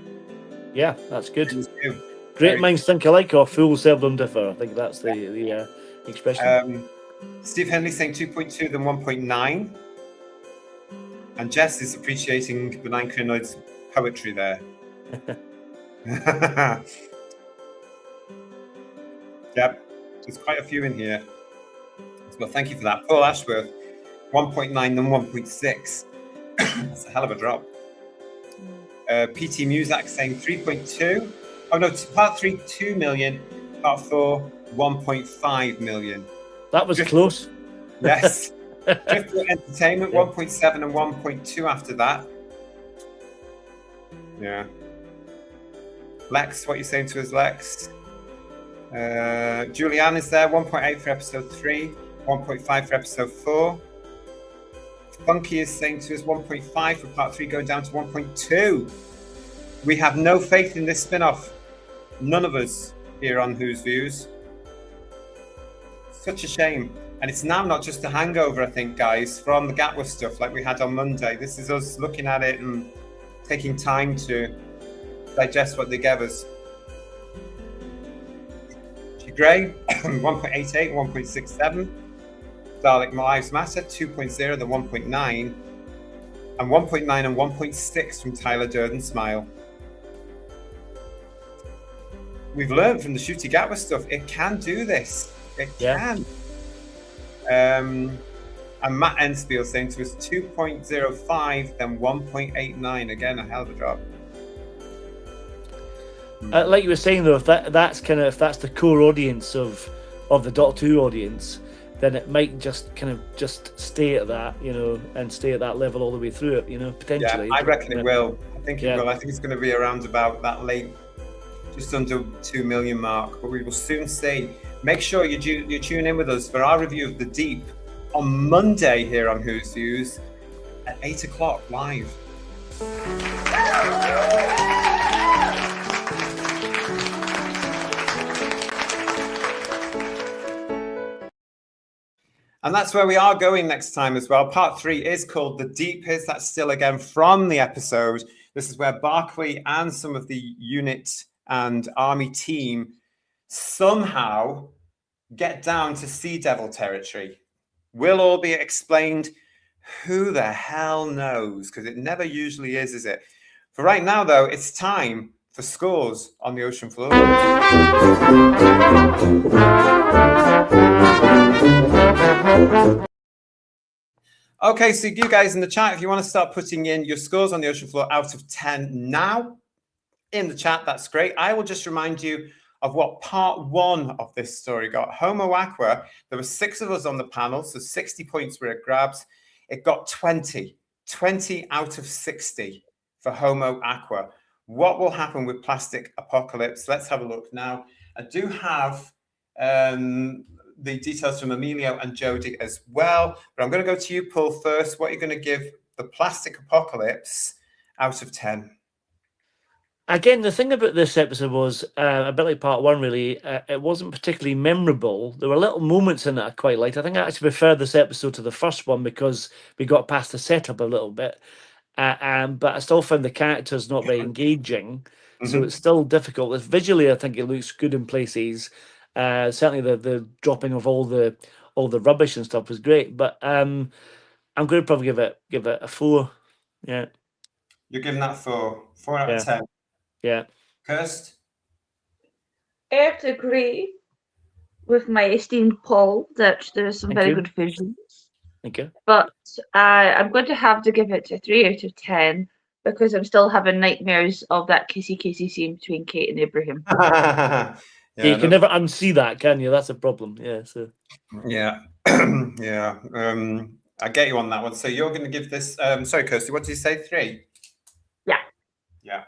Yeah, that's good. Same as you. Great minds think alike, or fools seldom differ. I think that's the expression. Steve Henley saying 2.2, then 1.9. And Jess is appreciating Benign Crinoid's poetry there. Yep, there's quite a few in here. Well, thank you for that. Paul Ashworth, 1.9, then 1.6. That's a hell of a drop. PT Muzak saying 3.2. Oh no, part 3, 2 million. Part 4, 1.5 million. That was close. Yes. Driftwood Entertainment, 1.7 and 1.2 after that. Yeah. Lex, what are you saying to us, Lex? Julianne is there, 1.8 for episode 3, 1.5 for episode 4. Funky is saying to us 1.5 for part 3, going down to 1.2. We have no faith in this spin-off. None of us here on Who's Views. Such a shame. And it's now not just a hangover, I think, guys, from the Gatwa stuff like we had on Monday. This is us looking at it and taking time to digest what they gave us. Gray, 1.88, 1.67. Dalek Lives Matter, 2.0, the 1.9. And 1.9 and 1.6 from Tyler Durden Smile. We've learned from the Shooty Gatwa stuff, it can do this. It can. And Matt Ensfield saying to us 2.05, then 1.89. Again, a hell of a drop. Like you were saying though, if that's the core audience of the Doctor Who audience, then it might just stay at that, and stay at that level all the way through it, potentially. Yeah, I reckon it will. I think it will. I think it's going to be around about that late, just under 2 million mark, but we will soon see. Make sure you tune in with us for our review of The Deep on Monday here on Who's Views at 8 o'clock live. And that's where we are going next time as well. Part 3 is called The Deep. That's still again from the episode. This is where Barclays and some of the unit and army team somehow get down to Sea Devil territory. Will all be explained? Who the hell knows? Because it never usually is it? For right now, though, it's time for scores on the ocean floor. Okay, so you guys in the chat, if you want to start putting in your scores on the ocean floor out of 10 now in the chat, that's great. I will just remind you of what part 1 of this story got. Homo Aqua, there were 6 of us on the panel, so 60 points were at grabs. It got 20 out of 60 for Homo Aqua. What will happen with Plastic Apocalypse? Let's have a look now. I do have the details from Emilio and Jody as well, but I'm going to go to you, Paul, first. What are you going to give the Plastic Apocalypse out of 10? Again, the thing about this episode was a bit like part 1, really. It wasn't particularly memorable. There were little moments in it I quite liked. I think I actually prefer this episode to the first one because we got past the setup a little bit. But I still found the characters not very engaging. So it's still difficult. Visually, I think it looks good in places. Certainly the dropping of all the rubbish and stuff was great. But I'm going to probably give it a 4. Yeah. You're giving that 4 out of 10. Yeah. Kirst? I have to agree with my esteemed Paul that there's some very good visions. Thank you. But I'm going to have to give it a 3 out of 10 because I'm still having nightmares of that kissy scene between Kate and Ibrahim. You can never unsee that, can you? That's a problem. Yeah. So. Yeah. Yeah. I get you on that one. So you're going to give this. Sorry, Kirsty. What did you say? 3? Yeah. Yeah.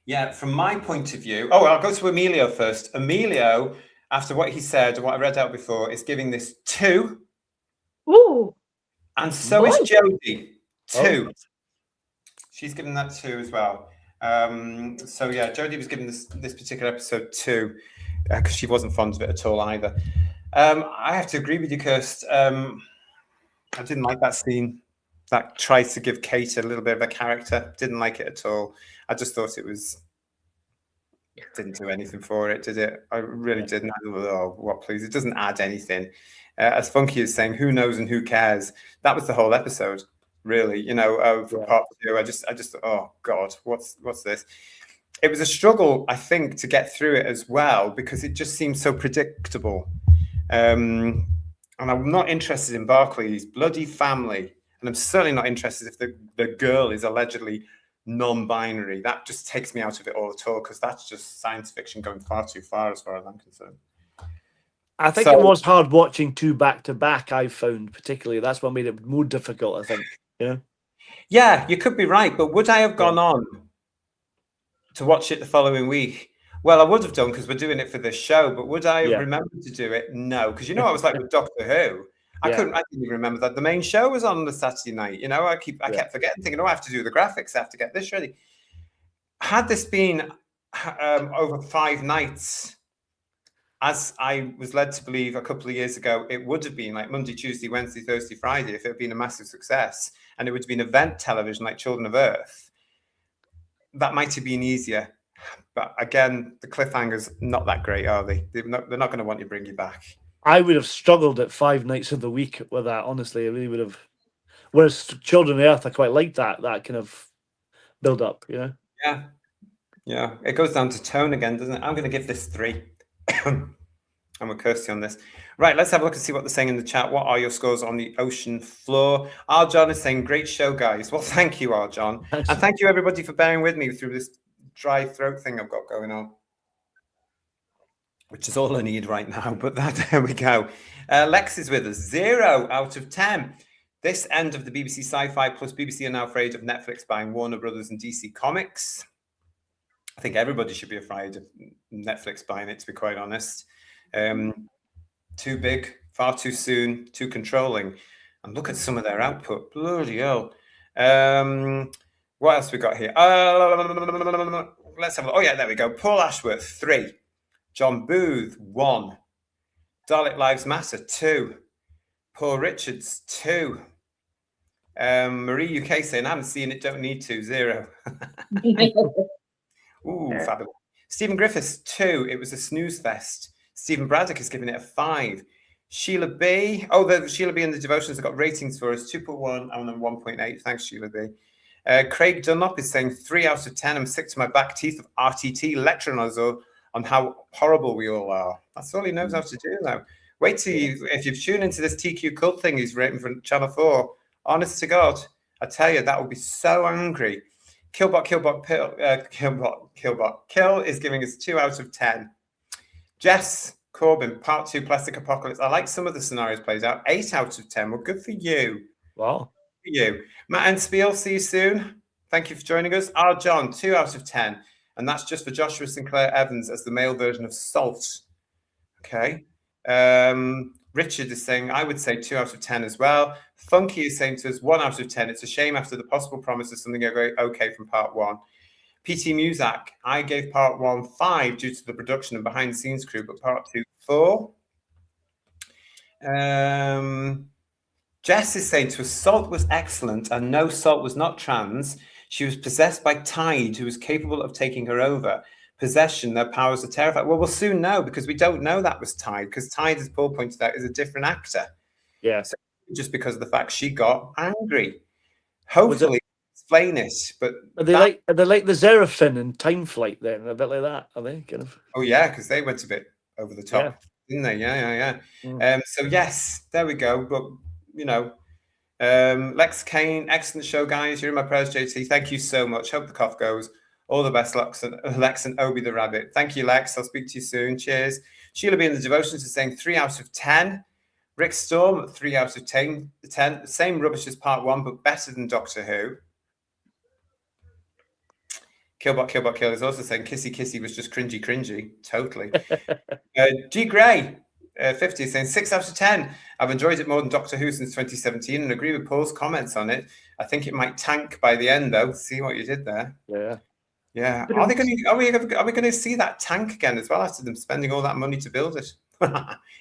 Yeah. From my point of view, I'll go to Emilio first. Emilio, after what he said and what I read out before, is giving this 2. Ooh. And so is Nice. Jodie. 2. Oh. She's given that 2 as well. So yeah, Jodie was given this particular episode 2 because she wasn't fond of it at all either. I have to agree with you, Kirst. I didn't like that scene that tries to give Kate a little bit of a character. Didn't like it at all. I just thought didn't do anything for it, did it? I really didn't. Oh, what please? It doesn't add anything. As Funky is saying, who knows and who cares? That was the whole episode, really. For part 2, I just thought, oh God, what's this? It was a struggle, I think, to get through it as well because it just seemed so predictable. And I'm not interested in Barclays' bloody family, and I'm certainly not interested if the girl is allegedly non-binary. That just takes me out of it all at all because that's just science fiction going far too far as far as I'm concerned. I think it was hard watching 2 back to back. I found particularly that's what made it more difficult. I think. Yeah, you could be right, but would I have gone on to watch it the following week? Well, I would have done because we're doing it for this show. But would I have remembered to do it? No, because I was like with Doctor Who. I didn't even remember that the main show was on the Saturday night. I kept forgetting, thinking, I have to do the graphics, I have to get this ready. Had this been over 5 nights, as I was led to believe a couple of years ago, it would have been like Monday, Tuesday, Wednesday, Thursday, Friday, if it had been a massive success, and it would have been event television like Children of Earth. That might have been easier. But again, the cliffhangers not that great, are they? They're not going to want to bring you back. I would have struggled at 5 nights of the week with that. Honestly, I really would have. Whereas Children of Earth, I quite like that kind of build up. Yeah. It goes down to tone again, doesn't it? I'm going to give this 3. I'm with Kirsty on this. Right, let's have a look and see what they're saying in the chat. What are your scores on the ocean floor? Arjon is saying, great show, guys. Well, thank you, Arjon. And thank you, everybody, for bearing with me through this dry throat thing I've got going on, which is all I need right now. But there we go. Lex is with us. 0 out of 10. This end of the BBC Sci-Fi plus BBC are now afraid of Netflix buying Warner Brothers and DC Comics. I think everybody should be afraid of Netflix buying it, to be quite honest. Too big, far too soon, too controlling. And look at some of their output. Bloody hell. What else we got here? Let's have a look. Oh, yeah, there we go. Paul Ashworth, 3. John Booth, 1. Dalek Lives Matter, 2. Paul Richards, 2. Marie UK saying, I haven't seen it, don't need to, 0. Ooh, fabulous. Stephen Griffiths, 2. It was a snooze fest. Stephen Braddock is giving it a 5. Sheila B. Sheila B and the Devotions have got ratings for us, 2.1 and then 1.8. Thanks, Sheila B. Craig Dunlop is saying 3 out of 10. I'm sick to my back teeth of RTT lecturing us on how horrible we all are. That's all he knows how to do now. Wait till if you've tuned into this TQ cult thing he's written for Channel 4, honest to God, I tell you, that will be so angry. Kill is giving us 2 out of 10. Jess Corbin, part 2, Plastic Apocalypse. I like some of the scenarios played out. 8 out of 10. Well, good for you. Wow. Good for you. Matt and Spiel, see you soon. Thank you for joining us. John, 2 out of 10. And that's just for Joshua Sinclair Evans as the male version of Salt. Okay. Richard is saying, I would say 2 out of 10 as well. Funky is saying to us 1 out of 10. It's a shame after the possible promise of something okay from part 1. PT Muzak, I gave part 1 5 due to the production and behind the scenes crew, but part 2 4. Jess is saying to us, Salt was excellent and no, Salt was not trans. She was possessed by Tide, who was capable of taking her over. Possession, their powers are terrifying. Well, we'll soon know because we don't know that was Tide, because Tide, as Paul pointed out, is a different actor. Yeah. So just because of the fact she got angry. Hopefully explain it. But are they like the Xerafin in Time Flight then? A bit like that, are they? Kind of. Oh yeah, because they went a bit over the top, didn't they? Yeah. So yes, there we go. But Lex Kane, excellent show, guys. You're in my prayers, JT. Thank you so much. Hope the cough goes. All the best, Lex and Obi the Rabbit. Thank you, Lex. I'll speak to you soon. Cheers. Sheila B in the Devotions is saying 3 out of 10. Rick Storm, 3 out of 10. The same rubbish as part 1, but better than Doctor Who. Killbot Kill is also saying Kissy Kissy was just cringy. Totally. G Gray, 50, is saying 6 out of 10. I've enjoyed it more than Doctor Who since 2017 and agree with Paul's comments on it. I think it might tank by the end, though. See what you did there. Yeah. Are we going to see that tank again as well after them spending all that money to build it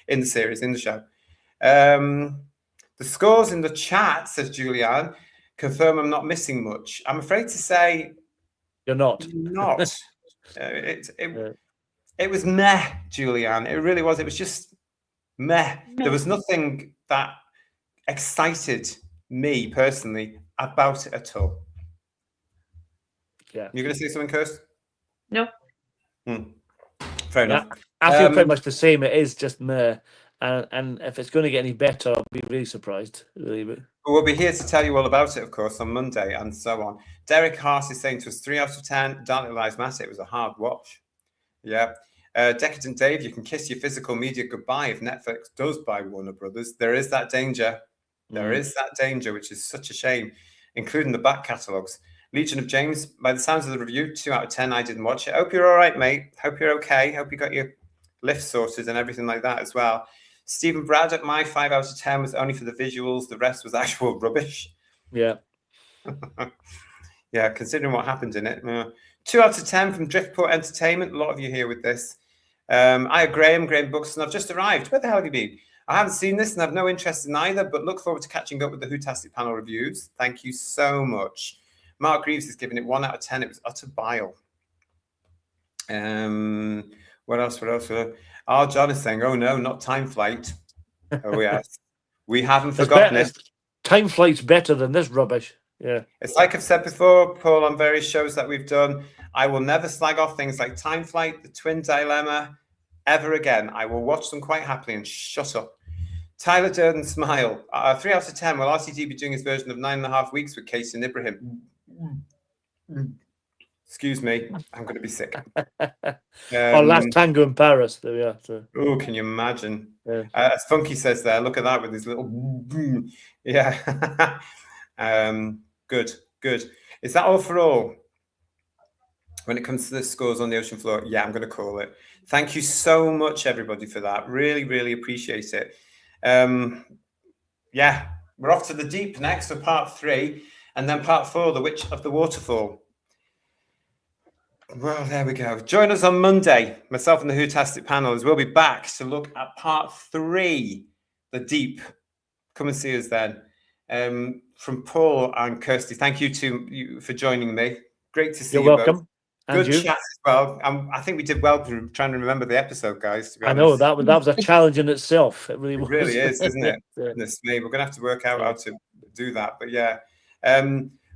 in the series, in the show? The scores in the chat, says Julianne, confirm I'm not missing much. I'm afraid to say you're not. It was meh, Julianne. It really was. It was just meh. There was nothing that excited me personally about it at all. Yeah. You're going to say something, Kirst? No. Fair enough. I feel pretty much the same. It is just meh. And if it's going to get any better, I'll be really surprised. Really. We'll be here to tell you all about it, of course, on Monday and so on. Derek Hart is saying to us 3 out of 10. Dark Little Lies Matter. It was a hard watch. Yeah. Decadent Dave, you can kiss your physical media goodbye if Netflix does buy Warner Brothers. There is that danger. There is that danger, which is such a shame, including the back catalogues. Legion of James, by the sounds of the review, 2 out of 10. I didn't watch it. Hope you're all right, mate. Hope you're okay. Hope you got your lift sorted and everything like that as well. Stephen Braddock, my 5 out of 10 was only for the visuals. The rest was actual rubbish. Yeah. Yeah, considering what happened in it. 2 out of 10 from Driftport Entertainment. A lot of you here with this. I have Graham Buxton. I've just arrived. Where the hell have you been? I haven't seen this and I have no interest in either, but look forward to catching up with the Whotastic panel reviews. Thank you so much. Mark Reeves is giving it 1 out of 10. It was utter bile. What else? Oh, John is saying, oh no, not Time Flight. Oh yes. We haven't forgotten it. Time Flight's better than this rubbish. Yeah. It's like I've said before, Paul, on various shows that we've done, I will never slag off things like Time Flight, The Twin Dilemma, ever again. I will watch them quite happily and shut up. Tyler Durden Smile, 3 out of 10. Will RTD be doing his version of 9.5 Weeks with Casey and Ibrahim? Excuse me, I'm going to be sick. Last Tango in Paris. There we are. So. Oh, can you imagine? Yeah. As Funky says there, look at that with his little... Yeah. Good. Is that all for all? When it comes to the scores on the ocean floor, yeah, I'm going to call it. Thank you so much, everybody, for that. Really appreciate it. Yeah, we're off to the deep next for part 3, and then part 4, The Witch of the Waterfall. Well, there we go. Join us on Monday, myself and the Whotastic panel, as we'll be back to look at part 3, The Deep. Come and see us then. From Paul and Kirsty, thank you to you for joining me. Great to see you. You're welcome. Good chat as well. I think we did well trying to remember the episode, guys. To be honest. I know that was a challenge in itself. It really was. It really is, isn't it? Yeah. Goodness me, we're going to have to work out how to do that. But yeah,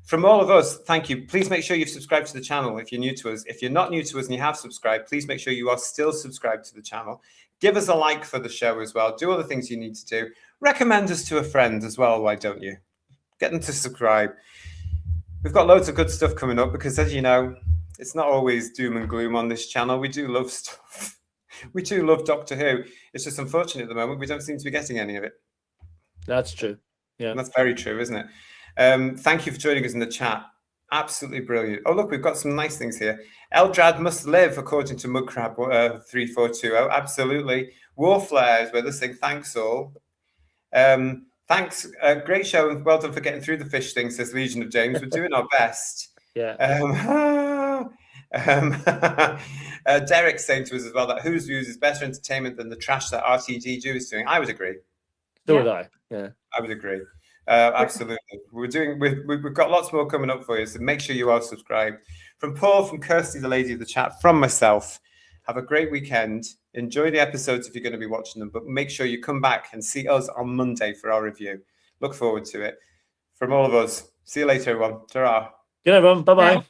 from all of us, thank you. Please make sure you've subscribed to the channel if you're new to us. If you're not new to us and you have subscribed, please make sure you are still subscribed to the channel. Give us a like for the show as well. Do all the things you need to do. Recommend us to a friend as well. Why don't you? Get them to subscribe. We've got loads of good stuff coming up because, as you know, it's not always doom and gloom on this channel. We do love stuff. We do love Doctor Who. It's just unfortunate at the moment we don't seem to be getting any of it. That's true. Yeah, and that's very true, isn't it? Thank you for joining us in the chat. Absolutely brilliant. Oh, look, we've got some nice things here. Eldrad must live, according to Mudcrab 3420. Absolutely. Warflare is with us saying thanks all. Thanks. Great show and well done for getting through the fish thing, says Legion of James. We're doing our best. Yeah. Derek's saying to us as well that Who's Views is better entertainment than the trash that RTD is doing. I would agree. So would I. Yeah. I would agree. Absolutely. We've got lots more coming up for you, so make sure you are subscribed. From Paul, from Kirsty, the lady of the chat, from myself, have a great weekend. Enjoy the episodes if you're going to be watching them, but make sure you come back and see us on Monday for our review. Look forward to it. From all of us, see you later, everyone. Ta-ra. Good night, everyone. Bye-bye.